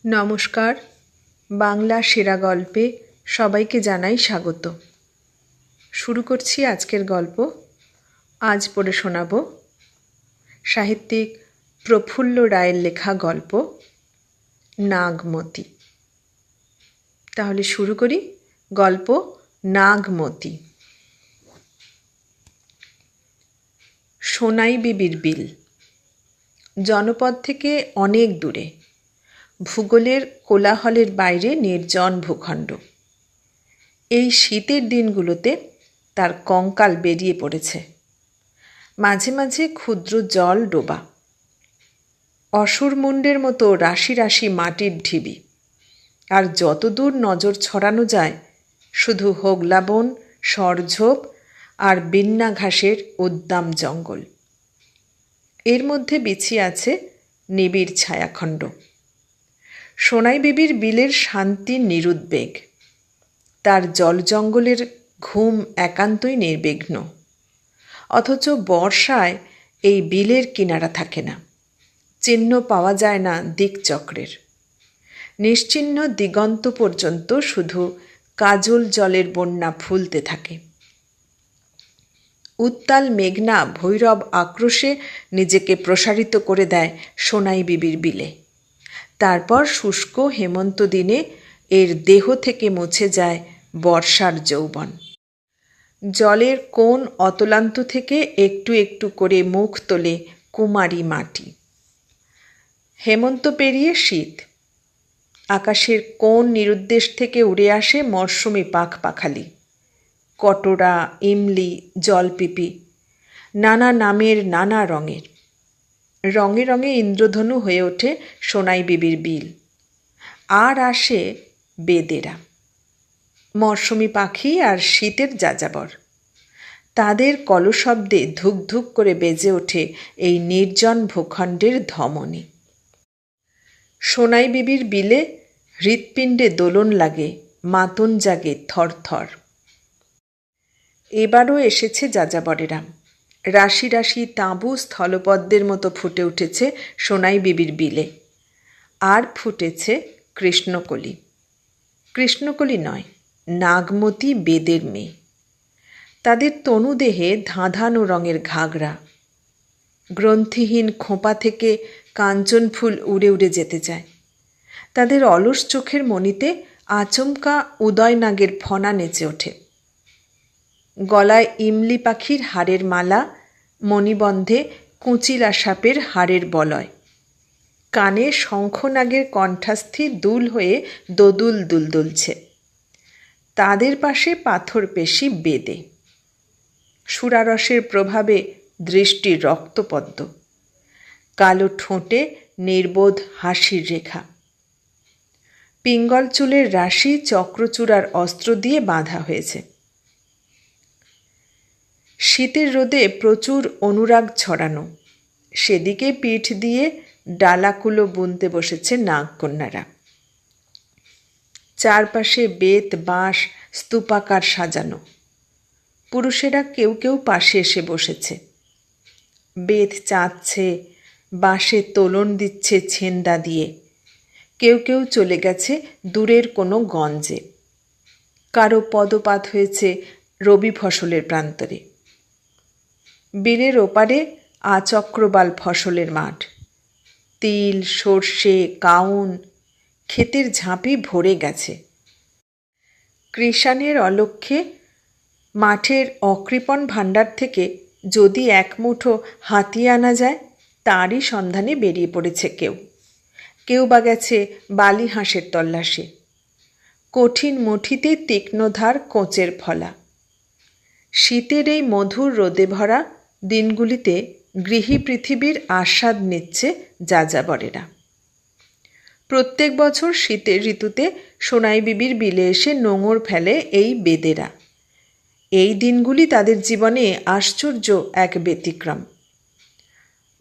নমস্কার। বাংলা সেরা গল্পে সবাইকে জানাই স্বাগত। শুরু করছি আজকের গল্প। আজ পড়ে শোনাব সাহিত্যিক প্রফুল্ল রায়ের লেখা গল্প নাগমতি। তাহলে শুরু করি গল্প নাগমতি। সোনাই বিবির বিল জনপদ থেকে অনেক দূরে, ভূগোলের কোলাহলের বাইরে নির্জন ভূখণ্ড। এই শীতের দিনগুলোতে তার কঙ্কাল বেরিয়ে পড়েছে, মাঝে মাঝে ক্ষুদ্র জল ডোবা, অসুরমুণ্ডের মতো রাশি রাশি মাটির ঢিবি, আর যতদূর নজর ছড়ানো যায় শুধু হোগলা বন, সরঝোপ আর বিন্না ঘাসের উদ্দাম জঙ্গল। এর মধ্যে বিছিয়ে আছে নিবিড় ছায়াখণ্ড। সোনাই বিবির বিলের শান্তি নিরুদ্বেগ, তার জল জঙ্গলের ঘুম একান্তই নির্বিঘ্ন। অথচ বর্ষায় এই বিলের কিনারা থাকে না, চিহ্ন পাওয়া যায় না দিকচক্রের। নিশ্চিহ্ন দিগন্ত পর্যন্ত শুধু কাজল জলের বন্যা ফুলতে থাকে। উত্তাল মেঘনা ভৈরব আক্রোশে নিজেকে প্রসারিত করে দেয় সোনাই বিবির বিলে। তারপর শুষ্ক হেমন্ত দিনে এর দেহ থেকে মুছে যায় বর্ষার যৌবন। জলের কোন অতলান্ত থেকে একটু একটু করে মুখ তোলে কুমারী মাটি। হেমন্ত পেরিয়ে শীত, আকাশের কোন নিরুদ্দেশ থেকে উড়ে আসে মরশুমি পাখপাখালি, কটোরা, ইমলি, জলপিপি, নানা নামের নানা রঙের। রঙে রঙে ইন্দ্রধনু হয়ে ওঠে সোনাই বিবির বিল। আর আসে বেদেরা, মরশুমি পাখি আর শীতের যাযাবর। তাদের কলশব্দে ধুক ধুক করে বেজে ওঠে এই নির্জন ভূখণ্ডের ধমনী। সোনাই বিবির বিলে হৃৎপিণ্ডে দোলন লাগে, মাতন জাগে থরথর। এবারও এসেছে যাযাবরেরা। রাশি রাশি তাঁবু স্থলপদ্মের মতো ফুটে উঠেছে সোনাই বিবির বিলে। আর ফুটেছে কৃষ্ণকলি। কৃষ্ণকলি নয়, নাগমতি বেদের মেয়ে। তাদের তনুদেহে ধাঁধানো রঙের ঘাগরা। গ্রন্থিহীন খোঁপা থেকে কাঞ্চন ফুল উড়ে উড়ে যেতে চায়। তাদের অলস চোখের মণিতে আচমকা উদয়নাগের ফনা নেচে ওঠে। গলায় ইমলি পাখির হাড়ের মালা, মণিবন্ধে কুচিলা সাপের হাড়ের বলয়, কানে শঙ্খনাগের কণ্ঠাস্থি দুল হয়ে দোদুল দুল দুলছে। তাদের পাশে পাথর পেশি বেদে। সুরারসের প্রভাবে দৃষ্টির রক্তপদ্ম, কালো ঠোঁটে নির্বোধ হাসির রেখা। পিঙ্গল চুলের রাশি চক্রচূড়ার অস্ত্র দিয়ে বাঁধা হয়েছে। শীতের রোদে প্রচুর অনুরাগ ছড়ানো, সেদিকে পিঠ দিয়ে ডালাকুলো বুনতে বসেছে নাগকন্যারা। চারপাশে বেত বাঁশ স্তূপাকার সাজানো। পুরুষেরা কেউ কেউ পাশে এসে বসেছে, বেত চাঁদছে, বাঁশে তোলন দিচ্ছে ছেন্দা দিয়ে। কেউ কেউ চলে গেছে দূরের কোনো গঞ্জে। কারো পদপাত হয়েছে রবি ফসলের প্রান্তরে। বিলের ওপারে আচক্রবাল ফসলের মাঠ। তিল, সর্ষে, কাউন, ক্ষেতের ঝাঁপি ভরে গেছে। কৃষাণের অলক্ষ্যে মাঠের অকৃপণ ভাণ্ডার থেকে যদি এক মুঠো হাতিয়ে আনা যায়, তারই সন্ধানে বেরিয়ে পড়েছে কেউ। কেউ বা গেছে বালি হাঁসের তল্লাশে। কঠিন মুঠিতে তীক্ষ্ণধার কোঁচের ফলা। শীতের এই মধুর রোদে ভরা দিনগুলিতে গৃহী পৃথিবীর আস্বাদ নিচ্ছে যাযাবরেরা। প্রত্যেক বছর শীতের ঋতুতে সোনাই বিবির বিলে এসে নোঙর ফেলে এই বেদেরা। এই দিনগুলি তাদের জীবনে আশ্চর্য এক ব্যতিক্রম।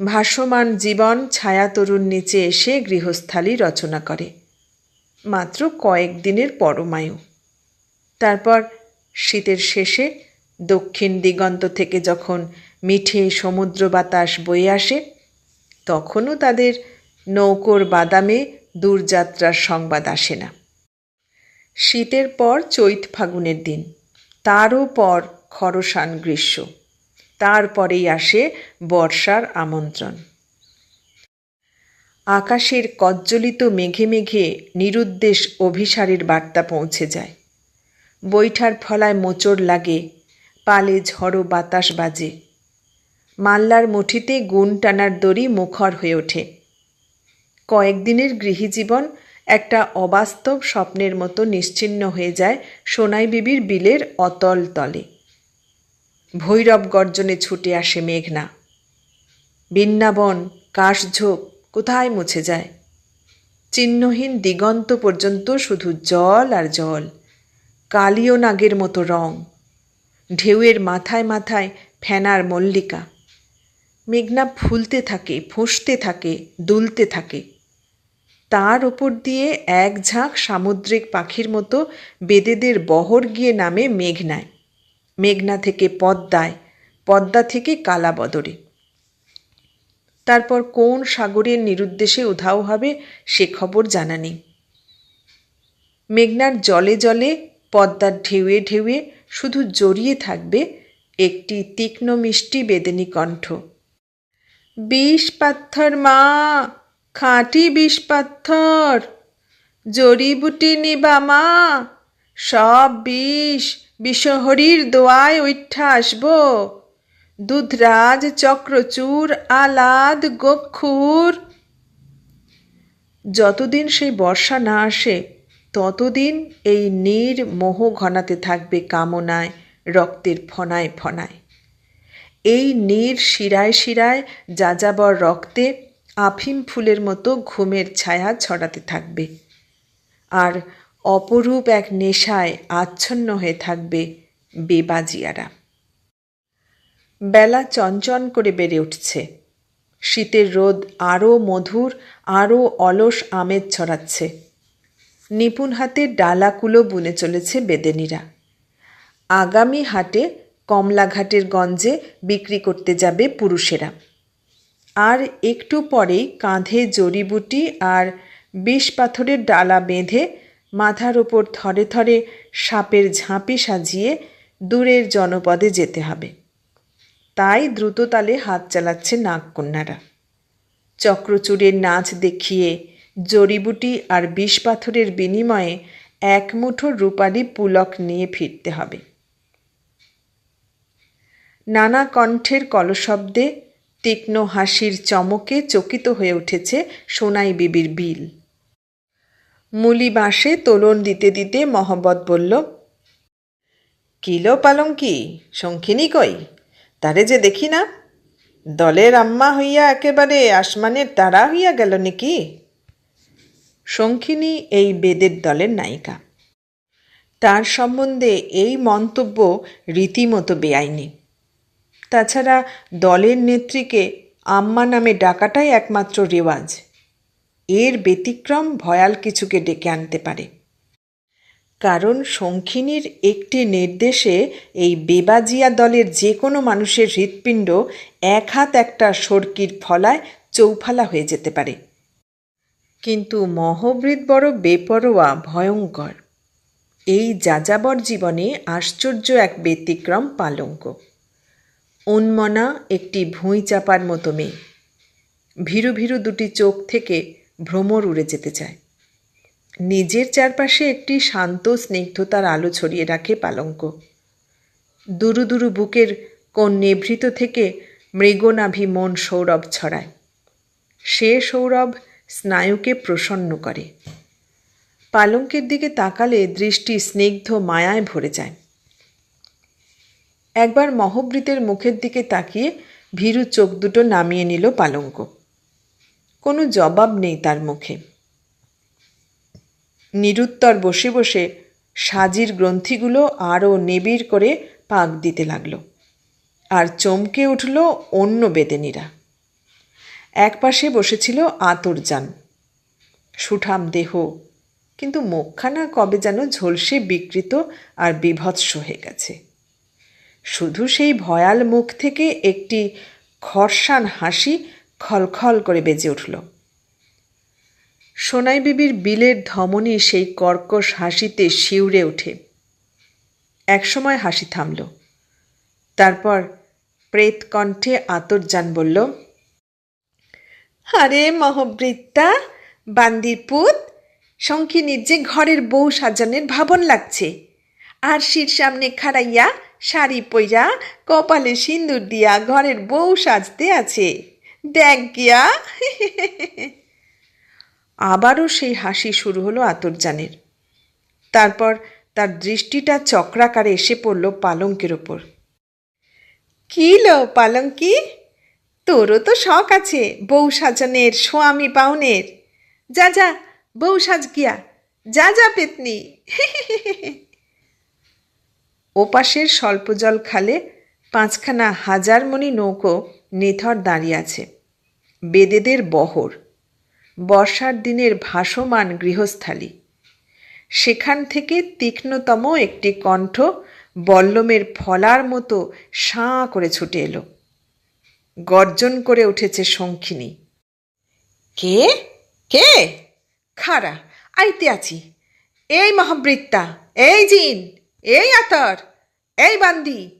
ভাসমান জীবন ছায়াতরুর নিচে এসে গৃহস্থালী রচনা করে, মাত্র কয়েক দিনের পরমায়ু। তারপর শীতের শেষে দক্ষিণ দিগন্ত থেকে যখন মিঠে সমুদ্র বাতাস বয়ে আসে, তখনও তাদের নৌকোর বাদামে দূরযাত্রার সংবাদ আসে না। শীতের পর চৈত ফাগুনের দিন, তারও পর খরসান গ্রীষ্ম, তারপরেই আসে বর্ষার আমন্ত্রণ। আকাশের কজ্জলিত মেঘে মেঘে নিরুদ্দেশ অভিসারের বার্তা পৌঁছে যায়। বৈঠার ফলায় মোচড় লাগে, পালে ঝড়ো বাতাস বাজে। মাল্লার মুঠিতে গুণ টানার দড়ি মুখর হয়ে ওঠে। কয়েকদিনের গৃহীজীবন একটা অবাস্তব স্বপ্নের মতো নিশ্চিহ্ন হয়ে যায় সোনাই বিবির বিলের অতল তলে। ভৈরব গর্জনে ছুটে আসে মেঘনা। বৃন্দাবন, কাশঝোপ কোথায় মুছে যায়। চিহ্নহীন দিগন্ত পর্যন্ত শুধু জল আর জল, কালীয় নাগের মতো রং, ঢেউয়ের মাথায় মাথায় ফেনার মল্লিকা। মেঘনা ফুলতে থাকে, ফুঁসতে থাকে, দুলতে থাকে। তার ওপর দিয়ে এক ঝাঁক সামুদ্রিক পাখির মতো বেদেদের বহর গিয়ে নামে মেঘনায়, মেঘনা থেকে পদ্মায়, পদ্মা থেকে কালাবদরে। তারপর কোন সাগরের নিরুদ্দেশে উধাও হবে সে খবর জানা নেই। মেঘনার জলে জলে, পদ্মার ঢেউয়ে ঢেউয়ে শুধু জড়িয়ে থাকবে একটি তীক্ষ্ণ মিষ্টি বেদেনী কণ্ঠ। বিষ পাথর মা, খাঁটি বিষ পাথর, জড়িবুটি নিবা মা, সব বিষ বিষহরীর দোয়ায় উঠা আসব। দুধরাজ, চক্রচূড়, আলাদ, গোপখুর। যতদিন সেই বর্ষা না আসে ততদিন এই নীর মোহ ঘনাতে থাকবে কামনায়, রক্তের ফনায় ফনায়। এই নীর শিরায় শিরায় যাযাবর রক্তে আফিম ফুলের মতো ঘুমের ছায়া ছড়াতে থাকবে, আর অপরূপ এক নেশায় আচ্ছন্ন হয়ে থাকবে বেবাজিয়ারা। বেলা চঞ্চন করে বেড়ে উঠছে। শীতের রোদ আরও মধুর, আরও অলস আমেজ ছড়াচ্ছে। নিপুণ হাতে ডালাকুলো বুনে চলেছে বেদেনীরা। আগামী হাটে কমলাঘাটের গঞ্জে বিক্রি করতে যাবে পুরুষেরা। আর একটু পরেই কাঁধে জড়িবুটি আর বিষ পাথরের ডালা বেঁধে মাথার ওপর থরে থরে সাপের ঝাঁপি সাজিয়ে দূরের জনপদে যেতে হবে। তাই দ্রুততালে হাত চালাচ্ছে নাগকন্যারা। চক্রচূড়ের নাচ দেখিয়ে জড়িবুটি আর বিষ পাথরের বিনিময়ে এক মুঠো রূপালি পুলক নিয়ে ফিরতে হবে। নানা কণ্ঠের কলশব্দে, তীক্ষ্ণ হাসির চমকে চকিত হয়ে উঠেছে সোনাই বিবির বিল। মুলি বাঁশে তোলন দিতে দিতে মহব্বত বলল, কিলো পালঙ্কি, শঙ্খিনী কই? তারে যে দেখি না। দলের আম্মা হইয়া একেবারে আসমানের তারা হইয়া গেল নাকি? শঙ্খিনী এই বেদের দলের নায়িকা। তার সম্বন্ধে এই মন্তব্য রীতিমতো বেআইনি। তাছাড়া দলের নেত্রীকে আম্মা নামে ডাকাটাই একমাত্র রেওয়াজ। এর ব্যতিক্রম ভয়াল কিছুকে ডেকে আনতে পারে। কারণ শঙ্খিনীর একটি নির্দেশে এই বেবাজিয়া দলের যে কোনো মানুষের হৃৎপিণ্ড এক হাত একটা সরকির ফলায় চৌফালা হয়ে যেতে পারে। কিন্তু মহবৃত বড় বেপরোয়া, ভয়ঙ্কর। এই যাযাবর জীবনে আশ্চর্য এক ব্যতিক্রম পালঙ্ক। উন্মনা একটি ভুঁই চাপার মতো মেয়ে। ভীরু ভীরু দুটি চোখ থেকে ভ্রমর উড়ে যেতে চায়। নিজের চারপাশে একটি শান্ত স্নিগ্ধতার আলো ছড়িয়ে রাখে পালঙ্ক। দুরু দুরু বুকের কোন নিভৃত থেকে মৃগনাভি মন সৌরভ ছড়ায়। সে সৌরভ স্নায়ুকে প্রসন্ন করে। পালঙ্কের দিকে তাকালে দৃষ্টি স্নিগ্ধ মায়ায় ভরে যায়। একবার মহবৃতের মুখের দিকে তাকিয়ে ভীরু চোখ দুটো নামিয়ে নিল পালঙ্ক। কোনো জবাব নেই তার মুখে। নিরুত্তর বসে বসে সাজির গ্রন্থিগুলো আরও নিবিড় করে পাক দিতে লাগল। আর চমকে উঠল অন্য বেদেনীরা। একপাশে বসেছিল আতরজান, সুঠাম দেহ, কিন্তু মুখখানা কবে যেন ঝলসে বিকৃত আর বিভৎস হয়ে গেছে। শুধু সেই ভয়াল মুখ থেকে একটি খরসান হাসি খলখল করে বেজে উঠল। সোনাই বিবির বিলের ধমনী সেই কর্কশ হাসিতে শিউরে ওঠে। একসময় হাসি থামল। তারপর প্রেত কণ্ঠে আতরজান বলল, আরে মহবৃত্তা, বান্দির পুত, শঙ্খিনীর যে ঘরের বউ সাজানের ভাবন লাগছে, আর শির সামনে খাড়াইয়া শাড়ি পইরা কপালে সিন্দুর দিয়া ঘরের বউ সাজতে আছে, দেখ গিয়া। আবারও সেই হাসি শুরু হলো আতরজানের। তারপর তার দৃষ্টিটা চক্রাকারে এসে পড়ল পালঙ্কের ওপর। কি লো পালঙ্কি, তোরও তো শখ আছে বউ সাজানের, স্বামী পাউনের। যা যা বউ সাজ গিয়া, যা যা পেতনি। ওপাশের স্বল্পজল খালে 5খানা হাজারমণি নৌকো নিথর দাঁড়িয়ে আছে। বেদেদের বহর, বর্ষার দিনের ভাসমান গৃহস্থালী। সেখান থেকে তীক্ষ্ণতম একটি কণ্ঠ বল্লমের ফলার মতো সাঁ করে ছুটে এলো। গর্জন করে উঠেছে শঙ্খিনী। কে কে? খাড়া, আইতে আছি। এই মহাবৃত্তা, এই জিন, এই আতর, এই বান্দি,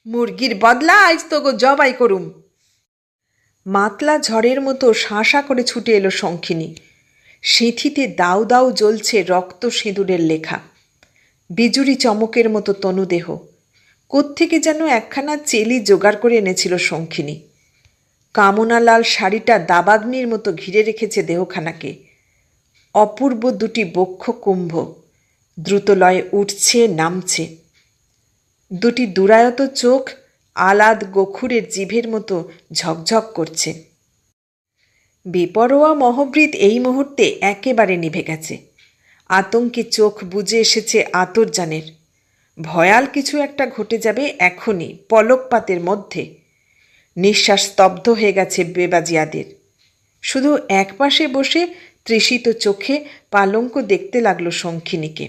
মুরগির বদলা আজ তোগো জবাই করুম। মাতলা ঝড়ের মতো শাঁসা করে ছুটে এলো শঙ্খিনী। সিঁথিতে দাউ দাউ জ্বলছে রক্ত সিঁদুরের লেখা। বিজুরি চমকের মতো তনুদেহ। কোত্থেকে যেন একখানা চেলি জোগাড় করে এনেছিল শঙ্খিনী। কামনালাল শাড়িটা দাবাগ্নির মতো ঘিরে রেখেছে দেহখানাকে। অপূর্ব দুটি বক্ষ কুম্ভ দ্রুতলয়ে উঠছে নামছে। দুটি দুরায়ত চোখ আলাদ গোখুরের জিভের মতো ঝকঝক করছে। বেপরোয়া মহবৃত এই মুহূর্তে একেবারে নিভে গেছে। আতঙ্কে চোখ বুজে এসেছে আতরজানের। ভয়াল কিছু একটা ঘটে যাবে এখনই, পলকপাতের মধ্যে। নিঃশ্বাস স্তব্ধ হয়ে গেছে বেবাজিয়াদের। শুধু একপাশে বসে তৃষিত চোখে পালঙ্ক দেখতে লাগল শঙ্খিনীকে।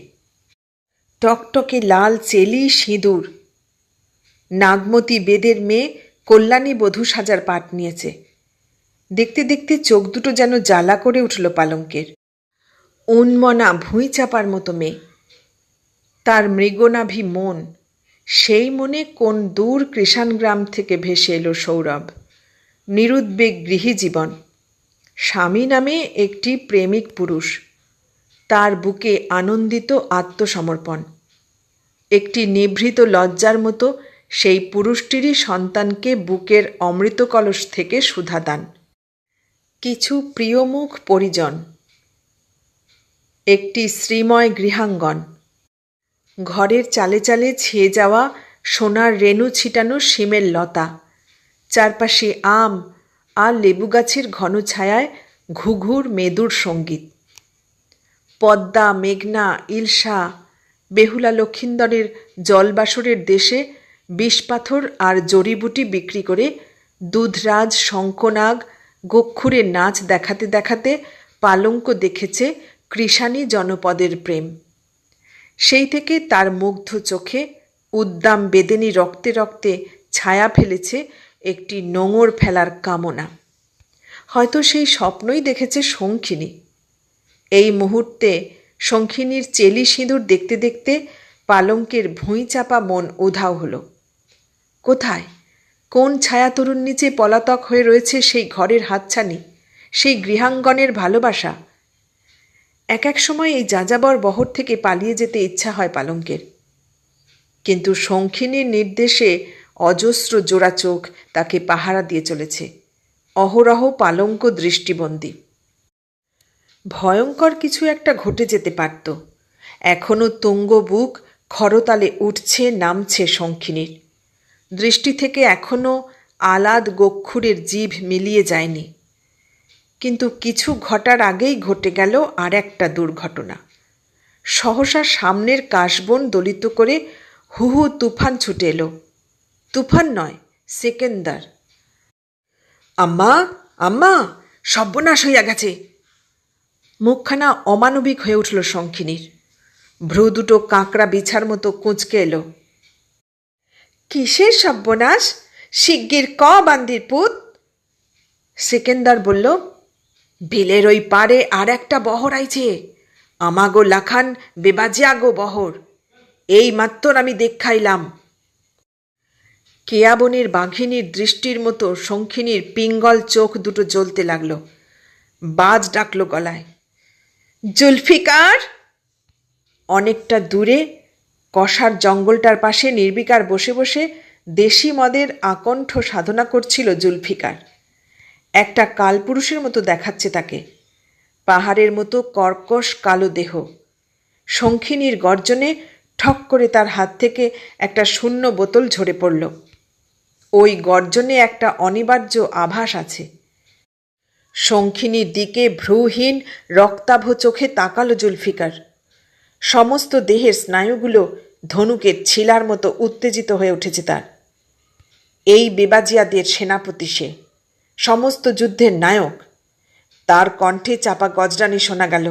টকটকে লাল চেলি সিঁদুর। নাগমতী বেদের মেয়ে কল্যাণী বধূ সাজার পাট নিয়েছে। দেখতে দেখতে চোখ দুটো যেন জ্বালা করে উঠল পালঙ্কের। উন্মনা ভুঁই চাপার মতো মেয়ে। তার মৃগনাভি মন। সেই মনে কোন দূর কৃষাণগ্রাম থেকে ভেসে এলো সৌরভ। নিরুদ্বেগ গৃহী জীবন। স্বামী নামে একটি প্রেমিক পুরুষ। তার বুকে আনন্দিত আত্মসমর্পণ। একটি নিভৃত লজ্জার মতো সেই পুরুষটিরই সন্তানকে বুকের অমৃত কলস থেকে সুধাদান। কিছু প্রিয়মুখ পরিজন। একটি শ্রীময় গৃহাঙ্গন। ঘরের চালে চালে ছেয়ে যাওয়া সোনার রেণু ছিটানো শিমের লতা। চারপাশে আম আর লেবু গাছের ঘন ছায়ায় ঘুঘুর মেদুর সঙ্গীত। পদ্মা, মেঘনা, ইলশা, বেহুলা লক্ষিন্দরের জলবাসরের দেশে বিষপাথর আর জড়িবুটি বিক্রি করে দুধরাজ, শঙ্খনাগ, গোক্ষুরের নাচ দেখাতে দেখাতে পালঙ্ক দেখেছে কৃষাণী জনপদের প্রেম। সেই থেকে তার মুগ্ধ চোখে উদ্দাম বেদেনী রক্তে রক্তে ছায়া ফেলেছে একটি নোঙর ফেলার কামনা। হয়তো সেই স্বপ্নই দেখেছে শঙ্খিনী। এই মুহূর্তে শঙ্খিনীর চেলি সিঁদুর দেখতে দেখতে পালঙ্কের ভুঁই চাপা মন উধাও হল। কোথায়, কোন ছায়াতরুর নিচে পলাতক হয়ে রয়েছে সেই ঘরের হাতছানি, সেই গৃহাঙ্গনের ভালোবাসা? এক এক সময় এই যাযাবর বহর থেকে পালিয়ে যেতে ইচ্ছা হয় পালঙ্কের। কিন্তু শঙ্খিনীর নির্দেশে অজস্র জোড়া চোখ তাকে পাহারা দিয়ে চলেছে। অহরহ পালঙ্ক দৃষ্টিবন্দী। ভয়ঙ্কর কিছু একটা ঘটে যেতে পারত। এখনও তুঙ্গ বুক খরতালে উঠছে নামছে শঙ্খিনীর। দৃষ্টি থেকে এখনও আলাদ গোক্ষুরের জিভ মিলিয়ে যায়নি। কিন্তু কিছু ঘটার আগেই ঘটে গেল আর একটা দুর্ঘটনা। সহসা সামনের কাশবন দলিত করে হুহু তুফান ছুটে এলো। তুফান নয়, সেকেন্দার। আম্মা, আম্মা, সর্বনাশ হইয়া গেছে। মুখখানা অমানবিক হয়ে উঠল শঙ্খিনীর। ভ্রু দুটো কাঁকড়া বিছার মতো কুঁচকে এলো। কিসের সর্বনাশ? শিগগির ক বান্দির পুত। সেকেন্দার বলল, বিলের ওই পারে আর একটা বহর আইছে, আমাগো লাখান বেবাজিয়া গো বহর, এই মাত্র আমি দেখাইলাম। কেয়াবনের বাঘিনীর দৃষ্টির মতো শঙ্খিনীর পিঙ্গল চোখ দুটো জ্বলতে লাগলো। বাজ ডাকল গলায়, জুলফিকার! অনেকটা দূরে কষার জঙ্গলটার পাশে নির্বিকার বসে বসে দেশি মদের আকণ্ঠ সাধনা করছিল জুলফিকার। একটা কালপুরুষের মতো দেখাচ্ছে তাকে, পাহাড়ের মতো কর্কশ কালো দেহ। শঙ্খিনীর গর্জনে ঠক করে তার হাত থেকে একটা শূন্য বোতল ঝরে পড়ল। ওই গর্জনে একটা অনিবার্য আভাস আছে। শঙ্খিনীর দিকে ভ্রূহীন রক্তাভ চোখে তাকালো জুলফিকার। সমস্ত দেহের স্নায়ুগুলো ধনুকের ছিলার মতো উত্তেজিত হয়ে উঠেছে তার। এই বেবাজিয়াদের সেনাপতি সে, সমস্ত যুদ্ধের নায়ক। তার কণ্ঠে চাপা গজরানি শোনা গেল।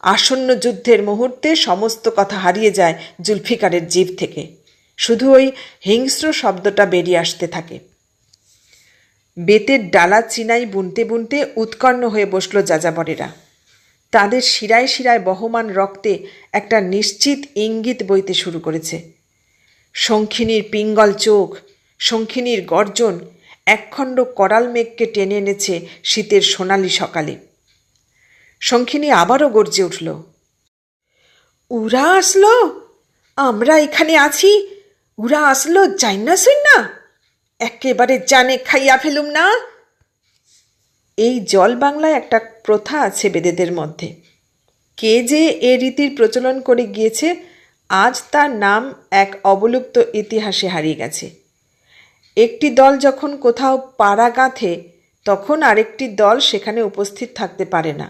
আসন্ন যুদ্ধের মুহূর্তে সমস্ত কথা হারিয়ে যায় জুলফিকারের জিভ থেকে, শুধু ওই হিংস্র শব্দটা বেরিয়ে আসতে থাকে। বেতের ডালা চিনাই বুনতে বুনতে উৎকণ্ঠ হয়ে বসল যাযাবরেরা। তাদের শিরায় শিরায় বহমান রক্তে একটা নিশ্চিত ইঙ্গিত বইতে শুরু করেছে। শঙ্খিনীর পিঙ্গল চোখ, শঙ্খিনীর গর্জন একখণ্ড করাল মেঘকে টেনে এনেছে শীতের সোনালি সকালে। শঙ্খিনী আবারও গর্জে উঠল, উরা আসলো, আমরা এখানে আছি, উরা আসলো, যাই না শুন না, একেবারে জানে খাইয়া ফেলুম না। এই জল বাংলায় একটা প্রথা আছে বেদেদের মধ্যে। কে যে এ রীতির প্রচলন করে গিয়েছে, আজ তার নাম এক অবলুপ্ত ইতিহাসে হারিয়ে গেছে। একটি দল যখন কোথাও পাড়া গাঁথে, তখন আরেকটি দল সেখানে উপস্থিত থাকতে পারে না।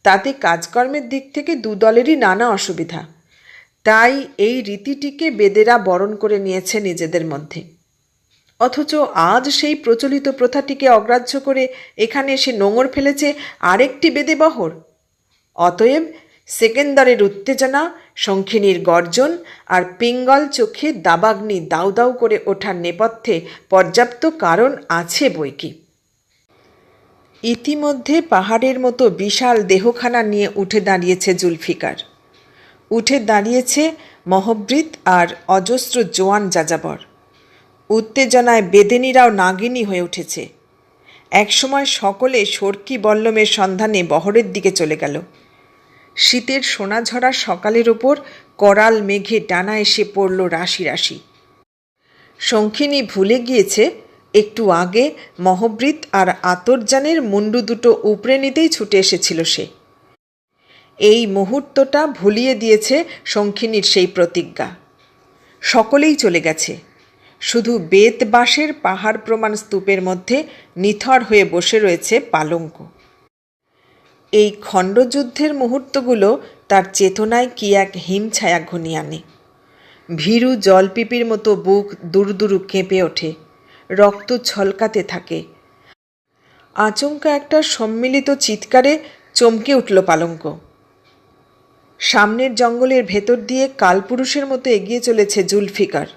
তাতে কাজকর্মের দিক থেকে দু দলেরই নানা অসুবিধা। তাই এই রীতিটিকে বেদেরা বরণ করে নিয়েছে নিজেদের মধ্যে। অথচ আজ সেই প্রচলিত প্রথাটিকে অগ্রাহ্য করে এখানে এসে নোঙর ফেলেছে আরেকটি বেদে বহর। অতএব সেকেন্দারের উত্তেজনা, শঙ্খিনীর গর্জন আর পিঙ্গল চোখে দাবাগ্নি দাউ দাউ করে ওঠার নেপথ্যে পর্যাপ্ত কারণ আছে বৈকি। ইতিমধ্যে পাহাড়ের মতো বিশাল দেহখানা নিয়ে উঠে দাঁড়িয়েছে জুলফিকার। উঠে দাঁড়িয়েছে মহবৃত আর অজস্র জোয়ান যাযাবর। উত্তেজনায় বেদেনীরাও নাগিনী হয়ে উঠেছে। একসময় সকলে সর্কি বল্লমের সন্ধানে বহরের দিকে চলে গেল। শীতের সোনাঝরা সকালের ওপর করাল মেঘে ডানা এসে পড়ল রাশি রাশি। শঙ্খিনী ভুলে গিয়েছে একটু আগে মহবৃত আর আতরজানের মুন্ডু দুটো উপড়ে নিতেই ছুটে এসেছিল সে। এই মুহূর্তটা ভুলিয়ে দিয়েছে শঙ্খিনীর সেই প্রতিজ্ঞা। সকলেই চলে গেছে, শুধু বেত বাঁশের পাহাড় প্রমাণ স্তূপের মধ্যে নিথর হয়ে বসে রয়েছে পালঙ্ক। এই খণ্ডযুদ্ধের মুহূর্তগুলো তার চেতনায় কি এক হিমছায়া ঘনিয়ে আনে। ভীরু জলপিপির মতো বুক দুরুদুরু কেঁপে ওঠে, রক্ত ছলকাতে থাকে। আচমকা একটা সম্মিলিত চিৎকারে চমকে উঠল পালঙ্ক। সামনের জঙ্গলের ভেতর দিয়ে কালপুরুষের মতো এগিয়ে চলেছে জুলফিকার।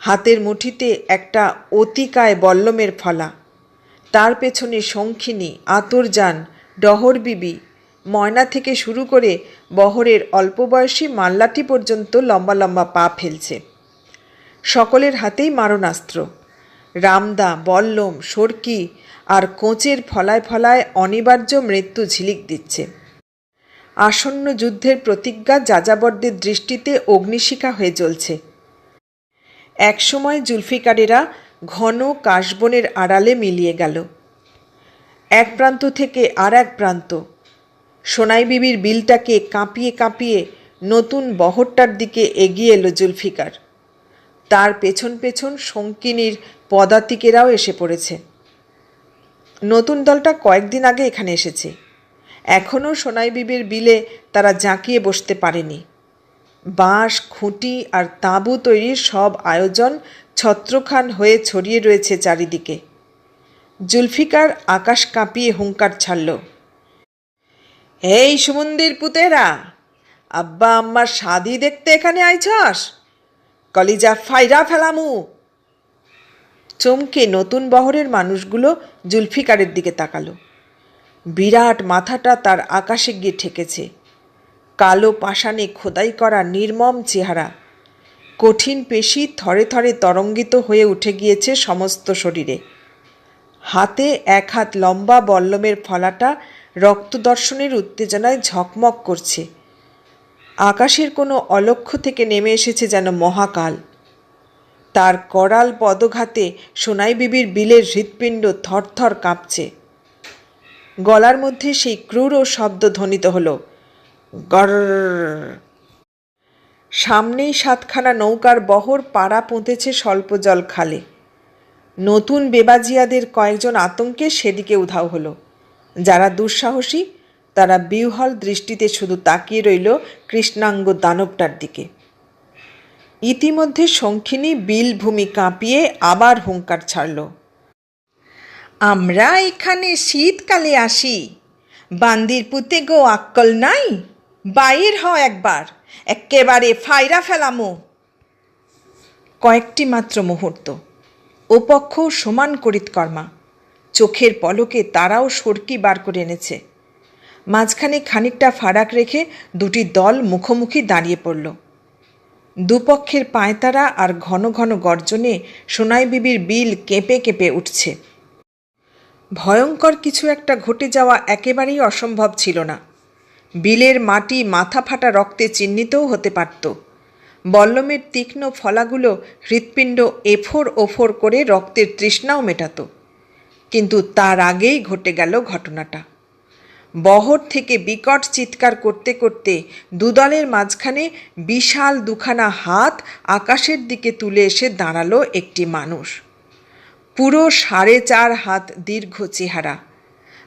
হাতের মুঠিতে একটা অতিকায় বল্লমের ফলা, তার পেছনে শঙ্খিনী, আতরজান, ডহর বিবি, ময়না থেকে শুরু করে বহরের অল্প বয়সী মাল্লাটি পর্যন্ত লম্বা লম্বা পা ফেলছে। সকলের হাতেই মারণাস্ত্র, রামদা, বল্লম, সর্কি আর কোঁচের ফলায় ফলায় অনিবার্য মৃত্যু ঝিলিক দিচ্ছে। আসন্ন যুদ্ধের প্রতিজ্ঞা যাযাবরদের দৃষ্টিতে অগ্নিশিখা হয়ে জ্বলছে। একসময় জুলফিকারেরা ঘন কাশবনের আড়ালে মিলিয়ে গেল। এক প্রান্ত থেকে আর এক প্রান্ত সোনাই বিবির বিলটাকে কাঁপিয়ে কাঁপিয়ে নতুন বহরটার দিকে এগিয়ে এলো জুলফিকার। তার পেছন পেছন শঙ্কিনীর পদাতিকেরাও এসে পড়েছে। নতুন দলটা কয়েকদিন আগে এখানে এসেছে। এখনও সোনাই বিবির বিলে তারা জাঁকিয়ে বসতে পারেনি। বাঁশ, খুঁটি আর তাঁবু তৈরির সব আয়োজন ছত্রখান হয়ে ছড়িয়ে রয়েছে চারিদিকে। জুলফিকার আকাশ কাঁপিয়ে হুঙ্কার ছাড়ল, এই সুমন্দির পুতেরা, আব্বা আম্মার শাদি দেখতে এখানে আইছস? কলিজা ফাইরা ফেলামু। চমকে নতুন বহরের মানুষগুলো জুলফিকারের দিকে তাকালো। বিরাট মাথাটা তার আকাশে গিয়ে ঠেকেছে, কালো পাষাণে খোদাই করা নির্মম চেহারা, কঠিন পেশি থরে থরে তরঙ্গিত হয়ে উঠে গিয়েছে সমস্ত শরীরে। হাতে এক হাত লম্বা বল্লমের ফলাটা রক্তদর্শনের উত্তেজনায় ঝকমক করছে। আকাশের কোনো অলক্ষ্য থেকে নেমে এসেছে যেন মহাকাল। তার করাল পদঘাতে সোনাই বিবির বিলের হৃৎপিণ্ড থরথর কাঁপছে। গলার মধ্যে সেই ক্রূর শব্দ ধ্বনিত হল, গর। সামনেই 7খানা নৌকার বহর পাড়া পুঁতেছে স্বল্প জল খালে। নতুন বেবাজিয়াদের কয়েকজন আতঙ্কে সেদিকে উধাও হলো। যারা দুঃসাহসী তারা বিহ্বল দৃষ্টিতে শুধু তাকিয়ে রইল কৃষ্ণাঙ্গ দানবটার দিকে। ইতিমধ্যে শঙ্খিনী বিল ভূমি কাঁপিয়ে আবার হুঙ্কার ছাড়ল, আমরা এখানে শীতকালে আসি, বান্দিরপুতে গো আক্কল নাই, বাইর হ একবার, একেবারে ফাইরা ফেলামো। কয়েকটি মাত্র মুহূর্ত, ওপক্ষ সমান করিতকর্মা। চোখের পলকে তারাও সরকি বার করে এনেছে। মাঝখানে খানিকটা ফারাক রেখে দুটি দল মুখোমুখি দাঁড়িয়ে পড়ল। দুপক্ষের পায়তারা আর ঘন ঘন গর্জনে সোনাই বিবির বিল কেঁপে কেঁপে উঠছে। ভয়ঙ্কর কিছু একটা ঘটে যাওয়া একেবারেই অসম্ভব ছিল না। বিলের মাটি মাথা ফাটা রক্তে চিহ্নিতও হতে পারত। বল্লমের তীক্ষ্ণ ফলাগুলো হৃৎপিণ্ড এফোর ওফোর করে রক্তের তৃষ্ণাও মেটাত। কিন্তু তার আগেই ঘটে গেল ঘটনাটা। বহর থেকে বিকট চিৎকার করতে করতে দুদলের মাঝখানে বিশাল দুখানা হাত আকাশের দিকে তুলে এসে দাঁড়ালো একটি মানুষ। পুরো 4.5 হাত দীর্ঘ চেহারা,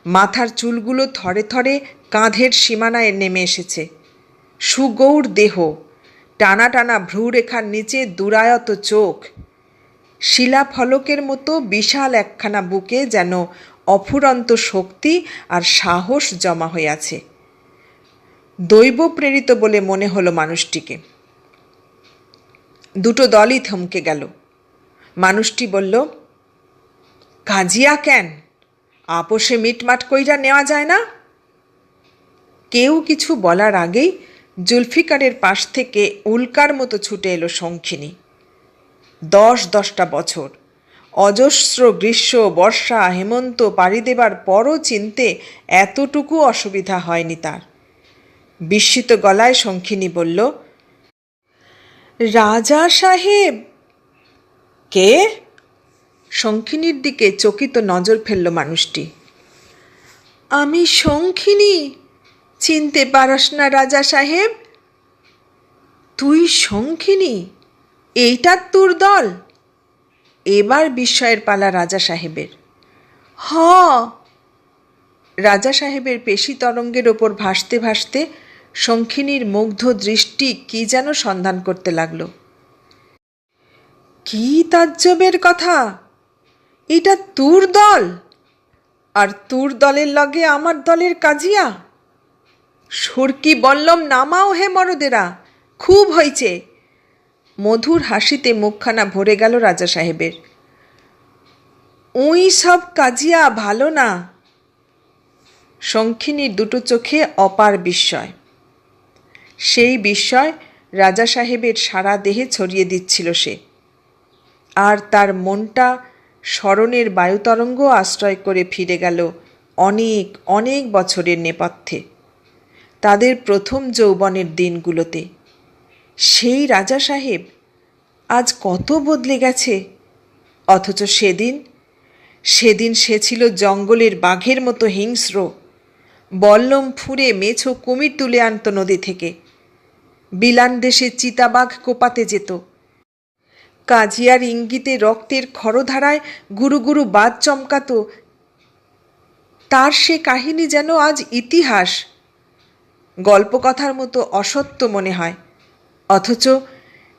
মাথার চুলগুলো থরে থরে কাঁধের সীমানায় নেমে এসেছে। সুগৌর দেহ, টানা টানা ভ্রুরেখার নিচে দুরায়ত চোখ, শিলাফলকের মতো বিশাল একখানা বুকে যেন অফুরন্ত শক্তি আর সাহস জমা হয়ে আছে। দৈব প্রেরিত বলে মনে হলো মানুষটিকে। দুটো দলই থমকে গেল। মানুষটি বলল, কাজিয়া কেন, আপোষে মিটমাট কইরা নেওয়া যায় না? কেউ কিছু বলার আগেই জুলফিকারের পাশ থেকে উল্কার মতো ছুটে এলো শঙ্খিনী। 10-10টা বছর, অজস্র গ্রীষ্ম বর্ষা হেমন্ত পাড়ি দেবার পরও চিনতে এতটুকু অসুবিধা হয়নি তার। বিস্মিত গলায় শঙ্খিনী বলল, রাজা সাহেব। কে? শঙ্খিনীর দিকে চকিত নজর ফেলল মানুষটি। আমি শঙ্খিনী, চিনতে পারস না রাজা সাহেব? তুই শঙ্খিনী? এইটা তোর দল? এবার বিস্ময়ের পালা রাজা সাহেবের। হ। রাজা সাহেবের পেশি তরঙ্গের ওপর ভাসতে ভাসতে শঙ্খিনীর মুগ্ধ দৃষ্টি কি যেন সন্ধান করতে লাগল। কি তাজ্জবের কথা! এটা তোর দল, আর তোর দলের লগে আমার দলের কাজিয়া? সরকি বললম নামাও হে মরদেরা, খুব হয়েছে। মধুর হাসিতে মুখখানা ভরে গেল রাজা সাহেবের। ওই সব কাজিয়া ভালো না। শঙ্খিনীর দুটো চোখে অপার বিস্ময়। সেই বিস্ময় রাজা সাহেবের সারা দেহে ছড়িয়ে দিচ্ছিল সে। আর তার মনটা স্মরণের বায়ুতরঙ্গ আশ্রয় করে ফিরে গেল অনেক অনেক বছরের নেপথ্যে, তাদের প্রথম যৌবনের দিনগুলোতে। সেই রাজা সাহেব আজ কত বদলে গেছে, অথচ সেদিন সে ছিল জঙ্গলের বাঘের মতো হিংস্র। বল্লম ফুঁড়ে মেছো কুমির তুলে আনত নদী থেকে, বিলান দেশে চিতাবাঘ কোপাতে যেত, কাজিয়ার ইঙ্গিতে রক্তের খরধারায় গুরু গুরু বাদ চমকাত। তার সে কাহিনী যেন আজ ইতিহাস, গল্পকথার মতো অসত্য মনে হয়। অথচ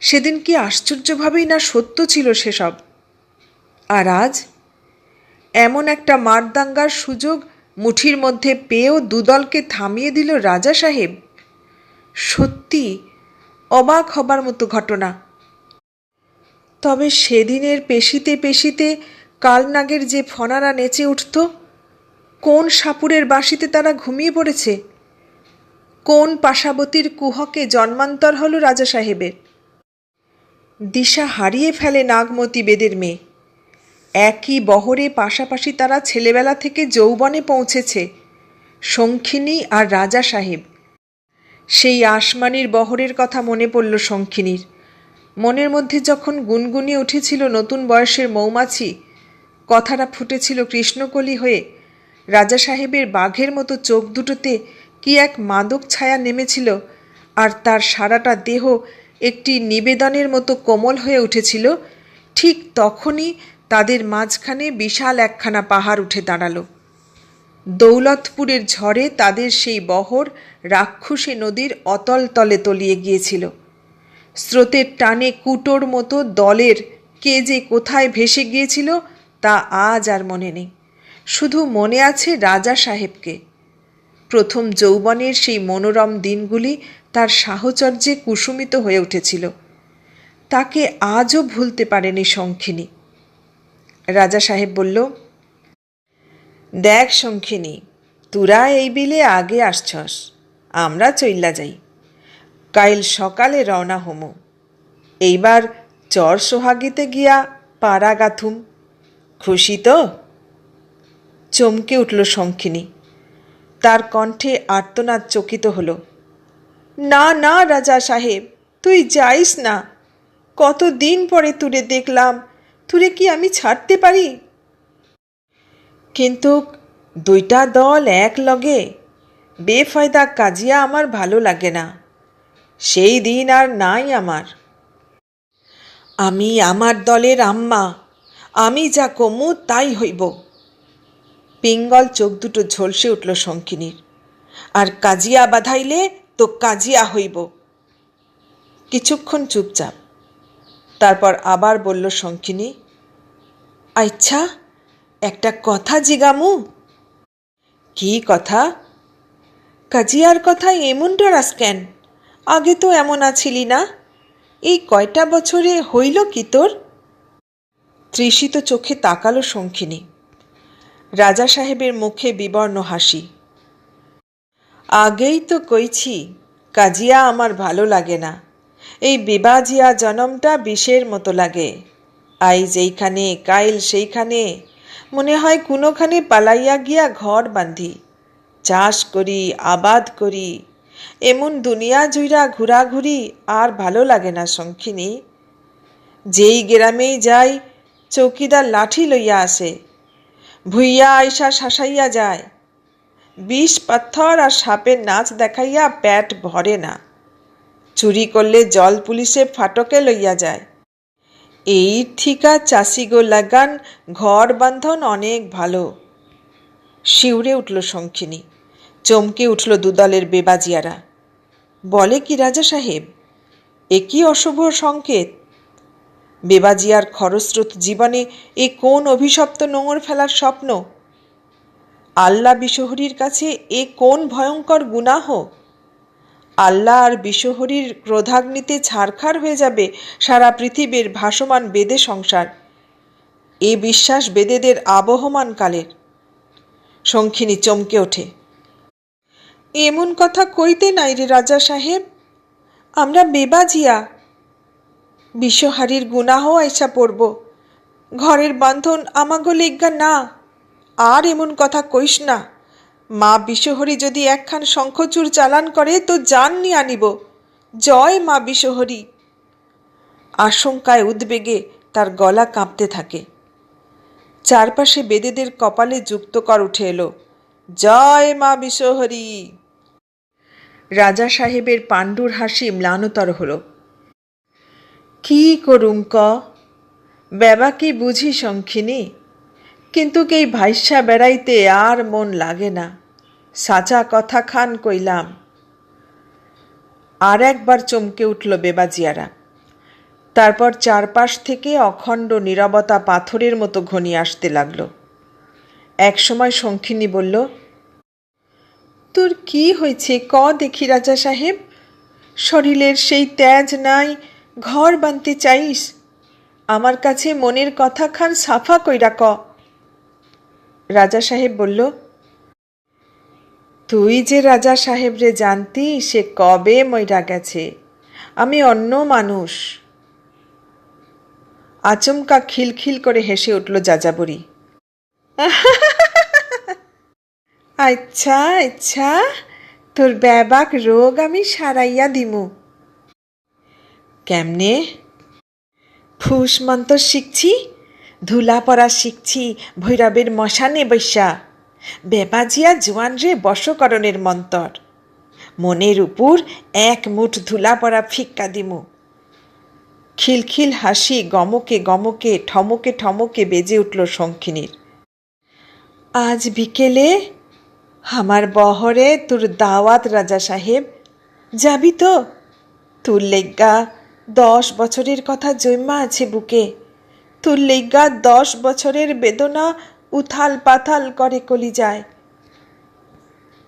সেদিন কি আশ্চর্যভাবেই না সত্য ছিল সেসব। আর আজ এমন একটা মারদাঙ্গার সুযোগ মুঠির মধ্যে পেয়েও দুদলকে থামিয়ে দিল রাজা সাহেব। সত্যি অবাক হবার মতো ঘটনা। তবে সেদিনের পেশিতে পেশিতে কালনাগের যে ফনারা নেচে উঠত, কোন সাপুরের বাঁশিতে তারা ঘুমিয়ে পড়েছে, কোন পাশাবতীর কুহকে জন্মান্তর হল রাজা সাহেবের। দিশা হারিয়ে ফেলে নাগমতী বেদের মেয়ে। একই বহরে পাশাপাশি তারা ছেলেবেলা থেকে যৌবনে পৌঁছেছে, শঙ্খিনী আর রাজা সাহেব। সেই আসমানির বহরের কথা মনে পড়ল শঙ্খিনীর। মনের মধ্যে যখন গুনগুনিয়ে উঠেছিল নতুন বয়সের মৌমাছি, কথাটা ফুটেছিল কৃষ্ণকলি হয়ে, রাজা সাহেবের বাঘের মতো চোখ দুটোতে কি এক মাদক ছায়া নেমেছিল, আর তার সারাটা দেহ একটি নিবেদনের মতো কোমল হয়ে উঠেছিল, ঠিক তখনই তাদের মাঝখানে বিশাল একখানা পাহাড় উঠে দাঁড়ালো। দৌলতপুরের ঝড়ে তাদের সেই বহর রাক্ষসী নদীর অতল তলে তলিয়ে গিয়েছিল। স্রোতের টানে কুটোর মতো দলের কে যে কোথায় ভেসে গিয়েছিল তা আজ আর মনে নেই। শুধু মনে আছে রাজা সাহেবকে। প্রথম যৌবনের সেই মনোরম দিনগুলি তার সাহচর্যে কুসুমিত হয়ে উঠেছিল। তাকে আজও ভুলতে পারেনি শঙ্খিনী। রাজা সাহেব বলল, দেখ শঙ্খিনী, তোরা এই বিলে আগে আসছস, আমরা চইল্লা যাই। কাইল সকালে রওনা হমু। এইবার চর সোহাগিতে গিয়া পাড়া গাথুম। খুশি তো? চমকে উঠল শঙ্খিনী। তার কণ্ঠে আর্তনাদ চকিত হল। না না রাজা সাহেব, তুই যাইস না। কতদিন পরে তুরে দেখলাম, তুরে কি আমি ছাড়তে পারি? কিন্তু দুইটা দল এক লগে, বেফায়দা কাজিয়া আমার ভালো লাগে না। সেই দিন আর নাই আমার। আমি আমার দলের আম্মা, আমি যা কমু তাই হইব। পিঙ্গল চোখ দুটো ঝলসে উঠল শঙ্খিনীর। আর কাজিয়া বাধাইলে তো কাজিয়া হইব। কিছুক্ষণ চুপচাপ, তারপর আবার বলল শঙ্খিনী, আচ্ছা, একটা কথা জিগামু। কি কথা? কাজিয়ার কথা এমন ডরাস কেন? আগে তো এমন আছিলি না। এই কয়টা বছরে হইল কি তোর? তৃষিত চোখে তাকালো শঙ্খিনী। রাজা সাহেবের মুখে বিবর্ণ হাসি। আগেই তো কইছি, কাজিয়া আমার ভালো লাগে না। এই বিবাজিয়া জনমটা বিষের মতো লাগে। আইজ এইখানে, কাইল সেইখানে, মনে হয় কোনোখানে পালাইয়া গিয়া ঘর বাঁধি, চাষ করি, আবাদ করি। এমন দুনিয়া জুইরা ঘুরাঘুরি আর ভালো লাগে না শঙ্খিনী। যেই গ্রামেই যাই, চৌকিদার লাঠি লইয়া আসে, ভুইয়া আইসা শাসাইয়া যায়। বিষ পাথর আর সাপের নাচ দেখাইয়া পেট ভরে না। চুরি করলে জল পুলিশে ফাটকে লইয়া যায়। এই ঠিকা চাষিগো লাগান ঘর বান্ধন অনেক ভালো। শিউরে উঠল শঙ্খিনী। চমকে উঠল দুদলের বেবাজিয়ারা। বলে কি রাজা সাহেব, এ কি অশুভ সংকেত? বেবাজিয়ার খরস্রোত জীবনে এ কোন অভিশপ্ত নোঙর ফেলার স্বপ্ন? আল্লাহ বিশহরীর কাছে এ কোন ভয়ঙ্কর গুনাহ? আল্লাহ আর বিশহরীর ক্রোধাগ্নিতে ছারখার হয়ে যাবে সারা পৃথিবীর ভাসমান বেদে সংসার। এ বিশ্বাস বেদেদের আবহমান কালের। শঙ্খিনী চমকে ওঠে। এমন কথা কইতে নাই রে রাজা সাহেব, আমরা বেবাজিয়া। বিশ্বহারীর গুনাহ আইসা পড়ব। ঘরের বান্ধন আমাগো লেগা না। আর এমন কথা কইস না। মা বিশ্বহরী যদি একখান শঙ্খচূড় চালান করে তো জান নিয়ে আনিব। জয় মা বিশ্বহরী। আশঙ্কায় উদ্বেগে তার গলা কাঁপতে থাকে। চারপাশে বেদেদের কপালে যুক্তকর উঠে এলো, জয় মা বিশ্বহরী। রাজা সাহেবের পাণ্ডুর হাসি ম্লানতর হল। কি করুম ক, বেবা কি বুঝি শঙ্খিনী, কিন্তু এই ভাইসা বেড়াইতে আর মন লাগে না। সাচা কথা খান কইলাম। আর একবার চমকে উঠল বেবাজিয়ারা। তারপর চারপাশ থেকে অখণ্ড নীরবতা পাথরের মতো ঘনিয়ে আসতে লাগল। একসময় শঙ্খিনী বলল, তোর কি হয়েছে ক দেখি রাজা সাহেব? শরীরের সেই তেজ নাই, ঘর বাঁধতে চাইস? আমার কাছে মনের কথা খান সাফা কইরা ক। রাজা সাহেব বলল, তুই যে রাজা সাহেব রে জানতি সে কবে মইরা গেছে, আমি অন্য মানুষ। আচমকা খিলখিল করে হেসে উঠল যাযাবরী। আচ্ছা আচ্ছা, তোর ব্যাবাক রোগ আমি সারাইয়া দিমু। কেমনে? ফুস মন্তর শিখছি, ধুলা পড়া শিখছি ভৈরবের মশানে বৈশা, বেবাজিয়া জোয়ান রে বশকরণের মন্তর। মনের উপর এক মুঠ ধুলা পড়া ফিক্কা দিমু। খিলখিল হাসি গমকে গমকে ঠমকে ঠমকে বেজে উঠল শঙ্খিনীর। আজ বিকেলে আমার বহরে তোর দাওয়াত রাজা সাহেব, যাবি তো? তোর লেগা 10 বছরের কথা জন্মা আছে বুকে, তোর লেগা 10 বছরের বেদনা উথাল পাথাল করে কলিজায়।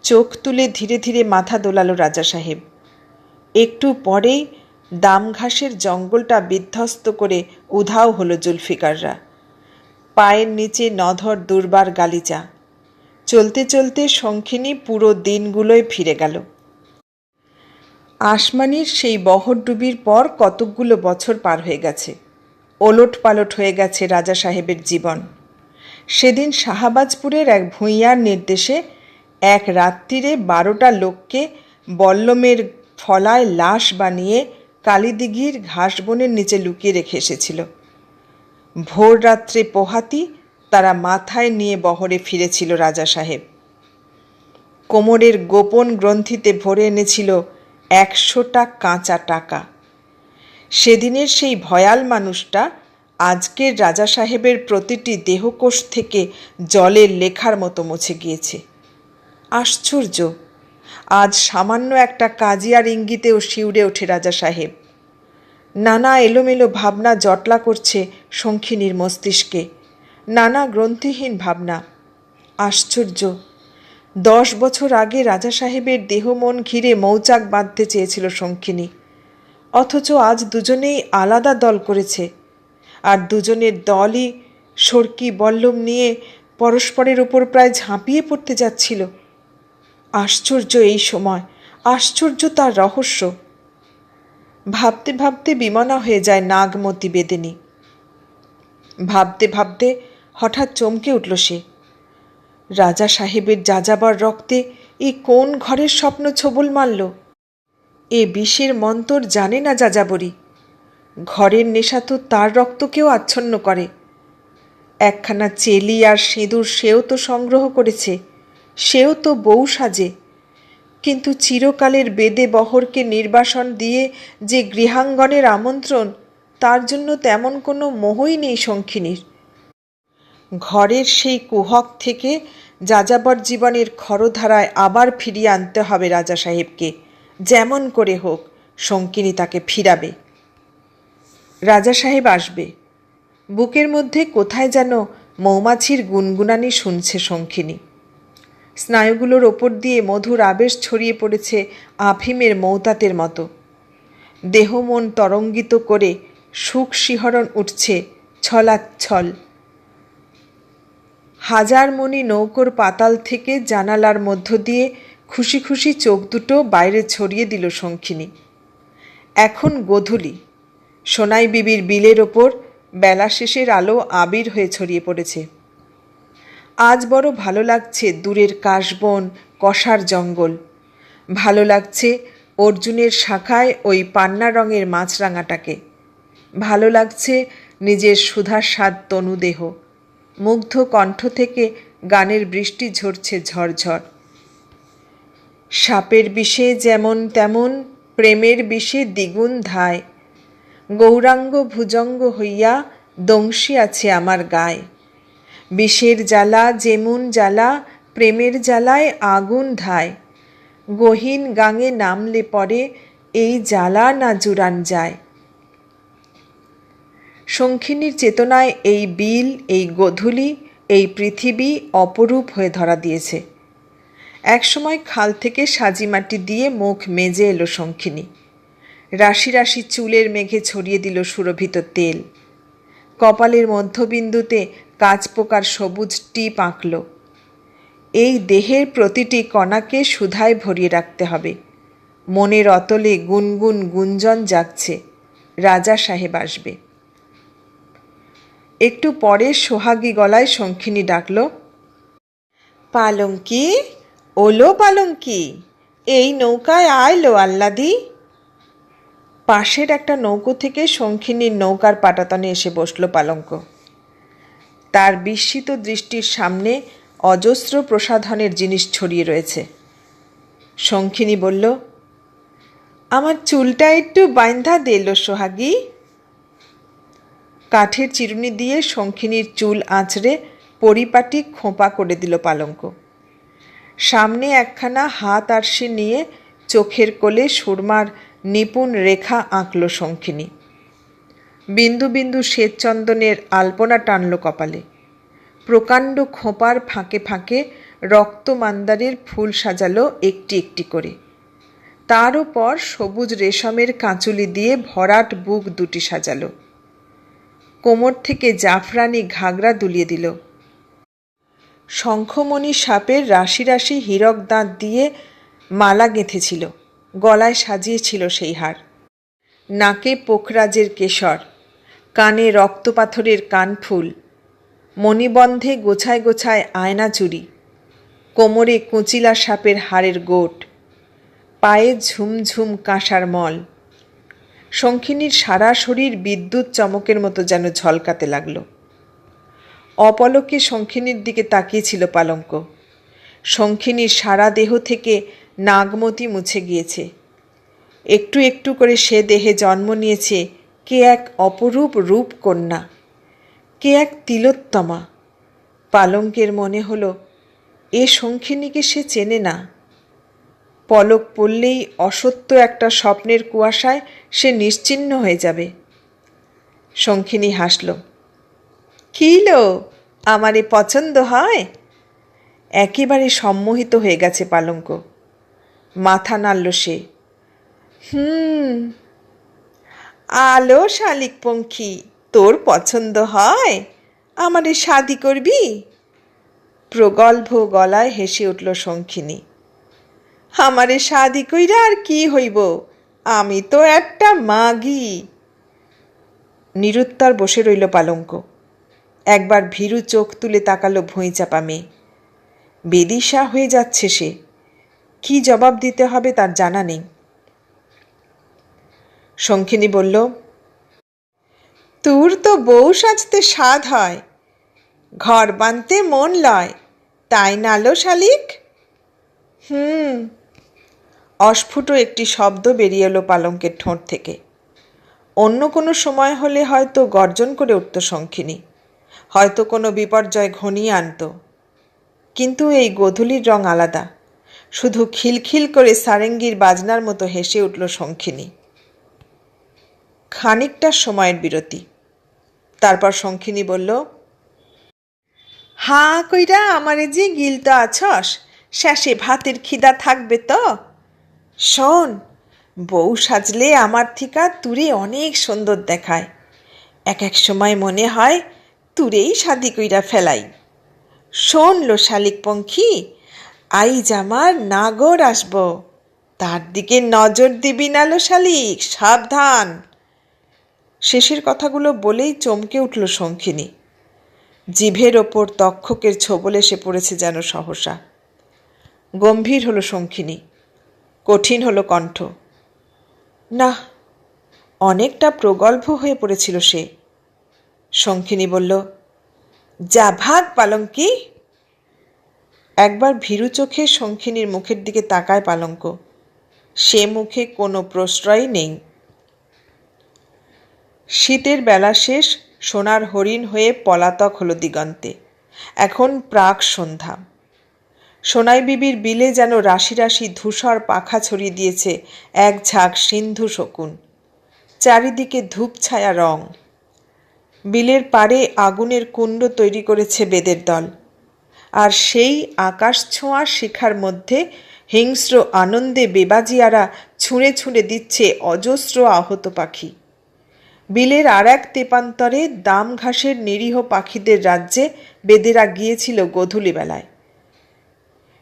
চোখ তুলে ধীরে ধীরে মাথা দোলালো রাজা সাহেব। একটু পরেই দাম ঘাসের জঙ্গলটা বিধ্বস্ত করে উধাও হলো জুলফিকাররা। পায়ের নিচে নধর দুর্বার গালিচা। চলতে চলতে শঙ্খিনী পুরো দিনগুলোয় ফিরে গেল। আসমানির সেই বহরডুবির পর কতকগুলো বছর পার হয়ে গেছে। ওলট পালট হয়ে গেছে রাজা সাহেবের জীবন। সেদিন শাহবাজপুরের এক ভূঁইয়ার নির্দেশে এক রাত্রিরে 12টা লোককে বল্লমের ফলায় লাশ বানিয়ে কালীদিঘির ঘাসবনের নিচে লুকিয়ে রেখে এসেছিল। ভোর রাত্রে পোহাতি তারা মাথায় নিয়ে বহরে ফিরেছিল রাজা সাহেব। কোমরের গোপন গ্রন্থিতে ভরে এনেছিল 100টা কাঁচা টাকা। সেদিনের সেই ভয়াল মানুষটা আজকের রাজা সাহেবের প্রতিটি দেহকোষ থেকে জলের লেখার মতো মুছে গিয়েছে। আশ্চর্য! আজ সামান্য একটা কাজিয়ার ইঙ্গিতেও শিউরে ওঠে রাজা সাহেব। নানা এলোমেলো ভাবনা জটলা করছে শঙ্খিনীর মস্তিষ্কে, নানা গ্রন্থিহীন ভাবনা। আশ্চর্য! 10 বছর আগে রাজা সাহেবের দেহ মন ঘিরে মৌচাক বাঁধতে চেয়েছিল শঙ্খিনী, অথচ আজ দুজনেই আলাদা দল করেছে, আর দুজনের দলই সরকি বল্লম নিয়ে পরস্পরের ওপর প্রায় ঝাঁপিয়ে পড়তে যাচ্ছিল। আশ্চর্য এই সময়, আশ্চর্য তার রহস্য। ভাবতে ভাবতে বিমনা হয়ে যায় নাগমতি বেদিনী। ভাবতে ভাবতে হঠাৎ চমকে উঠল সে। রাজা সাহেবের যাযাবার রক্তে এ কোন ঘরের স্বপ্ন ছোবল মারল? এ বিষের মন্তর জানে না যাযাবরী। ঘরের নেশা তো তার রক্তকেও আচ্ছন্ন করে। একখানা চেলি আর সিঁদুর সেও তো সংগ্রহ করেছে, সেও তো বউ সাজে, কিন্তু চিরকালের বেদে বহরকে নির্বাসন দিয়ে যে গৃহাঙ্গনের আমন্ত্রণ, তার জন্য তেমন কোনো মোহই নেই শঙ্খিনীর। ঘরের সেই কুহক থেকে যাযাবর জীবনের খরধারায় আবার ফিরিয়ে আনতে হবে রাজা সাহেবকে। যেমন করে হোক শঙ্খিনী তাকে ফিরাবে। রাজা সাহেব আসবে। বুকের মধ্যে কোথায় যেন মৌমাছির গুনগুনানি শুনছে শঙ্খিনী। স্নায়ুগুলোর ওপর দিয়ে মধুর আবেশ ছড়িয়ে পড়েছে আফিমের মৌতাতের মতো। দেহ মন তরঙ্গিত করে সুখ শিহরণ উঠছে ছলাচ্ছল। হাজার মণি নৌকোর পাতাল থেকে জানালার মধ্য দিয়ে খুশি খুশি চোখ দুটো বাইরে ছড়িয়ে দিল শঙ্খিনী। এখন গোধূলি। সোনাই বিবির বিলের ওপর বেলা শেষের আলো আবির হয়ে ছড়িয়ে পড়েছে। আজ বড় ভালো লাগছে দূরের কাশবন, কষার জঙ্গল। ভালো লাগছে অর্জুনের শাখায় ওই পান্না রঙের মাছরাঙাটাকে। ভালো লাগছে নিজের সুধার স্বাদ তনুদেহ। মুগ্ধ কণ্ঠ থেকে গানের বৃষ্টি ঝরছে ঝরঝর। সাপের বিষে যেমন তেমন প্রেমের বিষে দ্বিগুণ ধায়। গৌরাঙ্গ ভুজঙ্গ হইয়া দংশী আছে আমার গায়ে। বিষের জ্বালা যেমন জ্বালা, প্রেমের জ্বালায় আগুন ধায়। গহীন গাঙে নামলে পরে এই জ্বালা না জুড়ান যায়। শঙ্খিনীর চেতনায় এই বিল, এই গোধূলি, এই পৃথিবী অপরূপ হয়ে ধরা দিয়েছে। একসময় খাল থেকে সাজি মাটি দিয়ে মুখ মেজে এলো শঙ্খিনী। রাশি রাশি চুলের মেঘে ছড়িয়ে দিল সুরভিত তেল। কপালের মধ্যবিন্দুতে কাঁচপোকার সবুজ টিপ আঁকল। এই দেহের প্রতিটি কণাকে সুধায় ভরিয়ে রাখতে হবে। মনের অতলে গুনগুন গুঞ্জন জাগছে, রাজা সাহেব আসবে। একটু পরে সোহাগী গলায় শঙ্খিনী ডাকল, পালঙ্কি, ওলো পালঙ্কি, এই নৌকায় আইলো আল্লাদি। পাশের একটা নৌকো থেকে শঙ্খিনীর নৌকার পাটাতনে এসে বসল পালঙ্ক। তার বিস্মিত দৃষ্টির সামনে অজস্র প্রসাধনের জিনিস ছড়িয়ে রয়েছে। শঙ্খিনী বলল, আমার চুলটা একটু বাইন্ধা দিল সোহাগী। কাঠের চিরুনি দিয়ে শঙ্খিনীর চুল আঁচড়ে পরিপাটি খোঁপা করে দিল পালঙ্ক। সামনে একখানা হাত আরশি নিয়ে চোখের কোলে সুরমার নিপুণ রেখা আঁকল শঙ্খিনী। বিন্দু বিন্দু শ্বেতচন্দনের আলপনা টানল কপালে। প্রকাণ্ড খোঁপার ফাঁকে ফাঁকে রক্তমান্দারের ফুল সাজালো একটি একটি করে। তার ওপর সবুজ রেশমের কাঁচুলি দিয়ে ভরাট বুক দুটি সাজালো। কোমর থেকে জাফরানি ঘাগরা দুলিয়ে দিল। শঙ্খমণি সাপের রাশি রাশি হীরক দাঁত দিয়ে মালা গেঁথেছিল, গলায় সাজিয়েছিল সেই হার। নাকে পোখরাজের কেশর, কানে রক্তপাথরের কানফুল, মণিবন্ধে গোছায় গোছায় আয়না চুড়ি, কোমরে কুঁচিলা সাপের হাড়ের গোট, পায়ে ঝুমঝুম কাঁসার মল। শঙ্খিনীর সারা শরীর বিদ্যুৎ চমকের মতো যেন ঝলকাতে লাগল। অপলকে শঙ্খিনীর দিকে তাকিয়েছিল পালঙ্ক। শঙ্খিনীর সারা দেহ থেকে নাগমতি মুছে গিয়েছে। একটু একটু করে সে দেহে জন্ম নিয়েছে কে এক অপরূপ রূপকন্যা, কে এক তিলোত্তমা। পালঙ্কের মনে হলো এ শঙ্খিনীকে সে চেনে না। পলক পড়লেই অসত্য একটা স্বপ্নের কুয়াশায় সে নিশ্চিহ্ন হয়ে যাবে। শঙ্খিনী হাসল। কী লো, আমারে পছন্দ হয়? একেবারে সম্মোহিত হয়ে গেছে পালঙ্ক। মাথা নাড়ল সে। আলো শালিক পঙ্খী, তোর পছন্দ হয়? আমারে শাদি করবি? প্রগল্ভ গলায় হেসে উঠল শঙ্খিনী। আমারে শাদি কইরা আর কি হইব, আমি তো একটা মাগি। নিরুত্তর বসে রইল পালঙ্ক। একবার ভীরু চোখ তুলে তাকালো ভুঁই চাপা মেয়ে। বেদিশা হয়ে যাচ্ছে সে। কি জবাব দিতে হবে তার জানা নেই। শঙ্খিনী বলল, তোর তো বউ সাজতে স্বাদ হয়, ঘর বাঁধতে মন লয়, তাই নালো শালিক? অস্ফুট একটি শব্দ বেরিয়ে এলো পালঙ্কের ঠোঁট থেকে। অন্য কোনো সময় হলে হয়তো গর্জন করে উঠত শঙ্খিনী, হয়তো কোনো বিপর্যয় ঘনিয়ে আনত। কিন্তু এই গোধূলির রং আলাদা। শুধু খিলখিল করে সারেঙ্গির বাজনার মতো হেসে উঠল শঙ্খিনী। খানিকটা সময়ের বিরতি। তারপর শঙ্খিনী বলল, হাঁ কইরা আমারে যে গিলতে আছস, শেষে ভাতের খিদা থাকবে তো? শোন, বউ সাজলে আমার থিকা তুরে অনেক সুন্দর দেখায়। এক এক সময় মনে হয় তুরেই শাদি কইরা ফেলাই। শোন লো শালিক পঙ্খী, আইজ আমার নাগর আসব, তার দিকে নজর দিবি না লো শালিক, সাবধান। শেষের কথাগুলো বলেই চমকে উঠল শঙ্খিনী। জিভের ওপর তক্ষকের ছোবল এসে পড়েছে যেন সহসা। গম্ভীর হলো শঙ্খিনী, কঠিন হলো কণ্ঠ। না, অনেকটা প্রগল্ভ হয়ে পড়েছিল সে। শঙ্খিনী বলল, যা ভাগ পালঙ্কি। একবার ভীরু চোখে শঙ্খিনীর মুখের দিকে তাকায় পালঙ্ক। সে মুখে কোনো প্রশ্রয় নেই। শীতের বেলা শেষ, সোনার হরিণ হয়ে পলাতক হলো দিগন্তে। এখন প্রাক সন্ধ্যা। সোনাই বিবির বিলে যেন রাশি রাশি ধূসর পাখা ছড়িয়ে দিয়েছে এক ঝাঁক সিন্ধু শকুন। চারিদিকে ধূপ ছায়া রং। বিলের পাড়ে আগুনের কুণ্ড তৈরি করেছে বেদের দল। আর সেই আকাশ ছোঁয়া শিখার মধ্যে হিংস্র আনন্দে বেবাজিয়ারা ছুঁড়ে ছুঁড়ে দিচ্ছে অজস্র আহত পাখি। বিলের আর এক তেপান্তরে দাম ঘাসের নিরীহ পাখিদের রাজ্যে বেদেরা গিয়েছিল গোধূলিবেলায়।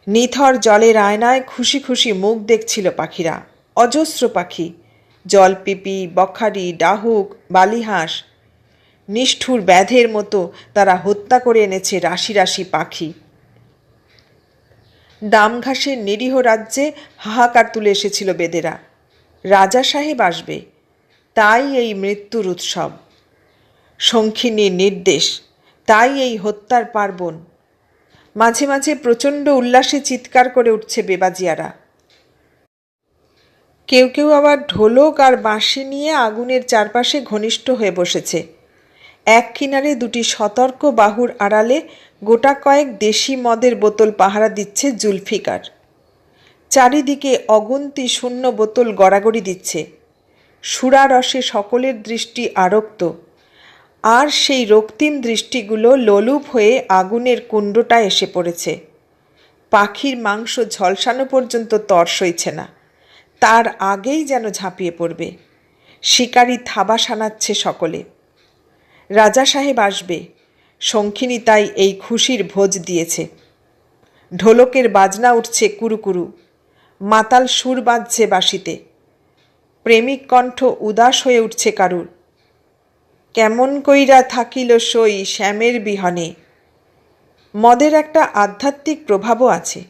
নিথর জলের আয়নায় খুশি খুশি মুখ দেখছিল পাখিরা। অজস্র পাখি, জলপিপি, বখারি, ডাহুক, বালিহাঁস। নিষ্ঠুর ব্যাধের মতো তারা হত্যা করে এনেছে রাশি রাশি পাখি। দামঘাসের নিরীহ রাজ্যে হাহাকার তুলে এসেছিল বেদেরা। রাজা সাহেব আসবে, তাই এই মৃত্যুর উৎসব। শঙ্খিনীর নির্দেশ, তাই এই হত্যার পার্বণ। মাঝে মাঝে প্রচণ্ড উল্লাসে চিৎকার করে উঠছে বেবাজিয়ারা। কেউ কেউ আবার ঢোলক আর বাঁশি নিয়ে আগুনের চারপাশে ঘনিষ্ঠ হয়ে বসেছে। এক কিনারে দুটি সতর্ক বাহুর আড়ালে গোটা কয়েক দেশি মদের বোতল পাহারা দিচ্ছে জুলফিকার। চারিদিকে অগুন্তি শূন্য বোতল গড়াগড়ি দিচ্ছে। সুরারসে সকলের দৃষ্টি আরক্ত, আর সেই রক্তিম দৃষ্টিগুলো লোলুপ হয়ে আগুনের কুণ্ডটায় এসে পড়েছে। পাখির মাংস ঝলসানো পর্যন্ত তর সইছে না, তার আগেই যেন ঝাঁপিয়ে পড়বে। শিকারী থাবা সানাচ্ছে সকলে। রাজা সাহেব আসবে, শঙ্খিনী তাই এই খুশির ভোজ দিয়েছে। ঢোলকের বাজনা উঠছে কুরুকুরু, মাতাল সুর বাজছে বাঁশিতে। প্রেমিক কণ্ঠ উদাস হয়ে উঠছে কারুর। কেমন কইরা থাকিল সই শ্যামের বিহনে। মদের একটা আধ্যাত্মিক প্রভাবও আছে।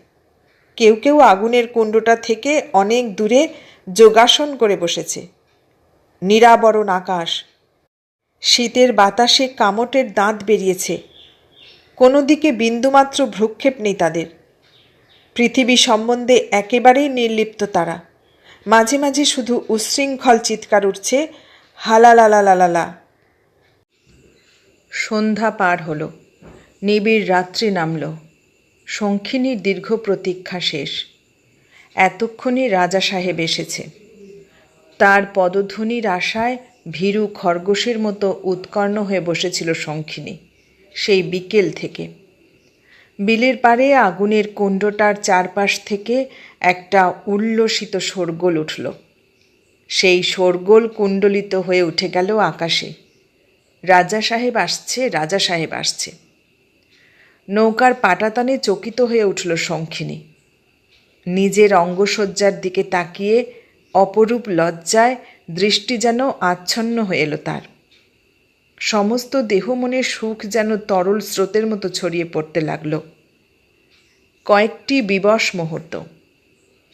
কেউ কেউ আগুনের কুণ্ডটা থেকে অনেক দূরে যোগাসন করে বসেছে। নিরাবরণ আকাশ, শীতের বাতাসে কামটের দাঁত বেরিয়েছে। কোনো দিকে বিন্দুমাত্র ভ্রুক্ষেপ নেই তাদের। পৃথিবী সম্বন্ধে একেবারেই নির্লিপ্ত তারা। মাঝে মাঝে শুধু উচ্ছৃঙ্খল চিৎকার উঠছে, হালালালালালা। সন্ধ্যা পার হলো, নিবিড় রাত্রি নামল। শঙ্খিনীর দীর্ঘ প্রতীক্ষা শেষ। এতক্ষণে রাজা সাহেব এসেছে। তার পদধ্বনির আশায় ভীরু খরগোশের মতো উৎকর্ণ হয়ে বসেছিল শঙ্খিনী সেই বিকেল থেকে। বিলের পাড়ে আগুনের কুণ্ডটার চারপাশ থেকে একটা উল্লসিত শোরগোল উঠল। সেই শোরগোল কুণ্ডলিত হয়ে উঠে গেল আকাশে। রাজা সাহেব আসছে, রাজা সাহেব আসছে। নৌকার পাটাতনে চকিত হয়ে উঠল শঙ্খিনী। নিজের অঙ্গসজ্জার দিকে তাকিয়ে অপরূপ লজ্জায় দৃষ্টি যেন আচ্ছন্ন হয়ে এলো তার। সমস্ত দেহ মনের সুখ যেন তরল স্রোতের মতো ছড়িয়ে পড়তে লাগল। কয়েকটি বিবশ মুহূর্ত,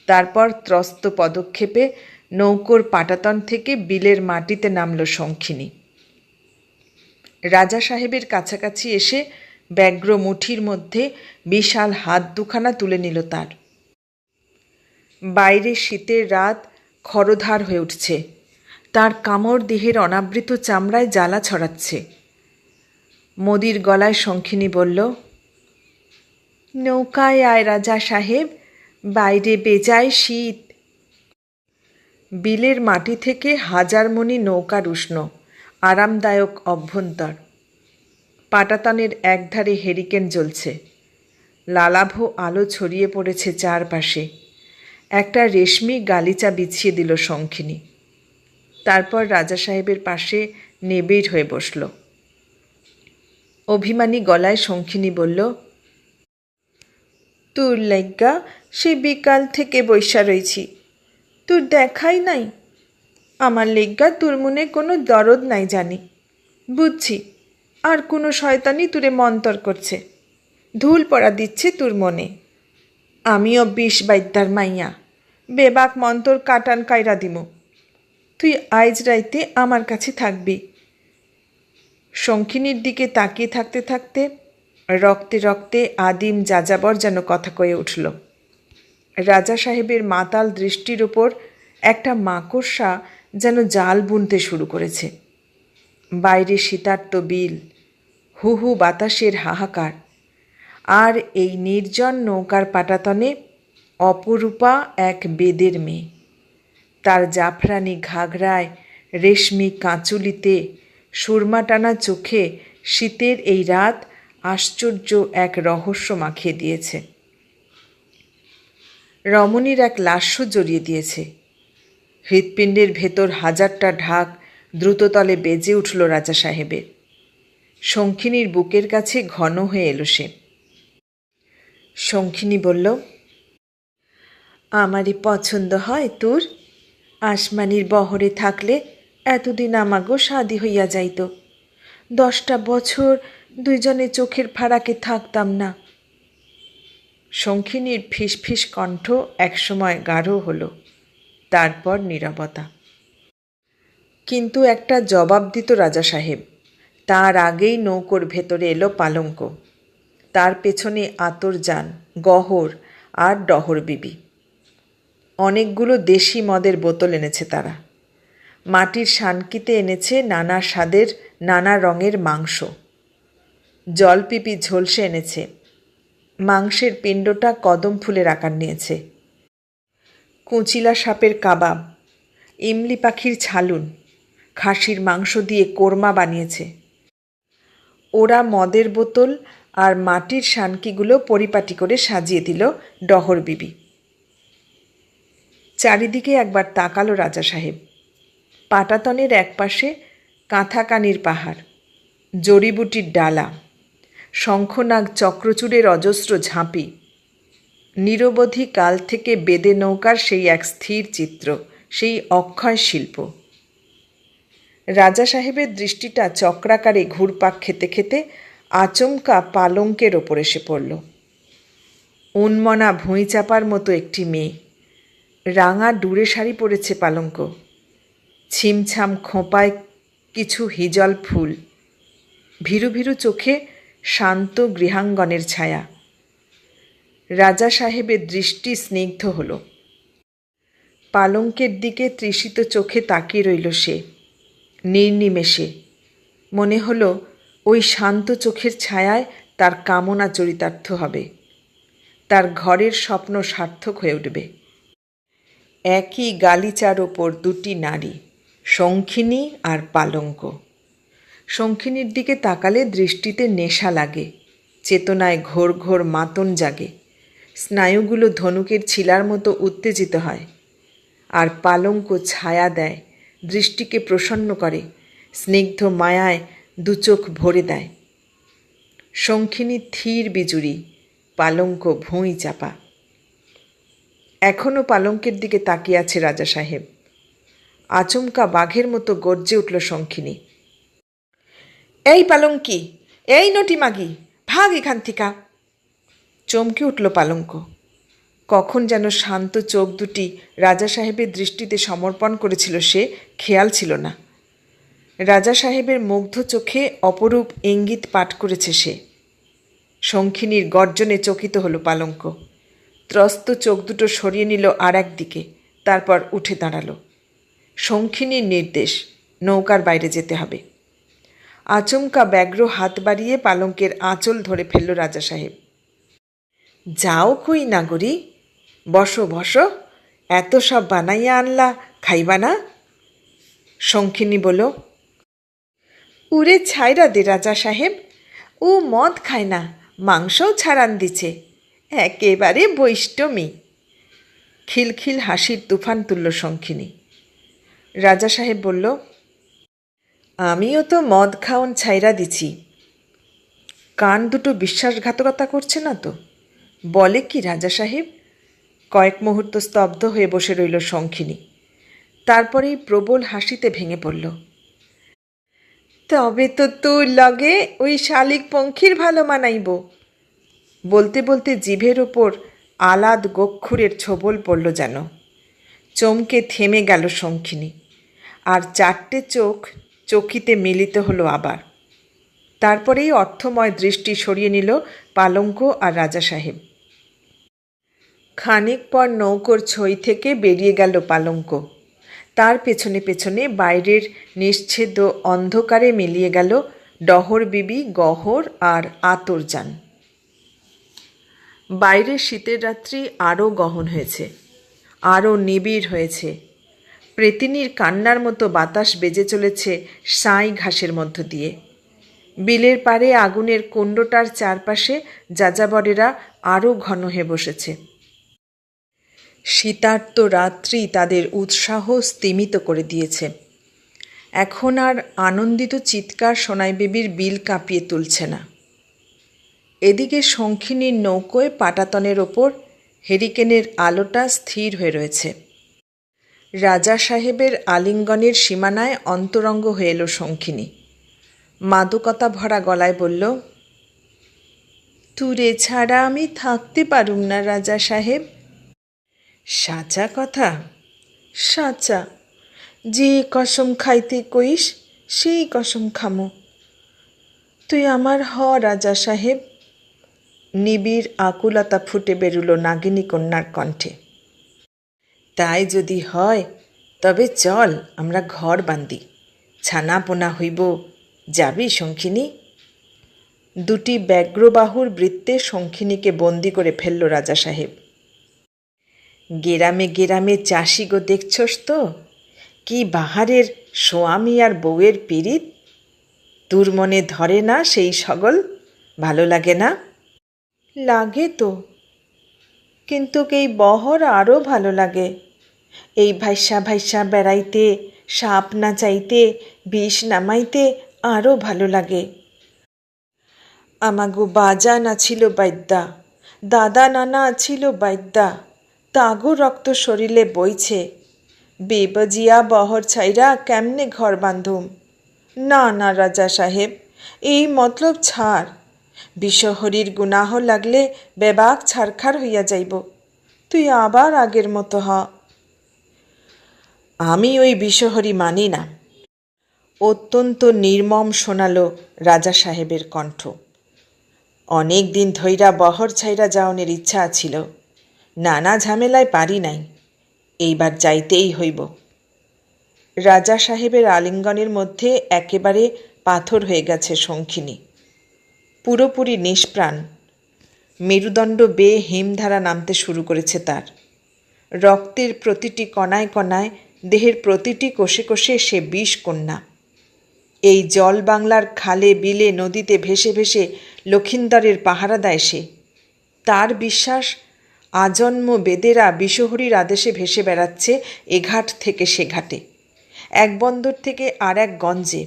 তারপর ত্রস্ত পদক্ষেপে নৌকোর পাটাতন থেকে বিলের মাটিতে নামল শঙ্খিনী। রাজা সাহেবের কাছাকাছি এসে ব্যগ্র মুঠির মধ্যে বিশাল হাত দুখানা তুলে নিল তার। বাইরে শীতের রাত খরধার হয়ে উঠছে। তার কামড় দেহের অনাবৃত চামড়ায় জ্বালা ছড়াচ্ছে। মদির গলায় শঙ্খিনী বলল, নৌকায় আয় রাজা সাহেব, বাইরে বেজায় শীত। বিলের মাটি থেকে হাজার মণি নৌকার উষ্ণ আরামদায়ক অভ্যন্তর। পাটাতনের একধারে হেরিকেন জ্বলছে। লালাভ আলো ছড়িয়ে পড়েছে চারপাশে। একটা রেশমি গালিচা বিছিয়ে দিল শঙ্খিনী। তারপর রাজা সাহেবের পাশে নিবিড় হয়ে বসল। অভিমানী গলায় শঙ্খিনী বলল, তোর লাইগ্গা সে বিকাল থেকে বৈশা রইছি, তোর দেখাই নাই। আমার লেগ্গা তোর মনে কোনো দরদ নাই জানি, বুঝছি। আর কোনো শয়তানি তোরে মন্তর করছে, ধুল পড়া দিচ্ছে তোর মনে। আমিও বিষ বাইদ্যার মাইয়া, বেবাক মন্তর কাটান কাইরা দিমু। তুই আইজ রাইতে আমার কাছে থাকবি। শঙ্খিনীর দিকে তাকিয়ে থাকতে থাকতে রক্তে রক্তে আদিম যাযাবর যেন কথা কয়ে উঠল। রাজা সাহেবের মাতাল দৃষ্টির ওপর একটা মাকড়সা যেন জাল বুনতে শুরু করেছে। বাইরে শীতার্ত বিল, হু হু বাতাসের হাহাকার, আর এই নির্জন নৌকার পাটাতনে অপরূপা এক বেদের মেয়ে। তার জাফরানি ঘাগরায়, রেশমি কাঁচুলিতে, সুরমা টানা চোখে শীতের এই রাত আশ্চর্য এক রহস্য মাখিয়ে দিয়েছে। রমণীর এক লাস্য জড়িয়ে দিয়েছে। হৃৎপিণ্ডের ভেতর হাজারটা ঢাক দ্রুততলে বেজে উঠল রাজা সাহেবের। শঙ্খিনীর বুকের কাছে ঘন হয়ে এলো সে। শঙ্খিনী বলল, আমারই পছন্দ হয় তোর? আসমানির বহরে থাকলে এতদিন আমাগো শাদি হইয়া যাইত। 10টা বছর দুইজনে চোখের ফারাকে থাকতাম না। শঙ্খিনীর ফিসফিস কণ্ঠ একসময় গাঢ় হল, তারপর নীরবতা। কিন্তু একটা জবাব দিত রাজা সাহেব। তার আগেই নৌকোর ভেতরে এলো পালঙ্ক, তার পেছনে আতরজান, গহর আর ডহর বিবি। অনেকগুলো দেশি মদের বোতল এনেছে তারা। মাটির শানকিতে এনেছে নানা স্বাদের নানা রঙের মাংস। জলপিপি ঝলসে এনেছে। মাংসের পিণ্ডটা কদম ফুলের আকার নিয়েছে। কুচিলা সাপের কাবাব, ইমলি পাখির ছালুন, খাসির মাংস দিয়ে কোরমা বানিয়েছে। ওরা মদের বোতল আর মাটির শানকিগুলো পরিপাটি করে সাজিয়ে দিল ডহর বিবি। চারিদিকে একবার তাকালো রাজা সাহেব। পাটাতনের একপাশে কাঁথাকানির পাহাড়, জড়িবুটির ডালা, শঙ্খনাগ চক্রচূড়ের অজস্র ঝাঁপি, নিরবধি কাল থেকে বেদে নৌকার সেই এক স্থির চিত্র, সেই অক্ষয় শিল্প। রাজা সাহেবের দৃষ্টিটা চক্রাকারে ঘুরপাক খেতে খেতে আচমকা পালঙ্কের ওপর এসে পড়ল। উন্মনা ভুঁই চাপার মতো একটি মেয়ে, রাঙা ডুরে শাড়ি পরেছে পালঙ্ক, ছিমছাম খোঁপায় কিছু হিজল ফুল, ভীরু ভীরু চোখে শান্ত গৃহাঙ্গনের ছায়া। রাজা সাহেবের দৃষ্টি স্নিগ্ধ হল। পালঙ্কের দিকে তৃষিত চোখে তাকিয়ে রইল সে, নির্নিমেষে। মনে হলো ওই শান্ত চোখের ছায়ায় তার কামনা চরিতার্থ হবে, তার ঘরের স্বপ্ন সার্থক হয়ে উঠবে। একই গালিচার ওপর দুটি নারী, শঙ্খিনী আর পালঙ্ক। শঙ্খিনীর দিকে তাকালে দৃষ্টিতে নেশা লাগে, চেতনায় ঘোর ঘোর মাতন জাগে, স্নায়ুগুলো ধনুকের ছিলার মতো উত্তেজিত হয়। আর পালঙ্ক ছায়া দেয়, দৃষ্টিকে প্রসন্ন করে, স্নিগ্ধ মায়ায় দুচোখ ভরে দেয়। শঙ্খিনী থির বিজুরি, পালঙ্ক ভুঁই চাপা। এখনও পালঙ্কের দিকে তাকিয়ে আছে রাজা সাহেব। আচমকা বাঘের মতো গর্জে উঠল শঙ্খিনী, এই পালঙ্কি, এই নটি মাগি, ভাগ এখান থিকা। চমকে উঠল পালঙ্ক। কখন যেন শান্ত চোখ দুটি রাজা সাহেবের দৃষ্টিতে সমর্পণ করেছিল সে খেয়াল ছিল না। রাজা সাহেবের মুগ্ধ চোখে অপরূপ ইঙ্গিত পাঠ করেছে সে। শঙ্খিনীর গর্জনে চকিত হলো পালঙ্ক। ত্রস্ত চোখ দুটো সরিয়ে নিল আর একদিকে, তারপর উঠে দাঁড়াল। শঙ্খিনীর নির্দেশ, নৌকার বাইরে যেতে হবে। আচমকা ব্যগ্র হাত বাড়িয়ে পালঙ্কের আঁচল ধরে ফেলল রাজা সাহেব। যাও কই নাগরী, বসো বসো, এত সব বানাইয়া আনলা, খাইবা না? শঙ্খিনী বলল, উরে ছাইরা দে রাজা সাহেব, ও মদ খায় না, মাংসও ছাড়ান দিছে, একেবারে বৈষ্টমী। খিলখিল হাসির তুফান তুলল শঙ্খিনী। রাজা সাহেব বলল, আমিও তো মদ খাওন ছাইরা দিছি। কান দুটো বিশ্বাসঘাতকতা করছে না তো? বলে কি রাজা সাহেব? কয়েক মুহূর্ত স্তব্ধ হয়ে বসে রইল শঙ্খিনী। তারপরেই প্রবল হাসিতে ভেঙে পড়ল। তবে তো তোর লগে ওই শালিক পঙ্খির ভালো মানাইব। বলতে বলতে জিভের ওপর আলাদ গক্ষুরের ছোবল পড়ল যেন। চমকে থেমে গেল শঙ্খিনী, আর 4টে চোখ চকিতে মিলিত হলো আবার। তারপরেই অর্থময় দৃষ্টি সরিয়ে নিল পালঙ্ক আর রাজা সাহেব। খানিক পর নৌকোর ছই থেকে বেরিয়ে গেল পালঙ্ক। তার পেছনে পেছনে বাইরের নিশ্ছেদ অন্ধকারে মিলিয়ে গেল ডহর বিবি, গহর আর আতরজান। বাইরের শীতের রাত্রি আরও গহন হয়েছে, আরও নিবিড় হয়েছে। প্রেতিনীর কান্নার মতো বাতাস বেজে চলেছে সাঁই ঘাসের মধ্য দিয়ে। বিলের পাড়ে আগুনের কুণ্ডটার চারপাশে যাযাবরেরা আরও ঘন হয়ে বসেছে। শীতার্ত রাত্রি তাদের উৎসাহ স্তিমিত করে দিয়েছে। এখন আর আনন্দিত চিৎকার সোনাই বিবির বিল কাঁপিয়ে তুলছে না। এদিকে শঙ্খিনীর নৌকোয় পাটাতনের ওপর হেরিকেনের আলোটা স্থির হয়ে রয়েছে। রাজা সাহেবের আলিঙ্গনের সীমানায় অন্তরঙ্গ হয়ে এলো শঙ্খিনী। মাদকতা ভরা গলায় বলল, তুরে ছাড়া আমি থাকতে পারুম না রাজা সাহেব। সাচা কথা? সাচা, যে কসম খাইতে কইস সেই কসম খামো। তুই আমার হ রাজা সাহেব। নিবিড় আকুলতা ফুটে বেরুল নাগিনী কন্যার কণ্ঠে। তাই যদি হয় তবে চল আমরা ঘর বাঁধি, ছানা পোনা হইব। যাবি শঙ্খিনী? দুটি ব্যগ্রবাহুর বৃত্তে শঙ্খিনীকে বন্দি করে ফেলল রাজা সাহেব। গেরামে গেরামে চাষি গো দেখছস তো, কি বাহারের স্বামী আর বউয়ের পীড়িত। তোর মনে ধরে না সেই সকল? ভালো লাগে না? লাগে তো, কিন্তু এই বহর আরও ভালো লাগে। এই ভাইসা ভাইসা বেড়াইতে, সাপ না চাইতে, বিষ নামাইতে আরও ভালো লাগে। আমাগো বাজা না ছিল বাইদ্যা, দাদা নানা ছিল বাইদ্যা, তাগো রক্ত শরীরে বইছে। বেবজিয়া বহর ছাইরা কেমনে ঘর বাঁধুম? না না রাজা সাহেব, এই মতলব ছাড়। বিষহরীর গুনাহ লাগলে বেবাক ছারখার হইয়া যাইব। তুই আবার আগের মতো হ। আমি ওই বিষহরী মানি না। অত্যন্ত নির্মম শোনালো রাজা সাহেবের কণ্ঠ। অনেক দিন ধইরা বহর ছাইরা যাওনের ইচ্ছা ছিল, নানা ঝামেলায় পারি নাই, এইবার যাইতেই হইব। রাজা সাহেবের আলিঙ্গনের মধ্যে একেবারে পাথর হয়ে গেছে শঙ্খিনী, পুরোপুরি নিষ্প্রাণ। মেরুদণ্ড বেয়ে হিমধারা নামতে শুরু করেছে তার। রক্তের প্রতিটি কণায় কণায়, দেহের প্রতিটি কোষে কোষে সে বিষ কন্যা। এই জল বাংলার খালে বিলে নদীতে ভেসে ভেসে লক্ষিন্দরের পাহারা দেয় সে। তার বিশ্বাস আজন্ম বেদেরা বিষহরীর আদেশে ভেসে বেড়াচ্ছে এঘাট থেকে সে ঘাটে, এক বন্দর থেকে আর এক গঞ্জে,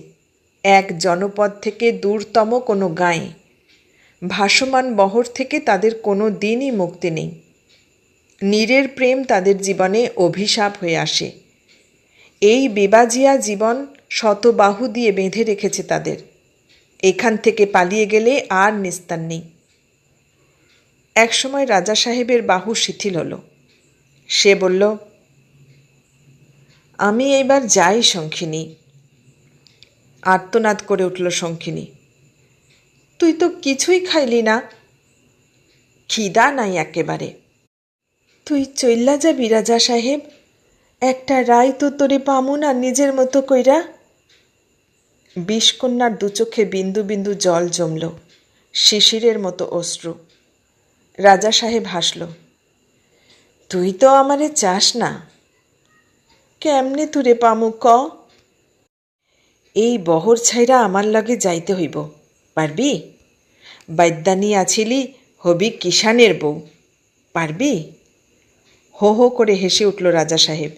এক জনপদ থেকে দূরতম কোনো গাঁয়ে। ভাসমান বহর থেকে তাদের কোনো দিনই মুক্তি নেই। নীরের প্রেম তাদের জীবনে অভিশাপ হয়ে আসে। এই বেবাজিয়া জীবন শতবাহু দিয়ে বেঁধে রেখেছে তাদের। এখান থেকে পালিয়ে গেলে আর নিস্তার নেই। একসময় রাজা সাহেবের বাহু শিথিল হলো। সে বলল, আমি এইবার যাই শঙ্খিনী। আর্তনাদ করে উঠল শঙ্খিনী। তুই তো কিছুই খাইলি না। খিদা নাই একেবারে। তুই চইল্লা যাবি রাজা সাহেব? একটা রায় তো তোরে পামু না নিজের মতো কইরা? বিষকন্যার দুচোখে বিন্দু বিন্দু জল জমল, শিশিরের মতো অশ্রু। রাজা সাহেব হাসল। তুই তো আমারে চাস না। কেমনে তুরে পামু ক? এই বহর ছাইরা আমার লগে যাইতে হইব, পারবি? বাইদ্যানী আছিলি, হবি কিষানের বউ, পারবি? হো হো করে হেসে উঠল রাজা সাহেব।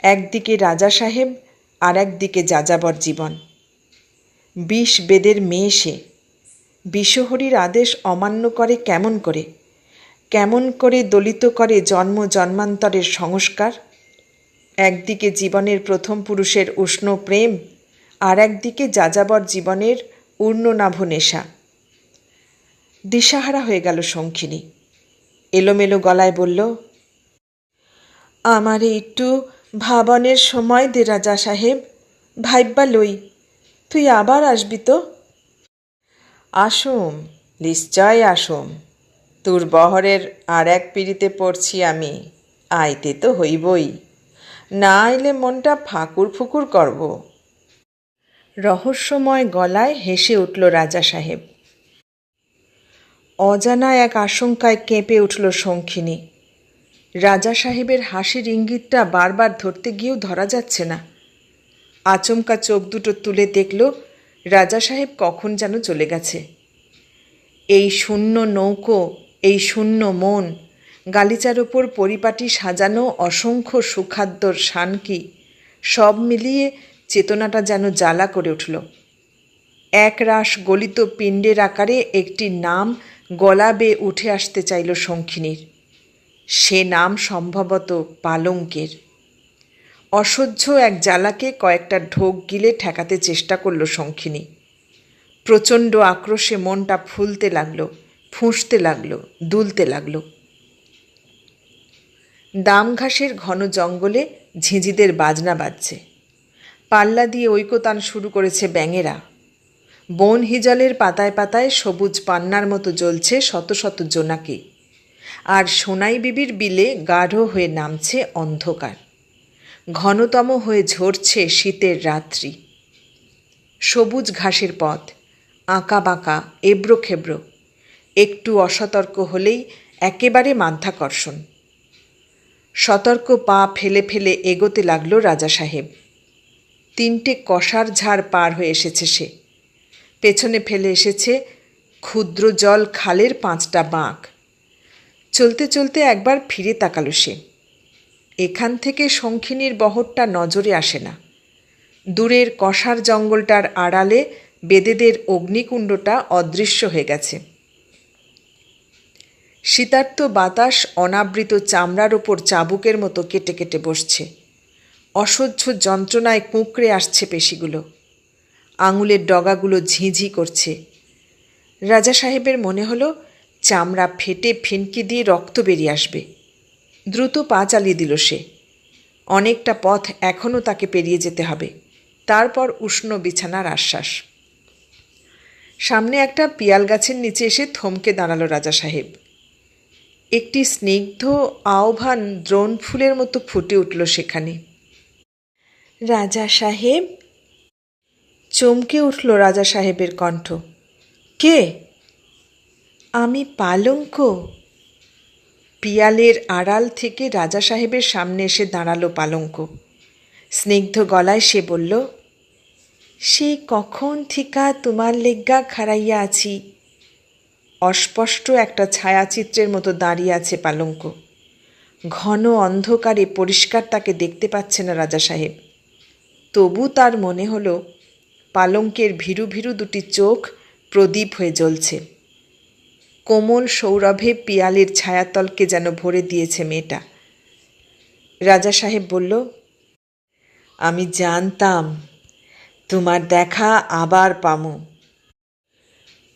একদিকে রাজা সাহেব, আর একদিকে যাযাবর জীবন। ২০ বেদের মেয়ে সে। বিষহরীর আদেশ অমান্য করে কেমন করে? কেমন করে দলিত করে জন্ম জন্মান্তরের সংস্কার? একদিকে জীবনের প্রথম পুরুষের উষ্ণ প্রেম, আর একদিকে যাযাবর জীবনের ঊর্ণনাভ নেশা। দিশাহারা হয়ে গেল শঙ্খিনী। এলোমেলো গলায় বলল, আমারে একটু ভাবনের সময় দে রাজা সাহেব, ভাইব্বা লই। তুই আবার আসবি তো? আসুম, নিশ্চয় আসুম। তোর বহরের আর এক পিড়িতে পড়ছি আমি, আইতে তো হইবই, না আইলে মনটা ফাঁকুর ফুকুর করব। রহস্যময় গলায় হেসে উঠল রাজা সাহেব। অজানা এক আশঙ্কায় কেঁপে উঠল শঙ্খিনী। রাজা সাহেবের হাসির ইঙ্গিতটা বারবার ধরতে গিয়েও ধরা যাচ্ছে না। আচমকা চোখ দুটো তুলে দেখল রাজা সাহেব কখন যেন চলে গেছে। এই শূন্য নৌকো, এই শূন্য মন, গালিচার ওপর পরিপাটি সাজানো অসংখ্য সুখাদ্যর শানকি, সব মিলিয়ে চেতনাটা যেন জ্বালা করে উঠল। একরাশ গলিত পিণ্ডের আকারে একটি নাম গলা বেয়ে উঠে আসতে চাইল শঙ্খিনীর। সে নাম সম্ভবত পালঙ্কের। অসহ্য এক জ্বালাকে কয়েকটা ঢোক গিলে ঠেকাতে চেষ্টা করল শঙ্খিনী। প্রচণ্ড আক্রোশে মনটা ফুলতে লাগল, ফুঁসতে লাগল, দুলতে লাগল। দাম ঘাসের ঘন জঙ্গলে ঝিঁঝিদের বাজনা বাজছে। পাল্লা দিয়ে ঐকতান শুরু করেছে ব্যাঙেরা। বন হিজলের পাতায় পাতায় সবুজ পান্নার মতো জ্বলছে শত শত জোনাকি। আর সোনাই বিবির বিলে গাঢ় হয়ে নামছে অন্ধকার। ঘনতম হয়ে ঝরছে শীতের রাত্রি। সবুজ ঘাসের পথ, আঁকা বাঁকা, এবড়ো খেবড়ো। একটু অসতর্ক হলেই একেবারে মাধ্যাকর্ষণ। সতর্ক পা ফেলে ফেলে এগোতে লাগল রাজা সাহেব। 3টে কষার ঝাড় পার হয়ে এসেছে সে। পেছনে ফেলে এসেছে ক্ষুদ্র জল খালের 5টা বাঁক। চলতে চলতে একবার ফিরে তাকালো সে। এখান থেকে শঙ্খিনীর বহরটা নজরে আসে না। দূরের কষার জঙ্গলটার আড়ালে বেদেদের অগ্নিকুণ্ডটা অদৃশ্য হয়ে গেছে। শীতার্ত বাতাস অনাবৃত চামড়ার ওপর চাবুকের মতো কেটে কেটে বসছে। অসহ্য যন্ত্রণায় কুঁকড়ে আসছে পেশিগুলো। আঙুলের ডগাগুলো ঝিঁঝি করছে। রাজা সাহেবের মনে হলো চামড়া ফেটে ফিনকি দিয়ে রক্ত বেরিয়ে আসবে। দ্রুত পা চালিয়ে দিল সে। অনেকটা পথ এখনও তাকে পেরিয়ে যেতে হবে। তারপর উষ্ণ বিছানার আশ্বাস। সামনে একটা পিয়াল গাছের নিচে এসে থমকে দাঁড়ালো রাজা সাহেব। একটি স্নিগ্ধ আহ্বান দ্রোণ ফুলের মতো ফুটে উঠল সেখানে। রাজা সাহেব! চমকে উঠল রাজা সাহেবের কণ্ঠ। কে? আমি পালঙ্ক। পিয়ালের আড়াল থেকে রাজা সাহেবের সামনে এসে দাঁড়ালো পালঙ্ক। স্নিগ্ধ গলায় সে বলল, সে কখন থিকা তোমার লেগ্গা খাড়াইয়া আছি। অস্পষ্ট একটা ছায়াচিত্রের মতো দাঁড়িয়ে আছে পালঙ্ক। ঘন অন্ধকারে পরিষ্কার তাকে দেখতে পাচ্ছে না রাজা সাহেব। তবু তার মনে হলো পালঙ্কের ভীরু ভীরু 2টি চোখ প্রদীপ হয়ে জ্বলছে। কোমল সৌরভে পিয়ালের ছায়াতলকে যেন ভরে দিয়েছে মেয়েটা। রাজা সাহেব বলল, আমি জানতাম তোমার দেখা আবার পামু।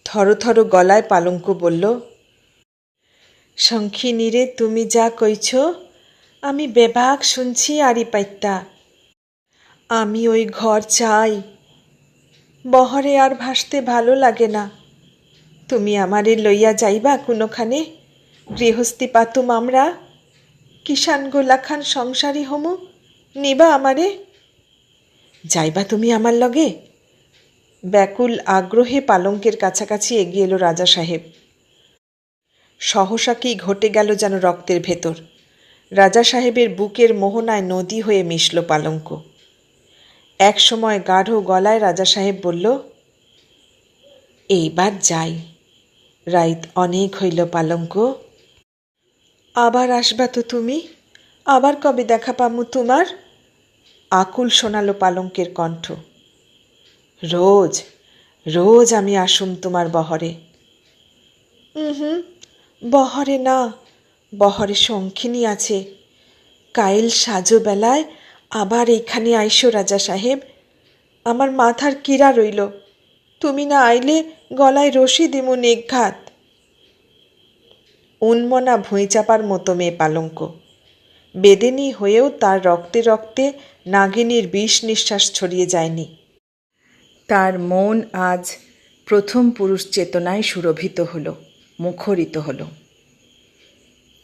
থরথর গলায় পালঙ্ক বলল, শঙ্খিনীরে তুমি যা কইছ আমি বেবাক শুনছি আরি পাইত্তা। আমি ওই ঘর চাই। বহরে আর ভাসতে ভালো লাগে না। তুমি আমারে লইয়া যাইবা কোনোখানে? গৃহস্থী পাতুম আমরা। কিষান গোলাখান সংসারী হমু, নিবা আমারে? যাইবা তুমি আমার লগে? ব্যাকুল আগ্রহে পালঙ্কের কাছাকাছি এগিয়ে এলো রাজা সাহেব। সহসা কি ঘটে গেল যেন রক্তের ভেতর। রাজা সাহেবের বুকের মোহনায় নদী হয়ে মিশল পালঙ্ক। এক সময় গাঢ় গলায় রাজা সাহেব বলল, এইবার যাই। রাইত অনেক হইল পালঙ্ক। আবার আসবা তো তুমি? আবার কবে দেখা পামু তোমার? আকুল শোনালো পালঙ্কের কণ্ঠ। রোজ রোজ আমি আসুম তোমার বহরে। বহরে না, বহরে শঙ্খিনী আছে। কাইল সাজো বেলায় আবার এইখানে আইসো রাজা সাহেব। আমার মাথার কিরা রইল। তুমি না আইলে গলায় রশি দিমু নিঘাত। উন্মনা ভুঁইচাপার মতো মেয়ে পালঙ্ক। বেদেনী হয়েও তার রক্তে রক্তে নাগিনীর বিষ নিঃশ্বাস ছড়িয়ে যায়নি। তার মন আজ প্রথম পুরুষ চেতনায় সুরভিত হল, মুখরিত হল।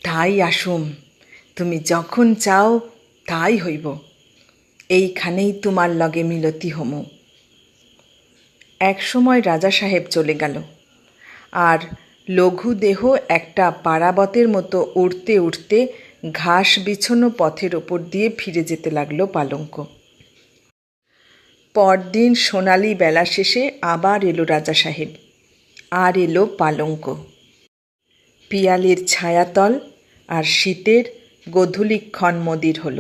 তাই আসুম, তুমি যখন চাও তাই হইব। এইখানেই তোমার লগে মিলতি হমু। এক সময় রাজা সাহেব চলে গেল, আর লঘু দেহ একটা পারাবতের মতো উড়তে উড়তে ঘাস বিছানো পথের ওপর দিয়ে ফিরে যেতে লাগলো পালঙ্ক। পরদিন সোনালি বেলা শেষে আবার এলো রাজা সাহেব, আর এলো পালঙ্ক। পিয়ালের ছায়াতল আর শীতের গোধূলিক্ষণ মদির হল।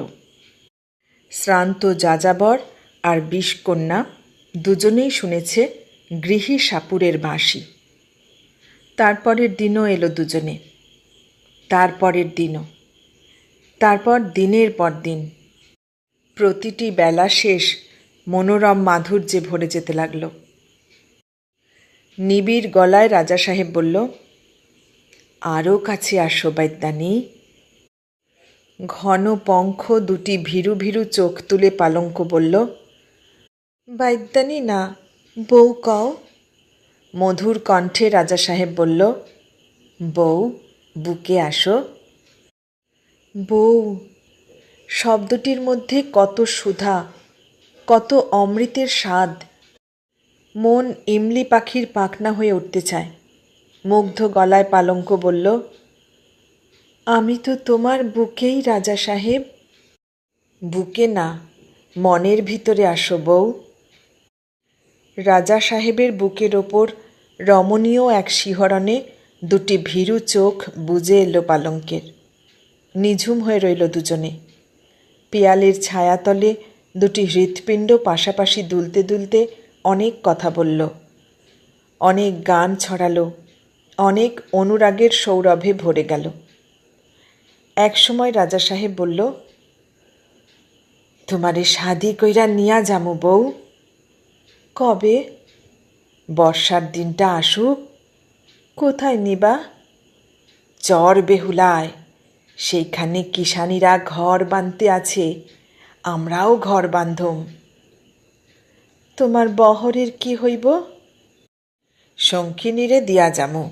শ্রান্ত যাযাবর আর বিষকন্যা দুজনেই শুনেছে গৃহী সাপুরের বাঁশি। তারপরের দিনও এলো দুজনে, তারপরের দিনও, তারপর দিনের পর দিন। প্রতিটি বেলা শেষ মনোরম মাধুর্যে ভরে যেতে লাগল। নিবিড় গলায় রাজা সাহেব বলল, আরও কাছে আসো বৈদ্যানী। ঘন পঙ্খ দুটি ভীরু ভীরু চোখ তুলে পালঙ্ক বলল, বৈদ্যানী না, বউ কও। মধুর কণ্ঠে রাজা সাহেব বলল, বউ, বুকে আসো। বউ শব্দটির মধ্যে কত সুধা, কত অমৃতের স্বাদ। মন ইমলি পাখির পাখনা হয়ে উঠতে চায়। মুগ্ধ গলায় পালঙ্ক বলল, আমি তো তোমার বুকেই রাজা সাহেব। বুকে না, মনের ভিতরে আসো বউ। রাজা সাহেবের বুকের ওপর রমণীয় এক শিহরণে দুটি ভীরু চোখ বুজে এলো পালঙ্কের। নিঝুম হয়ে রইল দুজনে। পিয়ালের ছায়াতলে দুটি হৃৎপিণ্ড পাশাপাশি দুলতে দুলতে অনেক কথা বলল, অনেক গান ছড়ালো, অনেক অনুরাগের সৌরভে ভরে গেল। একসময় রাজা সাহেব বলল, তোমারে শাদি কইরা নিয়া যামু বউ। কবে? বর্ষার দিনটা আসুক। কোথায় নিবা? চর বেহুলায়, সেইখানে কিষানীরা ঘর বাঁধতে আছে, আমরাও ঘর বাঁধম। তোমার বহরের কি হইব? শঙ্খিনীরে দিয়া যামু,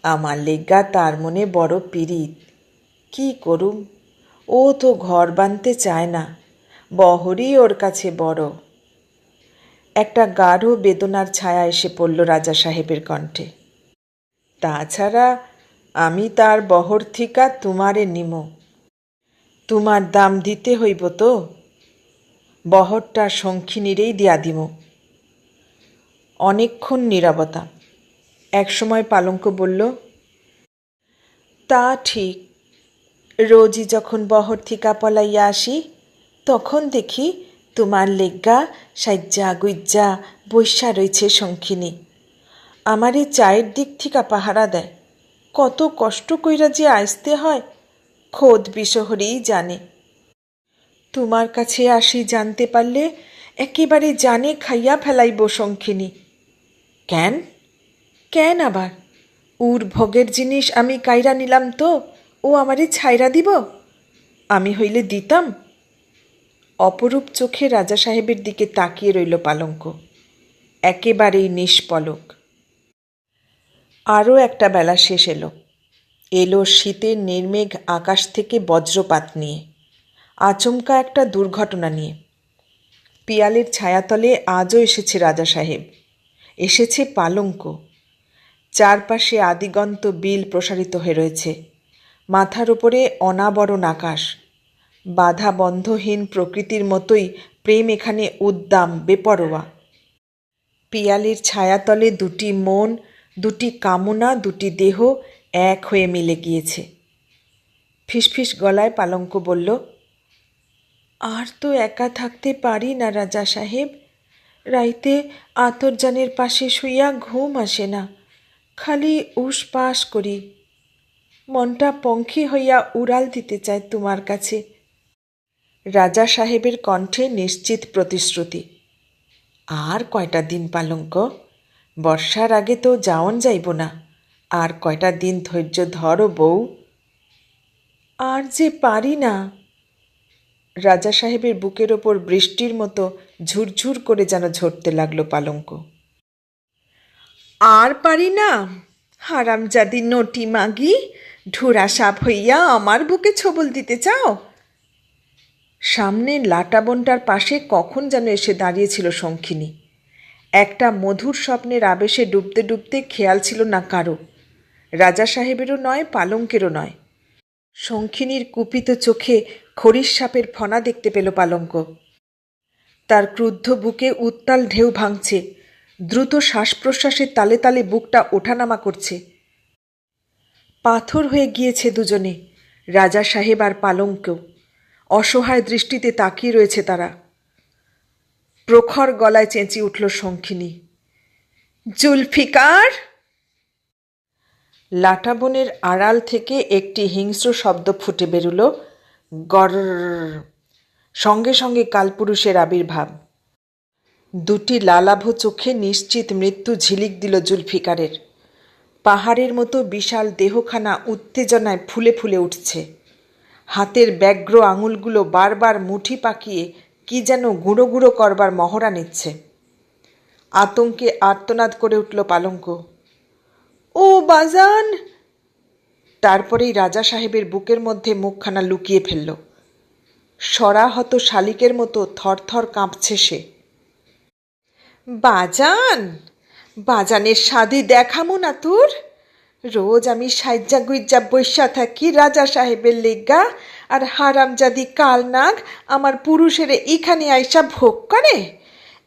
আমার লেগা তার মনে বড় পীড়িত। কি করুম, ও তো ঘর বাঁধতে চায় না, বহরই ওর কাছে বড়। একটা গাঢ় বেদনার ছায়া এসে পড়ল রাজা সাহেবের কণ্ঠে। তাছাড়া আমি তার বহর থিকা তোমারে নিমো, তোমার দাম দিতে হইব তো। বহরটা শঙ্খিনীরেই দিয়া দিম। অনেকক্ষণ নীরবতা। একসময় পালঙ্ক বলল, তা ঠিক, রোজই যখন বহর থিকা পলাইয়া আসি, তখন দেখি তোমার লেগ্গা সাজ্জা গুজ্জা বৈশা রয়েছে শঙ্খিনী। আমারে চায়ের দিক থিকা পাহারা দেয়। কত কষ্ট কইরা যে আসতে হয়, খোদ বিশহরেই জানে। তোমার কাছে আসি জানতে পারলে একেবারে জানে খাইয়া ফেলাইব শঙ্খিনী। কেন? কেন আবার? উর ভোগের জিনিস আমি কাইরা নিলাম তো ও আমারে ছাইরা দিব? আমি হইলে দিতাম? অপরূপ চোখে রাজা সাহেবের দিকে তাকিয়ে রইল পালঙ্ক, একেবারেই নিষ্পলক। আরও একটা বেলা শেষ এলো। এলো শীতের নির্মেঘ আকাশ থেকে বজ্রপাত নিয়ে, আচমকা একটা দুর্ঘটনা নিয়ে। পিয়ালের ছায়াতলে আজও এসেছে রাজা সাহেব, এসেছে পালঙ্ক। চারপাশে আদিগন্ত বিল প্রসারিত হয়ে রয়েছে, মাথার উপরে অনাবরণ আকাশ। বাধা বন্ধহীন প্রকৃতির মতোই প্রেম এখানে উদ্দাম, বেপরোয়া। পিয়ালের ছায়াতলে দুটি মন, দুটি কামনা, দুটি দেহ এক হয়ে মিলে গিয়েছে। ফিসফিস গলায় পালঙ্ক বলল, আর তো একা থাকতে পারি না রাজা সাহেব। রাইতে আতরজানের পাশে শুইয়া ঘুম আসে না, খালি উসপাস করি। মনটা পঙ্খী হইয়া উড়াল দিতে চায় তোমার কাছে। রাজা সাহেবের কণ্ঠে নিশ্চিত প্রতিশ্রুতি। আর কয়টা দিন পালঙ্ক, বর্ষার আগে তো যাওন যাইব না। আর কয়টা দিন ধৈর্য ধরো বউ। আর যে পারি না। রাজা সাহেবের বুকের ওপর বৃষ্টির মতো ঝুরঝুর করে যেন ঝরতে লাগলো পালঙ্ক। আর পারি না? হারামজাদি নটি মাগি, ঢোড়া সাপ হইয়া আমার বুকে ছবল দিতে চাও? সামনে লাটাবনটার পাশে কখন যেন এসে দাঁড়িয়েছিল শঙ্খিনী। একটা মধুর স্বপ্নের আবেশে ডুবতে ডুবতে খেয়াল ছিল না কারো, রাজা সাহেবেরও নয়, পালঙ্কেরও নয়। শঙ্খিনীর কুপিত চোখে খরিস সাপের ফনা দেখতে পেল পালঙ্ক। তার ক্রুদ্ধ বুকে উত্তাল ঢেউ ভাঙছে, দ্রুত শ্বাস প্রশ্বাসের তালে তালে বুকটা ওঠানামা করছে। পাথর হয়ে গিয়েছে দুজনে, রাজা সাহেব আর পালঙ্ক। অসহায় দৃষ্টিতে তাকিয়ে রয়েছে তারা। প্রখর গলায় চেঁচিয়ে উঠল শঙ্খিনী, জুলফিকার! লাটাবনের আড়াল থেকে একটি হিংস্র শব্দ ফুটে বেরুল, গর। সঙ্গে সঙ্গে কালপুরুষের আবির্ভাব। দুটি লালাভ চোখে নিশ্চিত মৃত্যু ঝিলিক দিল জুলফিকারের। পাহাড়ের মতো বিশাল দেহখানা উত্তেজনায় ফুলে ফুলে উঠছে। হাতের ব্যগ্র আঙুলগুলো বারবার মুঠি পাকিয়ে কি যেন গুঁড়ো গুঁড়ো করবার মহড়া নিচ্ছে। আতঙ্কে আর্তনাদ করে উঠল পালঙ্ক, ও বাজান! তারপরেই রাজা সাহেবের বুকের মধ্যে মুখখানা লুকিয়ে ফেলল। সরাহত শালিকের মতো থরথর কাঁপছে সে। বাজান, বাজানের স্বাদে দেখামো না তোর? রোজ আমি সাইজ্জা গুইজ্জা বৈশা থাকি রাজা সাহেবের লেগা, আর হারামজাদি কালনাগ আমার পুরুষেরে এখানে আইসা ভোগ করে।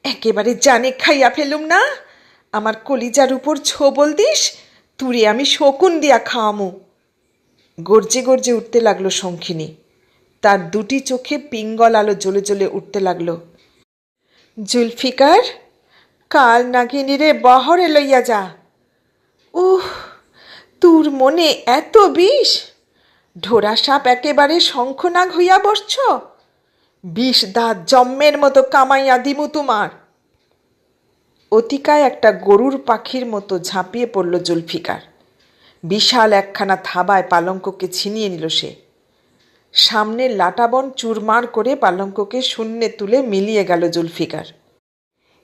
একেবারে জানে খাইয়া ফেলুম না? আমার কলিজার উপর ছোবল দিস, তুরে আমি শকুন দিয়া খাওয়ামু। গর্জে গর্জে উঠতে লাগলো শঙ্খিনী। তার দুটি চোখে পিঙ্গল আলো জ্বলে জ্বলে উঠতে লাগলো। জুলফিকার, কাল নাগিনীরে বহরে লইয়া যা। উহ, তোর মনে এত বিষ? ঢোড়া সাপ একেবারে শঙ্খনাগ হইয়া বসছ? বিষ দাঁত জম্মের মতো কামাইয়া দিমু তোমার। অতিকায় একটা গরুর পাখির মতো ঝাঁপিয়ে পড়ল জুলফিকার। বিশাল একখানা থাবায় পালঙ্ককে ছিনিয়ে নিল সে। সামনের লাটাবন চুরমার করে পালঙ্ককে শূন্যে তুলে মিলিয়ে গেল জুলফিকার।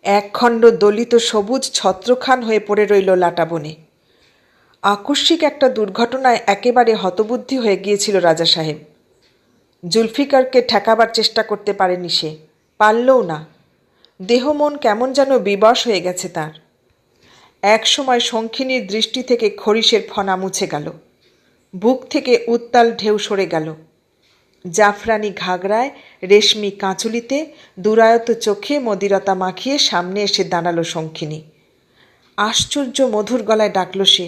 একখণ্ড দলিত সবুজ ছত্রখান হয়ে পড়ে রইল লাটাবনে। আকস্মিক একটা দুর্ঘটনায় একেবারে হতবুদ্ধি হয়ে গিয়েছিল রাজা সাহেব। জুলফিকারকে ঠেকাবার চেষ্টা করতে পারেনি সে, পারলও না। দেহ মন কেমন যেন বিবশ হয়ে গেছে তার। একসময় শঙ্খিনীর দৃষ্টি থেকে খরিসের ফনা মুছে গেল, বুক থেকে উত্তাল ঢেউ সরে গেল। জাফরানি ঘাগরায় রেশমি কাঁচুলিতে দুরায়ত চোখে মদিরতা মাখিয়ে সামনে এসে দাঁড়ালো শঙ্খিনী। আশ্চর্য মধুর গলায় ডাকল সে,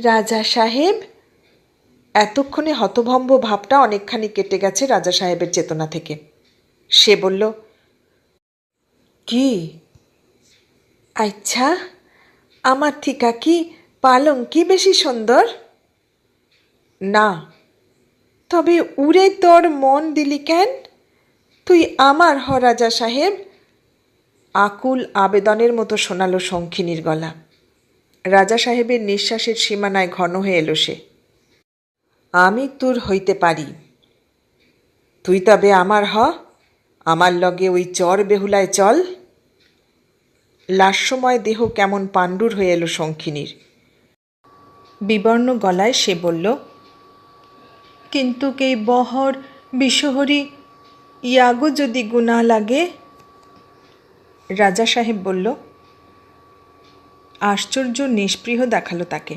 রাজা সাহেব! এতক্ষণে হতভম্ব ভাবটা অনেকখানি কেটে গেছে রাজা সাহেবের চেতনা থেকে। সে বলল, কি? আচ্ছা, আমার থিকা কি পালঙ্কি বেশি সুন্দর? না। তবে উড়ে তোর মন দিলি কেন? তুই আমার হ রাজা সাহেব। আকুল আবেদনের মতো শোনালো শঙ্খিনীর গলা। রাজা সাহেবের নিঃশ্বাসের সীমানায় ঘন হয়ে এলো সে। আমি তোর হইতে পারি, তুই তবে আমার হ। আমার লগে ওই চর বেহুলায় চল। লাস্যময় দেহ কেমন পাণ্ডুর হয়ে এলো শঙ্খিনীর। বিবর্ণ গলায় সে বলল, কিন্তু এই বহর বিশহরী ইয়াগো যদি গুনাহ লাগে? রাজা সাহেব বলল। আশ্চর্য নিষ্পৃহ দেখালো তাকে।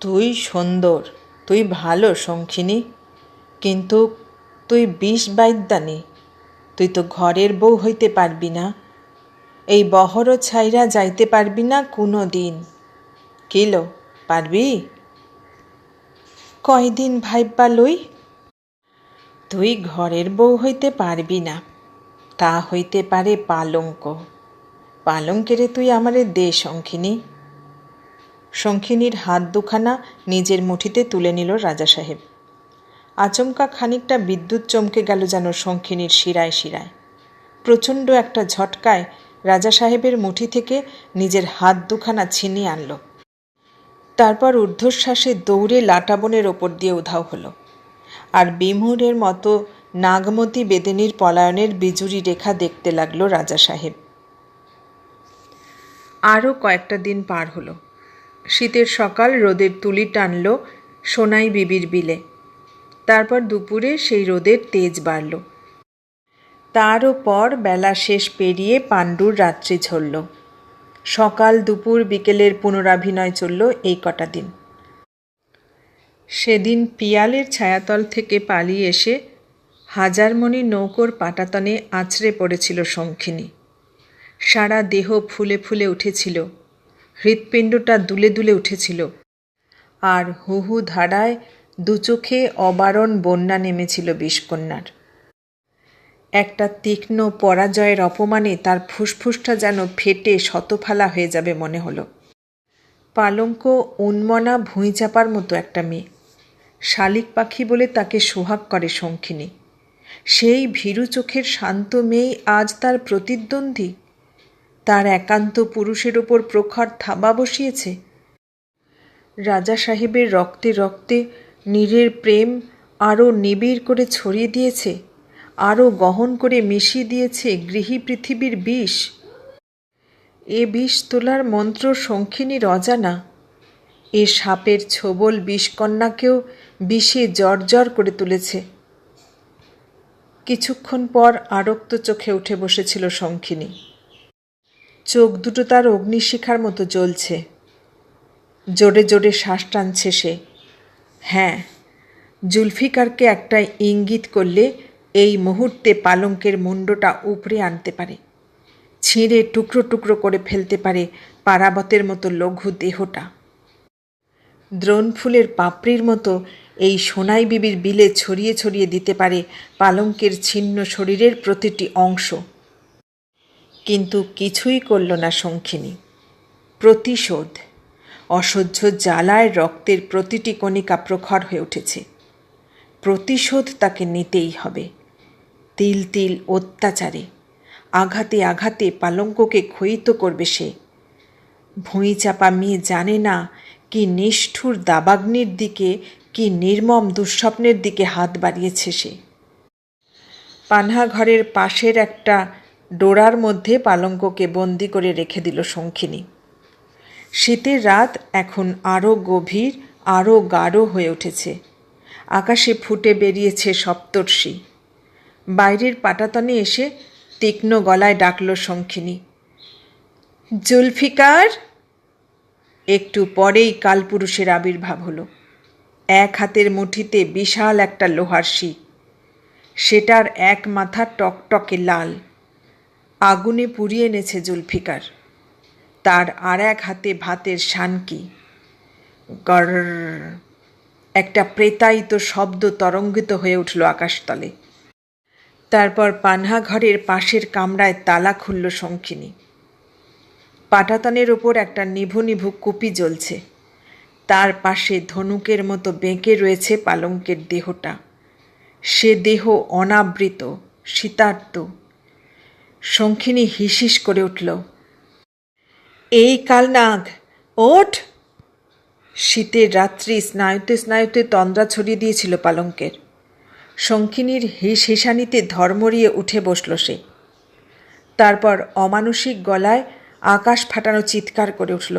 তুই সুন্দর, তুই ভালো শঙ্খিনী, কিন্তু তুই বিষ বাইদ্যানি। তুই তো ঘরের বউ হইতে পারবি না। এই বহরও ছাইরা যাইতে পারবি না কোনো দিন। কিলো পারবি? কয়দিন ভাইব্বা লই। তুই ঘরের বউ হইতে পারবি না, তা হইতে পারে পালঙ্ক। পালঙ্কেরে তুই আমারে দে শঙ্খিনী। শঙ্খিনীর হাত দুখানা নিজের মুঠিতে তুলে নিল রাজা সাহেব। আচমকা খানিকটা বিদ্যুৎ চমকে গেল যেন শঙ্খিনীর শিরায় শিরায়। প্রচণ্ড একটা ঝটকায় রাজা সাহেবের মুঠি থেকে নিজের হাত দুখানা ছিনিয়ে আনল। তারপর ঊর্ধ্বশ্বাসে দৌড়ে লাটাবনের ওপর দিয়ে উধাও হলো। আর বিমূঢ়ের মতো নাগমতী বেদেনীর পলায়নের বিজুরি রেখা দেখতে লাগলো রাজা সাহেব। আরও কয়েকটা দিন পার হলো। শীতের সকাল রোদের তুলি টানল সোনাই বিবির বিলে। তারপর দুপুরে সেই রোদের তেজ বাড়ল। তারও পর বেলা শেষ পেরিয়ে পাণ্ডুর রাত্রি ঝরল। সকাল দুপুর বিকেলের পুনরাভিনয় চলল এই কটা দিন। সেদিন পিয়ালের ছায়াতল থেকে পালিয়ে এসে হাজারমণি নৌকোর পাটাতনে আছড়ে পড়েছিল শঙ্খিনী। সারা দেহ ফুলে ফুলে উঠেছিল, হৃৎপিণ্ডটা দুলে দুলে উঠেছিল, আর হু হু ধারায় দুচোখে অবারণ বন্যা নেমেছিল বিষকন্যার। একটা তীক্ষ্ণ পরাজয়ের অপমানে তার ফুসফুসটা যেন ফেটে শতফালা হয়ে যাবে মনে হলো। পালঙ্ক উন্মনা ভুঁই চাপার মতো একটা মেয়ে। শালিক পাখি বলে তাকে সোহাগ করে শঙ্খিনী। সেই ভীরু চোখের শান্ত মেয়েই আজ তার প্রতিদ্বন্দ্বী, তার একান্ত পুরুষের ওপর প্রখর থাবা বসিয়েছে। রাজা সাহেবের রক্তে রক্তে নীরের প্রেম আরও নিবিড় করে ছড়িয়ে দিয়েছে, আরও গহন করে মিশিয়ে দিয়েছে গৃহী পৃথিবীর বিষ। এ বিষ তোলার মন্ত্র শঙ্খিনীর অজানা। এ সাপের ছোবল বিষকন্যাকেও বিষে জর্জর করে তুলেছে। কিছুক্ষণ পর আরক্ত চোখে উঠে বসেছিল শঙ্খিনী। চোখ দুটো তার অগ্নিশিখার মতো জ্বলছে। জোরে জোরে শ্বাস টানছে সে। হ্যাঁ, জুলফিকারকে একটা ইঙ্গিত করলে এই মুহূর্তে পালঙ্কের মুন্ডটা উপড়ে আনতে পারে, ছিঁড়ে টুকরো টুকরো করে ফেলতে পারে পারাবতের মতো লঘু দেহটা। দ্রোণফুলের পাপড়ির মতো এই সোনাই বিবির বিলে ছড়িয়ে ছড়িয়ে দিতে পারে পালঙ্কের ছিন্ন শরীরের প্রতিটি অংশ। কিন্তু কিছুই করল না শঙ্খিনী। প্রতিশোধ, অসহ্য জ্বালায় রক্তের প্রতিটি কণিকা প্রখর হয়ে উঠেছে। প্রতিশোধ তাকে নিতেই হবে। তিল তিল অত্যাচারে, আঘাতে আঘাতে পালঙ্ককে ক্ষয়িত করবে সে। ভুঁই চাপা মেয়ে জানে না কি নিষ্ঠুর দাবাগ্নির দিকে, কি নির্মম দুঃস্বপ্নের দিকে হাত বাড়িয়েছে সে। পান্নাঘরের পাশের একটা ডোরার মধ্যে পালঙ্ককে বন্দি করে রেখে দিল শঙ্খিনী। শীতের রাত এখন আরও গভীর, আরও গাঢ় হয়ে উঠেছে। আকাশে ফুটে বেরিয়েছে সপ্তর্ষি। বাইরের পাটাতনে এসে তীক্ষ্ণ গলায় ডাকল শঙ্খিনী, জুলফিকার। একটু পরেই কালপুরুষের আবির্ভাব হলো। এক হাতের মুঠিতে বিশাল একটা লোহার শিক। সেটার এক মাথা টকটকে লাল, আগুনে পুড়িয়ে এনেছে জুলফিকার। তার আর এক হাতে ভাতের শানকি। গর, একটা প্রেতায়িত শব্দ তরঙ্গিত হয়ে উঠল আকাশতলে। তারপর পান্নাঘরের পাশের কামরায় তালা খুলল শঙ্খিনী। পাটাতনের ওপর একটা নিভু নিভু কুপি জ্বলছে। তার পাশে ধনুকের মতো বেঁকে রয়েছে পালঙ্কের দেহটা। সে দেহ অনাবৃত, শীতার্ত। শঙ্খিনী হিসিস করে উঠল, এই কালনাগ, ওঠ! শীতের রাত্রি স্নায়ুতে স্নায়ুতে তন্দ্রা ছড়িয়ে দিয়েছিল পালঙ্কের। শঙ্খিনীর হিসানিতে ধর্মরিয়ে উঠে বসল সে। তারপর অমানুষিক গলায় আকাশ ফাটানো চিৎকার করে উঠল,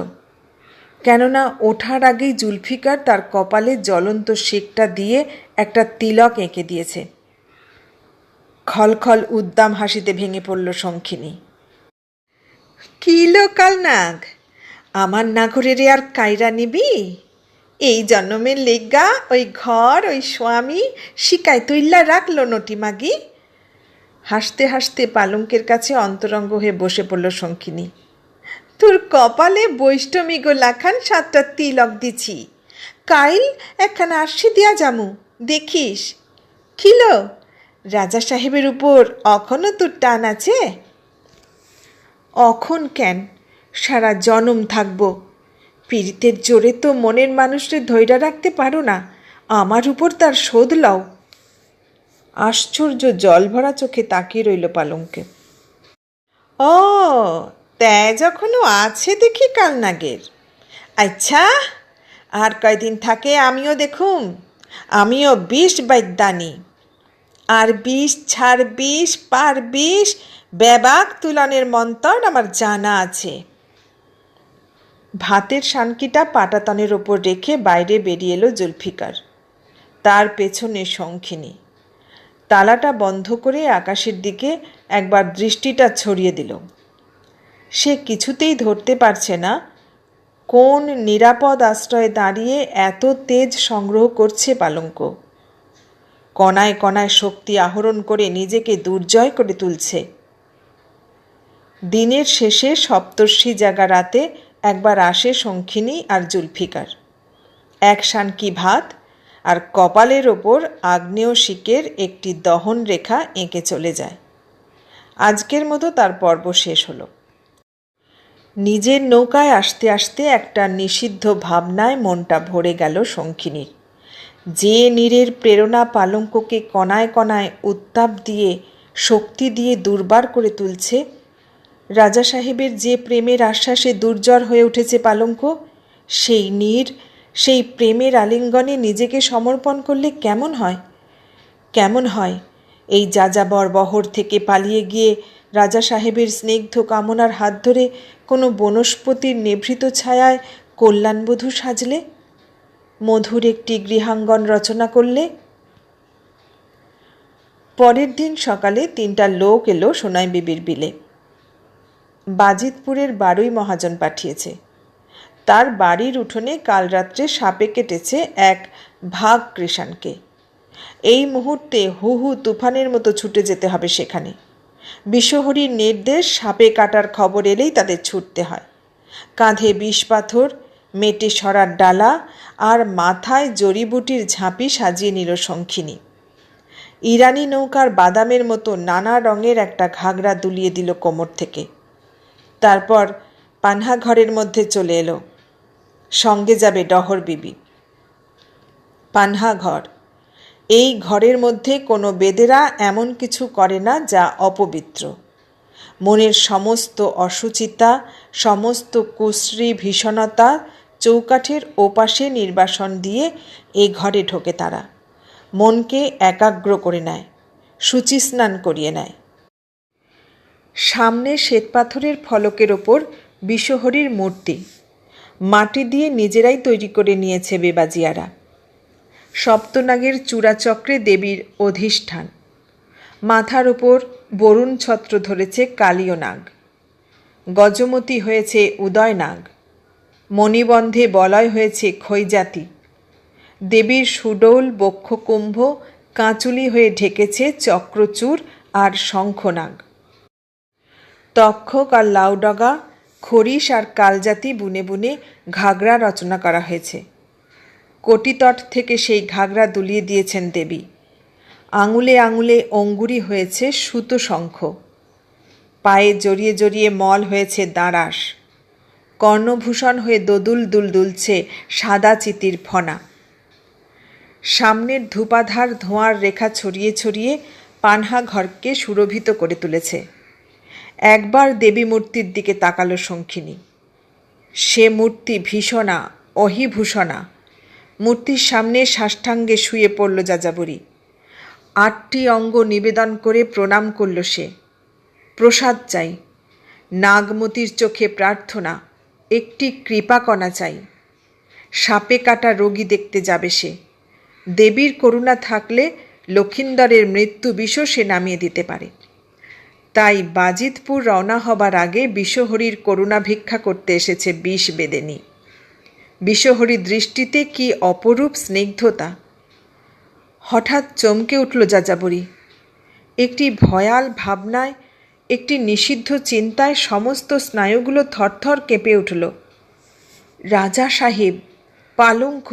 কেননা ওঠার আগেই জুলফিকার তার কপালে জ্বলন্ত শিকটা দিয়ে একটা তিলক এঁকে দিয়েছে। খলখল উদ্দাম হাসিতে ভেঙে পড়ল শঙ্খিনী। কি লোকাল নাগ, আমার নাগরেরে আর কায়রা নিবি? এই জন্মের লেগা ওই ঘর, ওই স্বামী শিকায় তৈল্লা রাখলো নটি মাগি। হাসতে হাসতে পালঙ্কের কাছে অন্তরঙ্গ হয়ে বসে পড়ল শঙ্খিনী। তোর কপালে বৈষ্টমী গো লাখান 7টা তিলক দিছি, কাইল একখানা আরশি দিয়া জামু, দেখিস। খিলো, রাজা সাহেবের উপর অখনও তোর টান আছে? অখন কেন, সারা জনম থাকব। পীড়িতের জোরে তো মনের মানুষকে ধৈর্য রাখতে পারো না, আমার উপর তার শোধ লও। আশ্চর্য জলভরা চোখে তাকিয়ে রইল পালঙ্কে। ও, ত্যায় যখনও আছে দেখি কালনাগের। আচ্ছা, আর কয়দিন থাকে আমিও দেখুম। আমিও 20 বাইদ্যানি, আর 20 ছাড় 20 পার 20 বেবাক তুলনের মন্তর আমার জানা আছে। ভাতের শানকিটা পাটাতনের ওপর রেখে বাইরে বেরিয়ে এলো জুলফিকার। তার পেছনে শঙ্খিনী। তালাটা বন্ধ করে আকাশের দিকে একবার দৃষ্টিটা ছড়িয়ে দিল। সে কিছুতেই ধরতে পারছে না কোন নিরাপদ আশ্রয়ে দাঁড়িয়ে এত তেজ সংগ্রহ করছে পালঙ্ক। কণায় কণায় শক্তি আহরণ করে নিজেকে দুর্জয় করে তুলছে। দিনের শেষে সপ্তর্ষি জাগা রাতে একবার আসে শঙ্খিনী আর জুলফিকার। এক শানকি ভাত আর কপালের ওপর আগ্নেয় শিকের একটি দহন রেখা এঁকে চলে যায়। আজকের মতো তার পর্ব শেষ হলো। নিজের নৌকায় আসতে আসতে একটা নিষিদ্ধ ভাবনায় মনটা ভরে গেল শঙ্খিনীর। যে নীরের প্রেরণা পালঙ্ককে কণায় কণায় উত্তাপ দিয়ে শক্তি দিয়ে দুর্বার করে তুলছে, রাজা সাহেবের যে প্রেমের আশ্বাসে দুর্জর হয়ে উঠেছে পালঙ্ক, সেই নীর, সেই প্রেমের আলিঙ্গনে নিজেকে সমর্পণ করলে কেমন হয়? কেমন হয় এই যাযাবর বহর থেকে পালিয়ে গিয়ে রাজা সাহেবের স্নিগ্ধ কামনার হাত ধরে কোনো বনস্পতির নিভৃত ছায়ায় কল্যাণবধূ সাজলে, মধুর একটি গৃহাঙ্গন রচনা করলে? পরের দিন সকালে 3টা লোক এলো সোনাই বিবির বিলে। বাজিতপুরের বারুই মহাজন পাঠিয়েছে। তার বাড়ির উঠোনে কাল রাত্রে সাপে কেটেছে এক ভাগ কৃষাণকে। এই মুহূর্তে হু হু তুফানের মতো ছুটে যেতে হবে সেখানে। বিশ্বহরীর নির্দেশ, সাপে কাটার খবর এলেই তাদের ছুটতে হয়। কাঁধে বিষ পাথর, মেটে সরার ডালা আর মাথায় জড়িবুটির ঝাঁপি সাজিয়ে নিল শঙ্খিনী। ইরানি নৌকার বাদামের মতো নানা রঙের একটা ঘাগরা দুলিয়ে দিল কোমর থেকে। তারপর পান্হা ঘরের মধ্যে চলে এলো। সঙ্গে যাবে ডহর বিবি। পান্হা ঘর, এই ঘরের মধ্যে কোনো বেদেরা এমন কিছু করে না যা অপবিত্র। মনের সমস্ত অসুচিতা, সমস্ত কুশ্রী ভীষণতা চৌকাঠের ওপাশে নির্বাসন দিয়ে এ ঘরে ঢোকে তারা। মনকে একাগ্র করে নেয়, শুচি স্নান করিয়ে নেয়। সামনে শ্বেতপাথরের ফলকের ওপর বিশ্বহরীর মূর্তি মাটি দিয়ে নিজেরাই তৈরি করে নিয়েছে বেবাজিয়ারা। সপ্তনাগের চূড়াচক্রে দেবীর অধিষ্ঠান। মাথার ওপর বরুণ ছত্র ধরেছে কালীয় নাগ। গজমতী হয়েছে উদয় নাগ। মণিবন্ধে বলয় হয়েছে খৈজাতি। দেবীর সুডৌল বক্ষকুম্ভ কাঁচুলি হয়ে ঢেকেছে চক্রচূড় আর শঙ্খনাগ। তক্ষক আর লাউডগা, খরিশ আর কালজাতি বুনে বুনে ঘাগরা রচনা করা হয়েছে। কটিতট থেকে সেই ঘাগরা দুলিয়ে দিয়েছেন দেবী। আঙুলে আঙুলে অঙ্গুরি হয়েছে সুতো শঙ্খ। পায়ে জড়িয়ে জড়িয়ে মল হয়েছে দাঁড়াস। কর্ণভূষণ হয়ে দোদুল দুল দুলছে সাদা চিতির ফনা। সামনের ধূপাধার ধোঁয়ার রেখা ছড়িয়ে ছড়িয়ে পান্হা ঘরকে সুরভিত করে তুলেছে। একবার দেবী মূর্তির দিকে তাকালো শঙ্খিনী। সে মূর্তি ভীষণা, অহিভূষণা। মূর্তির সামনে সাষ্টাঙ্গে শুয়ে পড়ল যাযাবরী। 8টি অঙ্গ নিবেদন করে প্রণাম করল সে। প্রসাদ চাই, নাগমতির চোখে প্রার্থনা, একটি কৃপাকণা চাই। সাপে কাটা রোগী দেখতে যাবে সে। দেবীর করুণা থাকলে লক্ষিন্দরের মৃত্যু বিষ সে নামিয়ে দিতে পারে। তাই বাজিতপুর রওনা হবার আগে বিশ্বহরীর করুণা ভিক্ষা করতে এসেছে বিষ বেদেনী। বিশ্বহরীর দৃষ্টিতে কি অপরূপ স্নিগ্ধতা! হঠাৎ চমকে উঠল যাযাবরী। একটি ভয়াল ভাবনায়, একটি নিষিদ্ধ চিন্তায় সমস্ত স্নায়ুগুলো থরথর কেঁপে উঠল। রাজা সাহেব, পালঙ্ক!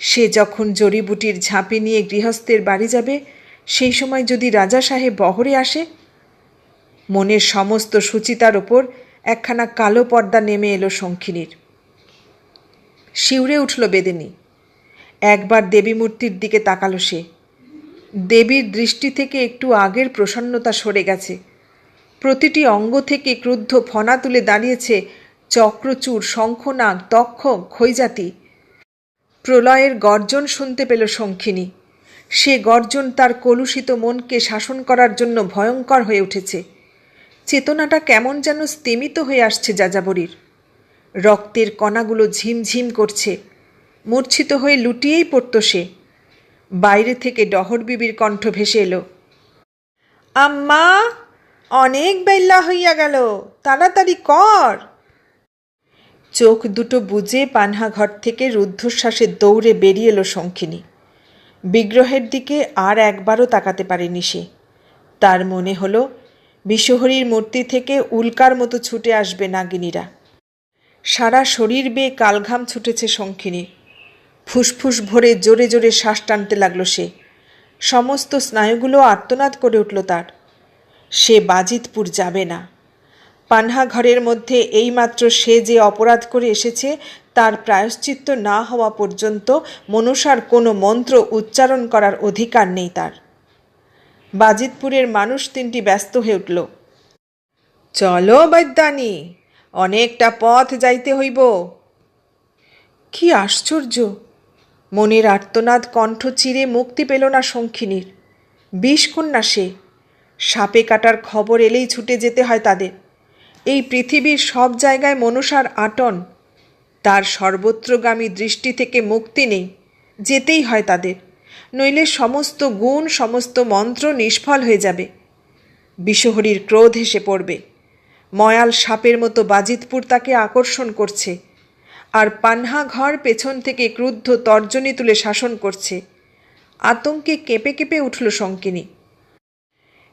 সে যখন জড়িবুটির ঝাঁপি নিয়ে গৃহস্থের বাড়ি যাবে, সেই সময় যদি রাজা সাহেব বহরে আসে! মনের সমস্ত সুচিতার ওপর একখানা কালো পর্দা নেমে এলো শঙ্খিনীর। শিউরে উঠল বেদেনী। একবার দেবী মূর্তির দিকে তাকালো সে। দেবীর দৃষ্টি থেকে একটু আগের প্রসন্নতা সরে গেছে। প্রতিটি অঙ্গ থেকে ক্রুদ্ধ ফনা তুলে দাঁড়িয়েছে চক্রচূড়, শঙ্খনাগ, তক্ষক, খৈজাতি। প্রলয়ের গর্জন শুনতে পেল শঙ্খিনী। সে গর্জন তার কলুষিত মনকে শাসন করার জন্য ভয়ঙ্কর হয়ে উঠেছে। চেতনাটা কেমন যেন স্তিমিত হয়ে আসছে যাযাবরীর। রক্তের কণাগুলো ঝিমঝিম করছে। মূর্ছিত হয়ে লুটিয়েই পড়ত সে। বাইরে থেকে ডহর বিবির কণ্ঠ ভেসে এলো, আম্মা, অনেক বেলা হইয়া গেল, তাড়াতাড়ি কর। চোখ দুটো বুজে পান্হা ঘর থেকে রুদ্ধশ্বাসে দৌড়ে বেরিয়ে এলো শঙ্খিনী। বিগ্রহের দিকে আর একবারও তাকাতে পারেনি সে। তার মনে হলো বিশ্বহরীর মূর্তি থেকে উল্কার মতো ছুটে আসবে নাগিনীরা। সারা শরীর বেয়ে কালঘাম ছুটেছে শঙ্খিনীর। ফুসফুস ভরে জোরে জোরে শ্বাস টানতে লাগলো সে। সমস্ত স্নায়ুগুলো আর্তনাদ করে উঠল তার। সে বাজিতপুর যাবে না। পান্হা ঘরের মধ্যে এইমাত্র সে যে অপরাধ করে এসেছে তার প্রায়শ্চিত্ত না হওয়া পর্যন্ত মনসার কোনো মন্ত্র উচ্চারণ করার অধিকার নেই তার। বাজিতপুরের মানুষ তিনটি ব্যস্ত হয়ে উঠল। চলো বৈদ্যানী, অনেকটা পথ যাইতে হইব। কি আশ্চর্য! মনের আর্তনাদ কণ্ঠ চিরে মুক্তি পেল না শঙ্খিনীর। বিষকন্যা সে। সাপে কাটার খবর এলেই ছুটে যেতে হয় তাদের। এই পৃথিবীর সব জায়গায় মনসার আটন। তার সর্বত্রগামী দৃষ্টি থেকে মুক্তি নেই, যেতেই হয় তাদের, নইলে সমস্ত গুণ সমস্ত মন্ত্র নিষ্ফল হয়ে যাবে। বিষহরীর ক্রোধ এসে পড়বে। ময়াল সাপের মতো বাজিতপুর তাকে আকর্ষণ করছে, আর পান্হা ঘর পেছন থেকে ক্রুদ্ধ তর্জনী তুলে শাসন করছে। আতঙ্কে কেঁপে কেঁপে উঠল শঙ্কিনী।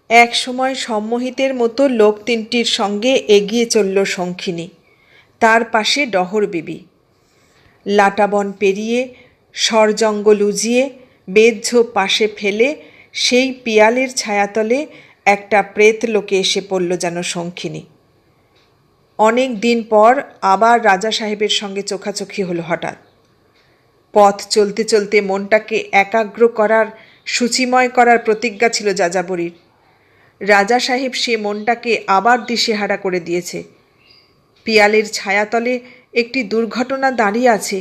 এক সময় সম্মোহিতের মতো লোক তিনটির সঙ্গে এগিয়ে চলল শঙ্খিনী। তার পাশে ডহর বিবি। লাটাবন পেরিয়ে সরজঙ্গল উজিয়ে বেদঝোপ পাশে ফেলে সেই পিয়ালের ছায়াতলে একটা প্রেত লোকে এসে পড়ল যেন শঙ্খিনী। অনেক দিন পর আবার রাজা সাহেবের সঙ্গে চোখাচোখি হলো হঠাৎ। পথ চলতে চলতে মনটাকে একাগ্র করার, সূচিময় করার প্রতিজ্ঞা ছিল যাযাবরীর। রাজা সাহেব সে মনটাকে আবার দিশেহারা করে দিয়েছে। পিয়ালের ছায়াতলে একটি দুর্ঘটনা দাঁড়িয়ে আছে।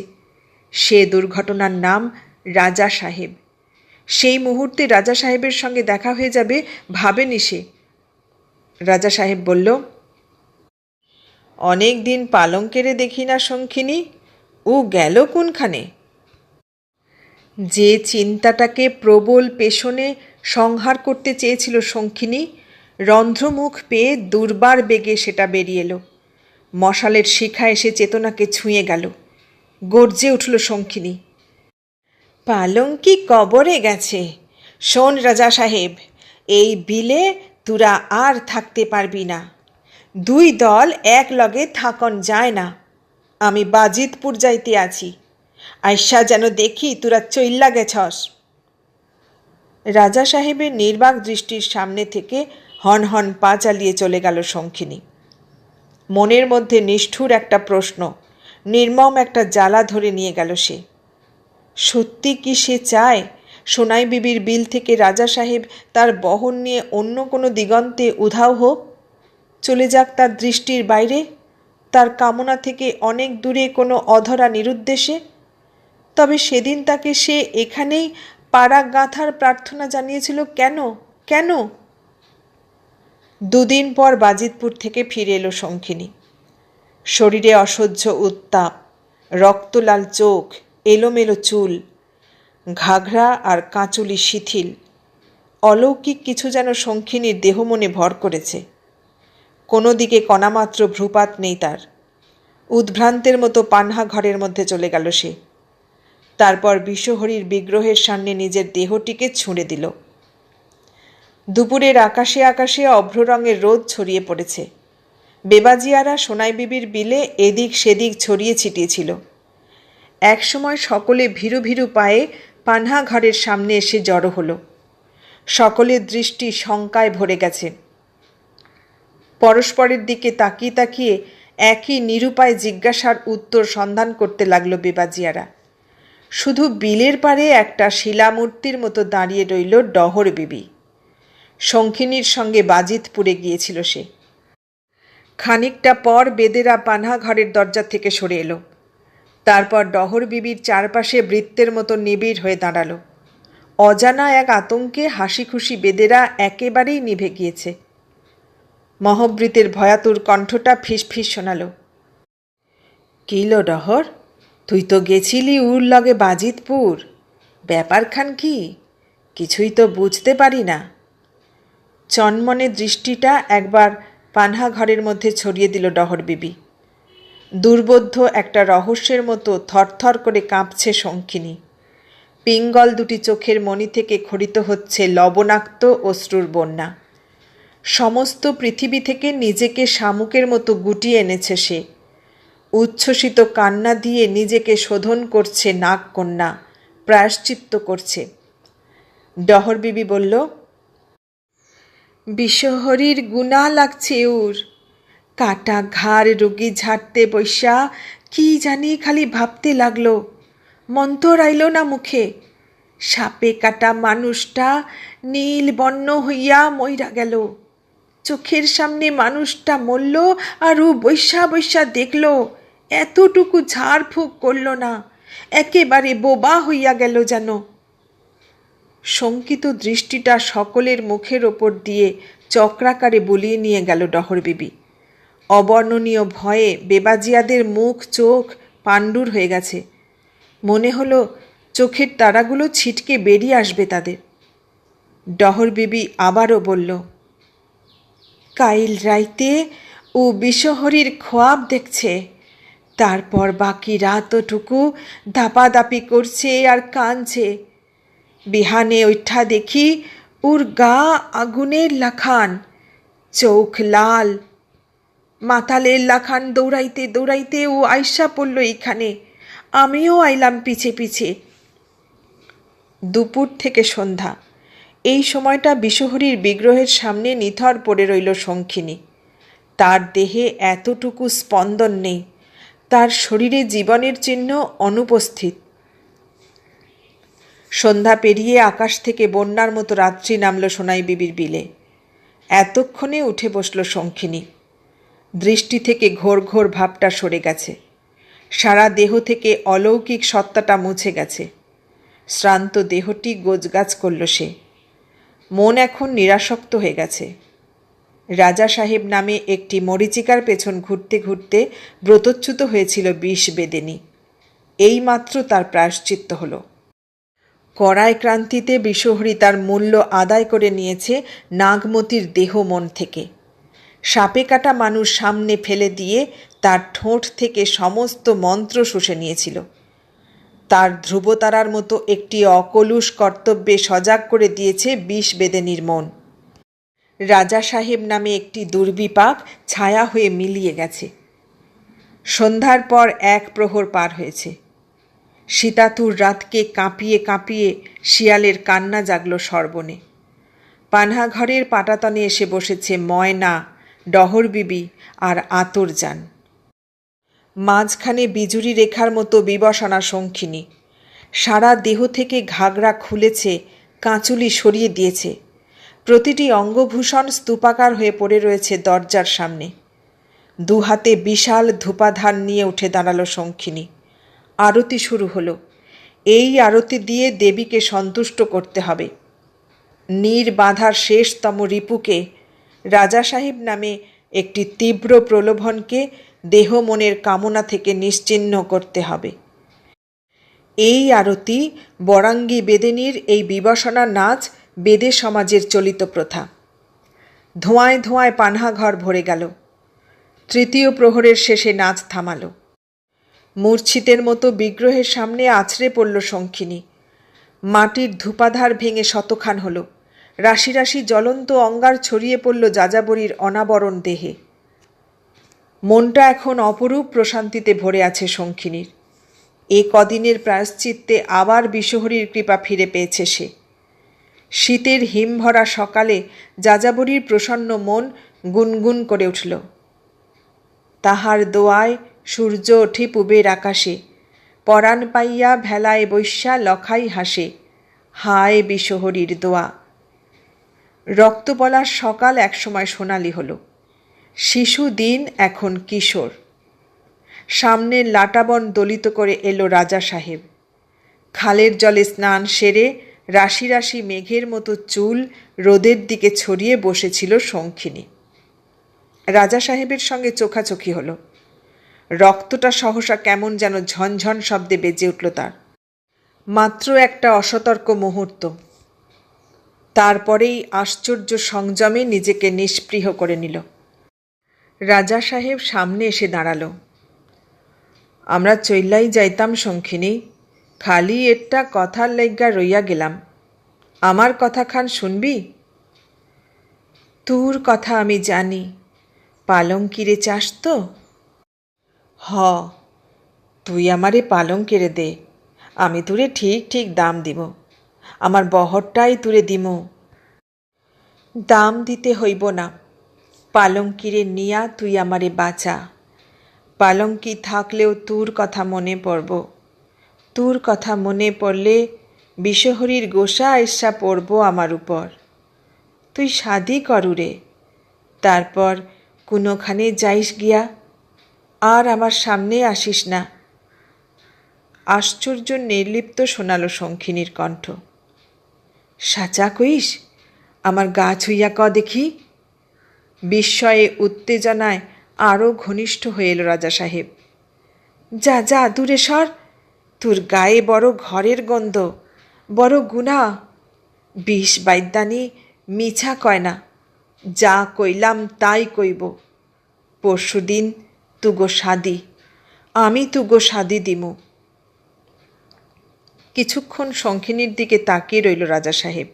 সে দুর্ঘটনার নাম রাজা সাহেব। সেই মুহূর্তে রাজা সাহেবের সঙ্গে দেখা হয়ে যাবে ভাবেনি সে। রাজা সাহেব বলল, অনেক দিন পালঙ্কেরে দেখি না শঙ্খিনী, ও গেল কোনখানে? যে চিন্তাটাকে প্রবল পেশনে সংহার করতে চেয়েছিল শঙ্খিনী, রন্ধ্রমুখ পেয়ে দুর্বার বেগে সেটা বেরিয়ে এলো। মশালের শিখা এসে চেতনাকে ছুঁয়ে গেল। গর্জে উঠল শঙ্খিনী, পালঙ্কি কবরে গেছে। শোন রাজা সাহেব, এই বিলে তোরা আর থাকতে পারবি না। দুই দল এক লগে থাকন যায় না। আমি বাজিতপুর যাইতে আছি। আইসা যেন দেখি তোরা চইল্লা গেছস। রাজা সাহেবের নির্বাক দৃষ্টির সামনে থেকে হন হন পা চালিয়ে চলে গেল শঙ্খিনী। মনের মধ্যে নিষ্ঠুর একটা প্রশ্ন, নির্মম একটা জ্বালা ধরে নিয়ে গেল সে। সত্যি কি সে চায় সোনাই বিবির বিল থেকে রাজা সাহেব তার বহন নিয়ে অন্য কোনো দিগন্তে উধাও হোক, চলে যাক তার দৃষ্টির বাইরে, তার কামনা থেকে অনেক দূরে কোনো অধরা নিরুদ্দেশে? তবে সেদিন তাকে সে এখানেই পাড়া গাঁথার প্রার্থনা জানিয়েছিল কেন? কেন? দুদিন পর বাজিতপুর থেকে ফিরে এলো শঙ্খিনী। শরীরে অসহ্য উত্তাপ, রক্তলাল চোখ, এলোমেলো চুল, ঘাঘরা আর কাঁচুলি শিথিল। অলৌকিক কিছু যেন শঙ্খিনীর দেহ মনে ভর করেছে। কোনো দিকে কণামাত্র ভ্রুপাত নেই তার। উদ্ভ্রান্তের মতো পান্হা ঘরের মধ্যে চলে গেল সে। তারপর বিষহরীর বিগ্রহের সামনে নিজের দেহটিকে ছুঁড়ে দিল। দুপুরের আকাশে আকাশে অভ্র রঙের রোদ ছড়িয়ে পড়েছে। বেবাজিয়ারা সোনাই বিবির বিলে এদিক সেদিক ছড়িয়ে ছিটিয়েছিল। একসময় সকলে ভীরু ভীরু পায়ে পান্হা ঘরের সামনে এসে জড়ো হলো। সকলের দৃষ্টি শঙ্কায় ভরে গেছে। পরস্পরের দিকে তাকিয়ে তাকিয়ে একই নিরুপায় জিজ্ঞাসার উত্তর সন্ধান করতে লাগলো বেবাজিয়ারা। শুধু বিলের পাড়ে একটা শিলামূর্তির মতো দাঁড়িয়ে রইল ডহর বিবি। শঙ্খিনীর সঙ্গে বাজিতপুরে গিয়েছিল সে। খানিকটা পর বেদেরা পান্হা ঘরের দরজা থেকে সরে এলো। তারপর ডহর বিবির চারপাশে বৃত্তের মতো নিবিড় হয়ে দাঁড়ালো। অজানা এক আতঙ্কে হাসি খুশি বেদেরা একেবারেই নিভে গিয়েছে। মহবৃতের ভয়াতুর কণ্ঠটা ফিসফিস শোনালো, কিলো ডহর, তুই তো গেছিলি উর লগে বাজিতপুর, ব্যাপারখান কি? কিছুই তো বুঝতে পারি না। চনমনে দৃষ্টিটা একবার পান্হা ঘরের মধ্যে ছড়িয়ে দিল ডহর বিবি। দুর্বোধ্য একটা রহস্যের মতো থরথর করে কাঁপছে শঙ্খিনী। পিঙ্গল দুটি চোখের মণি থেকে খরিত হচ্ছে লবণাক্ত অশ্রুর বন্যা। সমস্ত পৃথিবী থেকে নিজেকে শামুকের মতো গুটিয়ে এনেছে সে। উচ্ছ্বসিত কান্না দিয়ে নিজেকে শোধন করছে নাগকন্যা, প্রায়শ্চিত্ত করছে। ডহর বিবি বলল, বিশ্বহরির গুণা লাগছে ওর। কাটা ঘাড় রুগী ঝাড়তে বৈশা কি জানি খালি ভাবতে লাগলো, মন্তর আইল না মুখে। সাপে কাটা মানুষটা নীল বর্ণ হইয়া মইরা গেল। চোখের সামনে মানুষটা মরল, আর ও বৈশা বৈশা দেখল, এতটুকু ঝাড়ফুঁক করল না, একেবারে বোবা হইয়া গেল যেন। শঙ্কিত দৃষ্টিটা সকলের মুখের ওপর দিয়ে চক্রাকারে বুলিয়ে নিয়ে গেল ডহর বিবি। অবর্ণনীয় ভয়ে বেবাজিয়াদের মুখ চোখ পাণ্ডুর হয়ে গেছে। মনে হলো চোখের তারাগুলো ছিটকে বেরিয়ে আসবে তাদের। ডহর বিবি আবারও বলল, কাইল রাইতে ও বিশ্বহরির খোয়াব দেখছে, তারপর বাকি রাতটুকু দাপাদাপি করছে আর কাঁদছে। বিহানে ওইঠা দেখি ওর গা আগুনের লাখান, চোখ লাল। মাতালের লাখান দৌড়াইতে দৌড়াইতে ও আইসা পড়ল এইখানে, আমিও আইলাম পিছে পিছে। দুপুর থেকে সন্ধ্যা, এই সময়টা বিশ্বহরির বিগ্রহের সামনে নিথর পড়ে রইল শঙ্খিনী। তার দেহে এতটুকু স্পন্দন নেই, তার শরীরে জীবনের চিহ্ন অনুপস্থিত। সন্ধ্যা পেরিয়ে আকাশ থেকে বন্যার মতো রাত্রি নামল সোনাই বিবির বিলে। এতক্ষণে উঠে বসল শঙ্খিনী। দৃষ্টি থেকে ঘোর ঘোর ভাবটা সরে গেছে, সারা দেহ থেকে অলৌকিক সত্তাটা মুছে গেছে। শ্রান্ত দেহটি গোজগাছ করল সে। মন এখন নিরাসক্ত হয়ে গেছে। রাজা সাহেব নামে একটি মরীচিকার পেছন ঘুরতে ঘুরতে ব্রতচ্যুত হয়েছিল বিষ বেদেনী। এইমাত্র তার প্রায়শ্চিত্ত হল। কড়ায় ক্রান্তিতে বিশ্বহরি তার মূল্য আদায় করে নিয়েছে নাগমতির দেহ মন থেকে। সাপে কাটা মানুষ সামনে ফেলে দিয়ে তার ঠোঁট থেকে সমস্ত মন্ত্র শুষে নিয়েছিল। তার ধ্রুবতারার মতো একটি অকলুষ কর্তব্যে সজাগ করে দিয়েছে বিষ বেদেনীর মন। রাজা সাহেব নামে একটি দুর্বিপাক ছায়া হয়ে মিলিয়ে গেছে। সন্ধ্যার পর এক প্রহর পার হয়েছে। শীতাতুর রাতকে কাঁপিয়ে কাঁপিয়ে শিয়ালের কান্না জাগল সর্বনে। পানাঘরের পাটাতনে এসে বসেছে ময়না, ডহর বিবি আর আতরজান। মাঝখানে বিজুরি রেখার মতো বিবসনা শঙ্খিনী। সারা দেহ থেকে ঘাগরা খুলেছে, কাঁচুলি সরিয়ে দিয়েছে। প্রতিটি অঙ্গভূষণ স্তূপাকার হয়ে পড়ে রয়েছে দরজার সামনে। দুহাতে বিশাল ধূপাধার নিয়ে উঠে দাঁড়ালো শঙ্খিনী। আরতি শুরু হলো। এই আরতি দিয়ে দেবীকে সন্তুষ্ট করতে হবে। নির্বাধার শেষতম রিপুকে, রাজা সাহেব নামে একটি তীব্র প্রলোভনকে দেহ মনের কামনা থেকে নিশ্চিহ্ন করতে হবে। এই আরতি বরাঙ্গী বেদেনীর এই বিবসনা নাচ বেদে সমাজের চলিত প্রথা। ধোঁয়ায় ধোঁয়ায় পানাঘর ভরে গেল। তৃতীয় প্রহরের শেষে নাচ থামাল। মূর্ছিতের মতো বিগ্রহের সামনে আছড়ে পড়ল শঙ্খিনী। মাটির ধূপাধার ভেঙে শতখান হল। রাশি রাশি জ্বলন্ত অঙ্গার ছড়িয়ে পড়ল যাযাবরীর অনাবরণ দেহে। মনটা এখন অপরূপ প্রশান্তিতে ভরে আছে শঙ্খিনীর। এ কদিনের প্রায়শ্চিত্তে আবার বিশ্বহরির কৃপা ফিরে পেয়েছে সে। শীতের হিমভরা সকালে যাযাবরীর প্রসন্ন মন গুনগুন করে উঠল। তাহার দোয়ায় সূর্য ওঠে পূবের আকাশে, পরাণ পাইয়া ভেলায় বৈশ্যা লখাই হাসে, হায় বিশ্বহরির দোয়া। রক্তবলার সকাল একসময় সোনালি হল। শিশু দিন এখন কিশোর। সামনের লাটাবন দলিত করে এলো রাজা সাহেব। খালের জলে স্নান সেরে রাশি রাশি মেঘের মতো চুল রোদের দিকে ছড়িয়ে বসেছিল শঙ্খিনী। রাজা সাহেবের সঙ্গে চোখাচোখি হলো। রক্তটা সহসা কেমন যেন ঝনঝন শব্দে বেজে উঠল তার। মাত্র একটা অসতর্ক মুহূর্ত। তারপরেই আশ্চর্য সংযমে নিজেকে নিষ্পৃহ করে নিল। রাজা সাহেব সামনে এসে দাঁড়ালো। আমরা চইল্লাই যাইতাম শঙ্খিনী, খালি একটা কথার লাইগা রইয়া গেলাম। আমার কথা খান শুনবি? তোর কথা আমি জানি, পালঙ্কিরে চাস তো? হ, তুই আমারে পালং কেড়ে দে, আমি তোরে ঠিক ঠিক দাম দিব, আমার বহরটাই তুরে দিমু। দাম দিতে হইব না, পালঙ্কিরে নিয়া তুই আমারে বাঁচা। পালঙ্কি থাকলেও তোর কথা মনে পড়ব, তোর কথা মনে পড়লে বিষহরীর গোসা আইসা পড়ব আমার উপর। তুই শাদি করুরে, তারপর কোনোখানে যাইস গিয়া, আর আমার সামনে আসিস না। আশ্চর্য নির্লিপ্ত শোনালো শঙ্খিনীর কণ্ঠ। সাচা কইস? আমার গা ছুঁইয়া ক দেখি। বিস্ময়ে উত্তেজনায় আরও ঘনিষ্ঠ হয়ে এলো রাজা সাহেব। যা যা দূরে সর, তোর গায়ে বড় ঘরের গন্ধ, বড় গুণা। বিষ বাইদ্যানি মিছা কয় না, যা কইলাম তাই কইব। পরশুদিন তুগো শাদি, আমি তুগো শাদি দিমু। কিছুক্ষণ শঙ্খিনীর দিকে তাকিয়ে রইল রাজা সাহেব।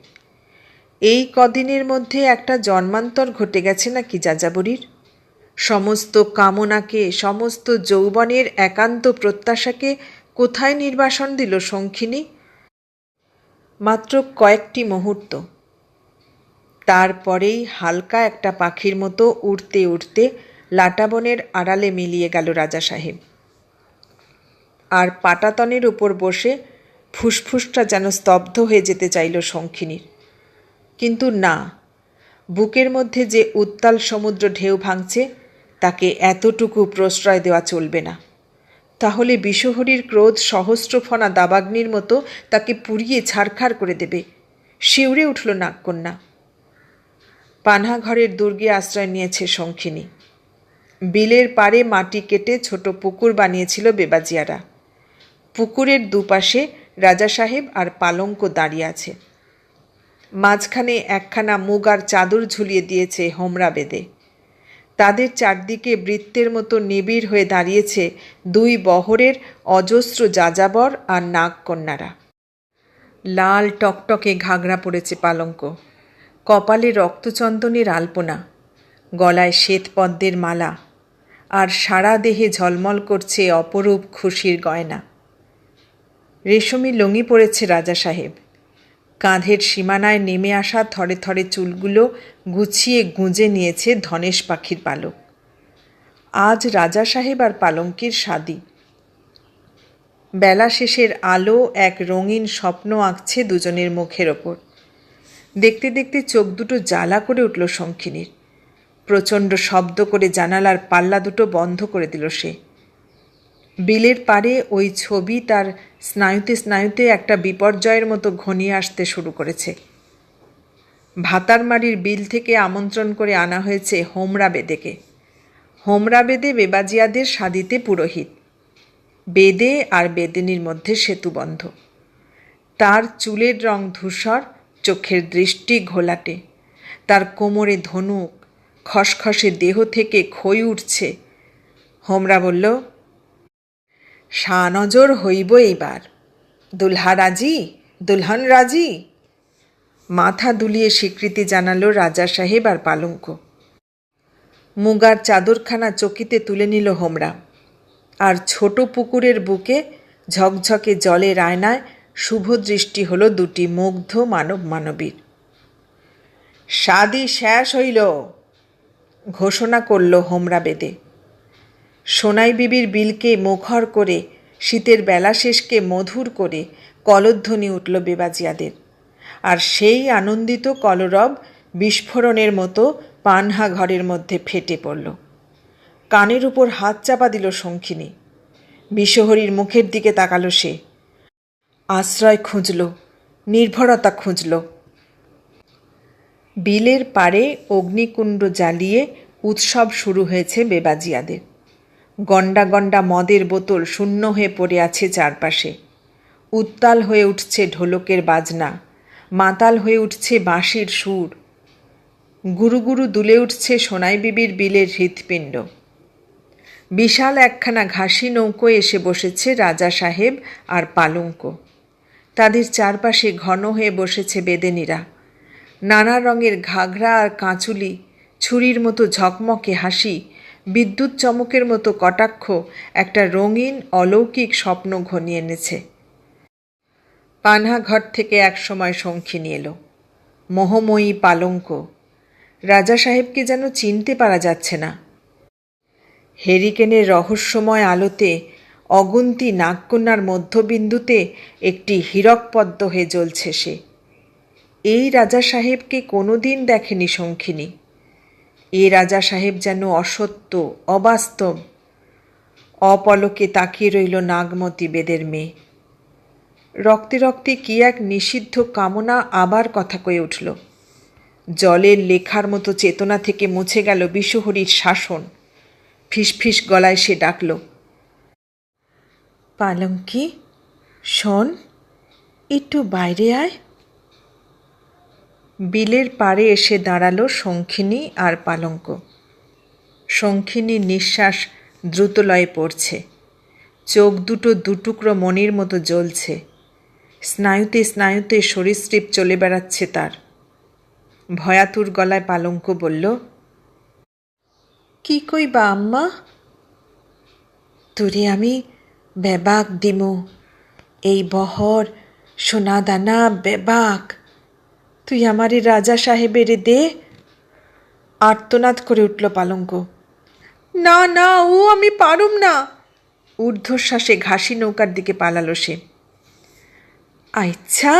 এই কদিনের মধ্যে একটা জন্মান্তর ঘটে গেছে নাকি যাযাবরীর? সমস্ত কামনাকে, সমস্ত যৌবনের একান্ত প্রত্যাশাকে কোথায় নির্বাসন দিল শঙ্খিনী? মাত্র কয়েকটি মুহূর্ত, তারপরেই হালকা একটা পাখির মতো উড়তে উড়তে লাটাবনের আড়ালে মিলিয়ে গেল রাজা সাহেব। আর পাটাতনের উপর বসে ফুসফুসটা যেন স্তব্ধ হয়ে যেতে চাইল শঙ্খিনীর। কিন্তু না, বুকের মধ্যে যে উত্তাল সমুদ্র ঢেউ ভাঙছে তাকে এতটুকু প্রশ্রয় দেওয়া চলবে না, তাহলে বিষহরীর ক্রোধ সহস্রফণা দাবাগ্নির মতো তাকে পুড়িয়ে ছারখার করে দেবে। শিউরে উঠল নাগকন্যা। পানাঘরের দুর্গে আশ্রয় নিয়েছে শঙ্খিনী। বিলের পাড়ে মাটি কেটে ছোট পুকুর বানিয়েছিল বেবাজিয়ারা। পুকুরের দুপাশে রাজা সাহেব আর পালঙ্ক দাঁড়িয়ে আছে। মাঝখানে একখানা মুগার চাদর ঝুলিয়ে দিয়েছে হোমরা বেদে। তাদের চারদিকে বৃত্তের মতো নিবিড় হয়ে দাঁড়িয়েছে দুই বহরের অজস্র যাযাবর আর নাগকন্যারা। লাল টকটকে ঘাগরা পড়েছে পালঙ্ক, কপালে রক্তচন্দনের আলপনা, গলায় শ্বেতপদ্মের মালা, আর সারা দেহে ঝলমল করছে অপরূপ খুশির গয়না। রেশমি লুঙ্গি পরেছে রাজা সাহেব। কাঁধের সীমানায় নেমে আসা থরে থরে চুলগুলো গুছিয়ে গুঁজে নিয়েছে ধনেশ পাখির পালক। আজ রাজা সাহেব আর পালঙ্কির শাদি। বেলা শেষের আলো এক রঙিন স্বপ্ন আঁকছে দুজনের মুখের ওপর। দেখতে দেখতে চোখ দুটো জ্বালা করে উঠল শঙ্খিনীর। প্রচণ্ড শব্দ করে জানালার পাল্লা দুটো বন্ধ করে দিল সে। বিলের পাড়ে ওই ছবি তার স্নায়ুতে স্নায়ুতে একটা বিপর্যয়ের মতো ঘনিয়ে আসতে শুরু করেছে। ভাতারমারির বিল থেকে আমন্ত্রণ করে আনা হয়েছে হোমরা বেদেকে। হোমরা বেদে বেবাজিয়াদের শাদিতে পুরোহিত। বেদে আর বেদিনীর মধ্যে সেতুবন্ধ। তার চুলের রং ধূসর, চোখের দৃষ্টি ঘোলাটে, তার কোমরে ধনুক, খসখসে দেহ থেকে খই উঠছে। হোমরা বলল, শানজর হইব এইবার। দুলহা রাজি, দুলহন রাজি। মাথা দুলিয়ে স্বীকৃতি জানালো রাজা সাহেব আর পালঙ্ক। মুগার চাদরখানা চকিতে তুলে নিল হোমরা, আর ছোট পুকুরের বুকে ঝকঝকে জলের আয়নায় শুভ দৃষ্টি হল দুটি মুগ্ধ মানব মানবীর। শাদি শেষ হইল, ঘোষণা করল হোমরা বেদে। সোনাই বিবির বিলকে মুখর করে, শীতের বেলা শেষকে মধুর করে কলধ্বনি উঠল বেবাজিয়াদের। আর সেই আনন্দিত কলরব বিস্ফোরণের মতো পানহা ঘরের মধ্যে ফেটে পড়ল। কানের উপর হাত চাপা দিল শঙ্খিনী। বিষহরীর মুখের দিকে তাকালো সে। আশ্রয় খুঁজল, নির্ভরতা খুঁজল। বিলের পাড়ে অগ্নিকুণ্ড জ্বালিয়ে উৎসব শুরু হয়েছে বেবাজিয়াদের। গন্ডা গন্ডা মদের বোতল শূন্য হয়ে পড়ে আছে চারপাশে। উত্তাল হয়ে উঠছে ঢোলকের বাজনা, মাতাল হয়ে উঠছে বাঁশির সুর। গুরু গুরু দুলে উঠছে সোনাই বিবির বিলের হৃৎপিণ্ড। বিশাল একখানা ঘাসি নৌকোয় এসে বসেছে রাজা সাহেব আর পালঙ্ক। তাদের চারপাশে ঘন হয়ে বসেছে বেদেনীরা। নানা রঙের ঘাগরা আর কাঁচুলি, ছুরির মতো ঝকমকে হাসি, বিদ্যুৎ চমকের মতো কটাক্ষ একটা রঙিন অলৌকিক স্বপ্ন ঘনিয়ে এনেছে। পানহাঘর থেকে একসময় শঙ্খিনী এলো, মোহময়ী পালঙ্ক। রাজা সাহেবকে যেন চিনতে পারা যাচ্ছে না। হেরিকেনের রহস্যময় আলোতে অগুন্তি নাগকন্যার মধ্যবিন্দুতে একটি হীরকপদ্ম হয়ে জ্বলছে সে। এই রাজা সাহেবকে কোনোদিন দেখেনি শঙ্খিনী। এ রাজা সাহেব যেন অসত্য, অবাস্তব। অপলকে তাকিয়ে রইল নাগমতী বেদের মেয়ে। রক্তে রক্তে কি এক নিষিদ্ধ কামনা আবার কথা কয়ে উঠল। জলের লেখার মতো চেতনা থেকে মুছে গেল বিষহরীর শাসন। ফিসফিস গলায় সে ডাকল, পালঙ্কি, শোন, একটু বাইরে আয়। বিলের পাড়ে এসে দাঁড়ালো শঙ্খিনী আর পালঙ্ক। শঙ্খিনীর নিঃশ্বাস দ্রুতলয়ে পড়ছে, চোখ দুটো দুটুকরো মণির মতো জ্বলছে। স্নায়ুতে স্নায়ুতে সরীসৃপ চলে বেড়াচ্ছে তার। ভয়াতুর গলায় পালঙ্ক বলল, কি কইবা আম্মা? তোরে আমি বেবাক দিমু, এই বহর সোনা দানা বেবাক। তুই আমারে রাজা সাহেবের দে। আর্তনাদ করে উঠল পালঙ্ক। না না, ও আমি পারুম না। ঊর্ধ্বশ্বাসে ঘাসি নৌকার দিকে পালালো সে। আচ্ছা,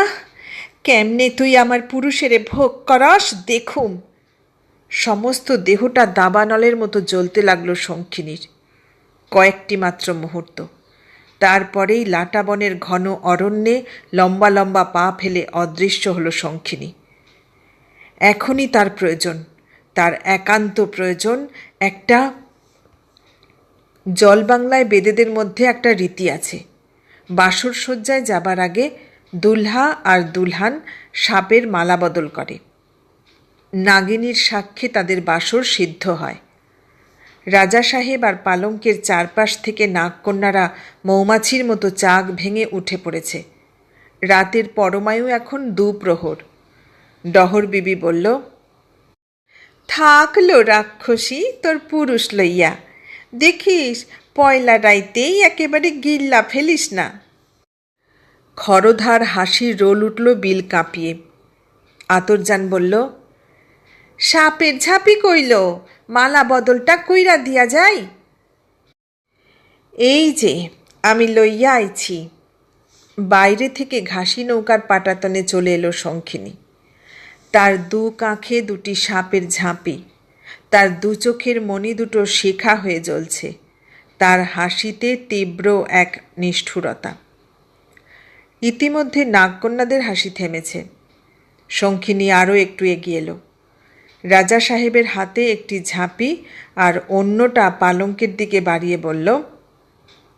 কেমনে তুই আমার পুরুষেরে ভোগ করাস দেখুম। সমস্ত দেহটা দাবানলের মতো জ্বলতে লাগলো শঙ্খিনীর। কয়েকটি মাত্র মুহূর্ত, তারপরেই লাটাবনের ঘন অরণ্যে লম্বা লম্বা পা ফেলে অদৃশ্য হলো শঙ্খিনী। এখনই তার প্রয়োজন, তার একান্ত প্রয়োজন একটা। জলবাংলায় বেদেদের মধ্যে একটা রীতি আছে, বাসর সজ্জায় যাবার আগে দুলহা আর দুলহান সাপের মালা বদল করে। নাগিনীর সাক্ষ্যে তাদের বাসর সিদ্ধ হয়। রাজা সাহেব আর পালঙ্কের চারপাশ থেকে নাগকন্যারা মৌমাছির মতো চাক ভেঙে উঠে পড়েছে। রাতের পরমায়ু এখন 2 প্রহর। ডহর বিবি বলল, থাকলো রাক্ষসী তোর পুরুষ লইয়া, দেখিস পয়লা রাইতেই একেবারে গিল্লা ফেলিস না। খরধার হাসির রোল উঠল বিল কাঁপিয়ে। আতরজান বলল, সাপের ঝাঁপি কইল, মালা বদলটা কইরা দিয়া যায়। এই যে আমি লইয়া আইছি। বাইরে থেকে ঘাসি নৌকার পাটাতনে চলে এলো শঙ্খিনী। তার 2 কাঁখে 2টি সাপের ঝাঁপি, তার 2 চোখের মণি দুটো শিখা হয়ে জ্বলছে, তার হাসিতে তীব্র এক নিষ্ঠুরতা। ইতিমধ্যে নাগকন্যাদের হাসি থেমেছে। শঙ্খিনী আরও একটু এগিয়ে এলো। রাজা সাহেবের হাতে একটি ঝাঁপি আর অন্যটা পালঙ্কের দিকে বাড়িয়ে বলল,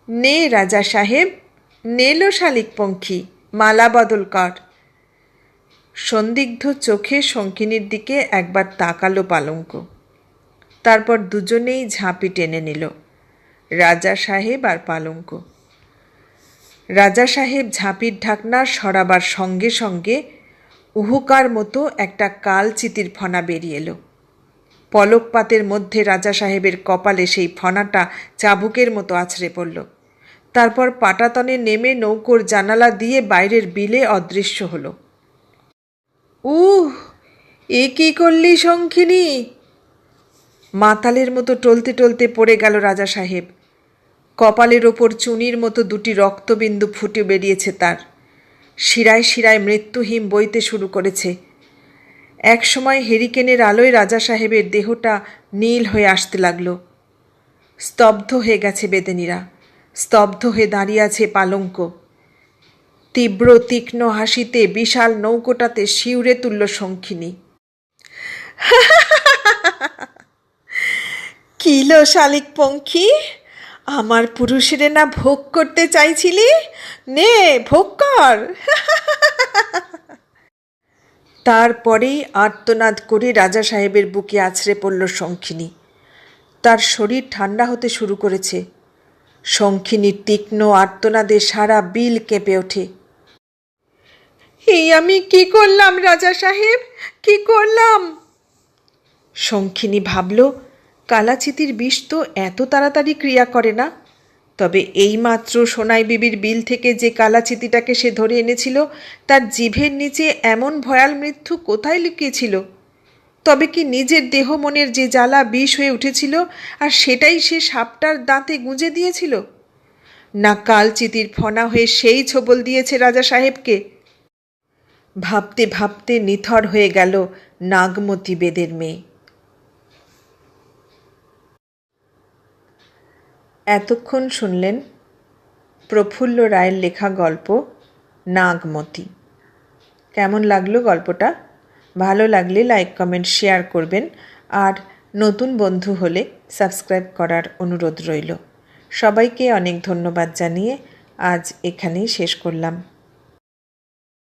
নে রাজা সাহেব, নেলো শালিক পঙ্খী, মালা বদল কর। সন্দিগ্ধ চোখে শঙ্খিনীর দিকে একবার তাকালো পালঙ্ক। তারপর দুজনেই ঝাঁপি টেনে নিল, রাজা সাহেব আর পালঙ্ক। রাজা সাহেব ঝাঁপির ঢাকনা সরাবার সঙ্গে সঙ্গে উহুকার মতো একটা কালচিতির ফণা বেরিয়ে এলো। পলকপাতের মধ্যে রাজা সাহেবের কপালে সেই ফণাটা চাবুকের মতো আছড়ে পড়ল। তারপর পাটাতনে নেমে নৌকোর জানালা দিয়ে বাইরের বিলে অদৃশ্য হলো। এ কি করলি শঙ্খিনী? মাতালের মতো টলতে টলতে পড়ে গেল রাজা সাহেব। কপালের ওপর চুনির মতো 2টি রক্তবিন্দু ফুটে বেরিয়েছে তার। শিরায় শিরায় মৃত্যুহিম বইতে শুরু করেছে। একসময় হেরিকেনের আলোয় রাজা সাহেবের দেহটা নীল হয়ে আসতে লাগলো। স্তব্ধ হয়ে গেছে বেদেনীরা, স্তব্ধ হয়ে দাঁড়িয়ে আছে পালঙ্ক। তীব্র তীক্ষ্ণ হাসিতে বিশাল নৌকোটাতে শিউরে তুলল শঙ্খিনী। কিলো শালিক পঙ্খী, আমার পুরুষের না ভোগ করতে চাইছিলি, নে ভোগ কর। তারপরেই আর্তনাদ করে রাজা সাহেবের বুকে আছড়ে পড়ল শঙ্খিনী। তার শরীর ঠান্ডা হতে শুরু করেছে। শঙ্খিনীর তীক্ষ্ণ আর্তনাদে সারা বিল কেঁপে ওঠে। এই আমি কি করলাম রাজা সাহেব, কি করলাম? শঙ্খিনী ভাবল, কালাচিতির বিষ তো এত তাড়াতাড়ি ক্রিয়া করে না। তবে এইমাত্র সোনাই বিবির বিল থেকে যে কালাচিতিটাকে সে ধরে এনেছিল তার জিভের নিচে এমন ভয়াল মৃত্যু কোথায় লুকিয়েছিল? তবে কি নিজের দেহ মনের যে জ্বালা বিষ হয়ে উঠেছিল আর সেটাই সে সাপটার দাঁতে গুঁজে দিয়েছিল? না কালচিতির ফনা হয়ে সেই ছোবল দিয়েছে রাজা সাহেবকে? ভাবতে ভাবতে নিথর হয়ে গেল নাগমতী বেদের মেয়ে। এতক্ষণ শুনলেন প্রফুল্ল রায়ের লেখা গল্প নাগমতী। কেমন লাগলো গল্পটা? ভালো লাগলে লাইক, কমেন্ট, শেয়ার করবেন। আর নতুন বন্ধু হলে সাবস্ক্রাইব করার অনুরোধ রইল। সবাইকে অনেক ধন্যবাদ জানিয়ে আজ এখানেই শেষ করলাম।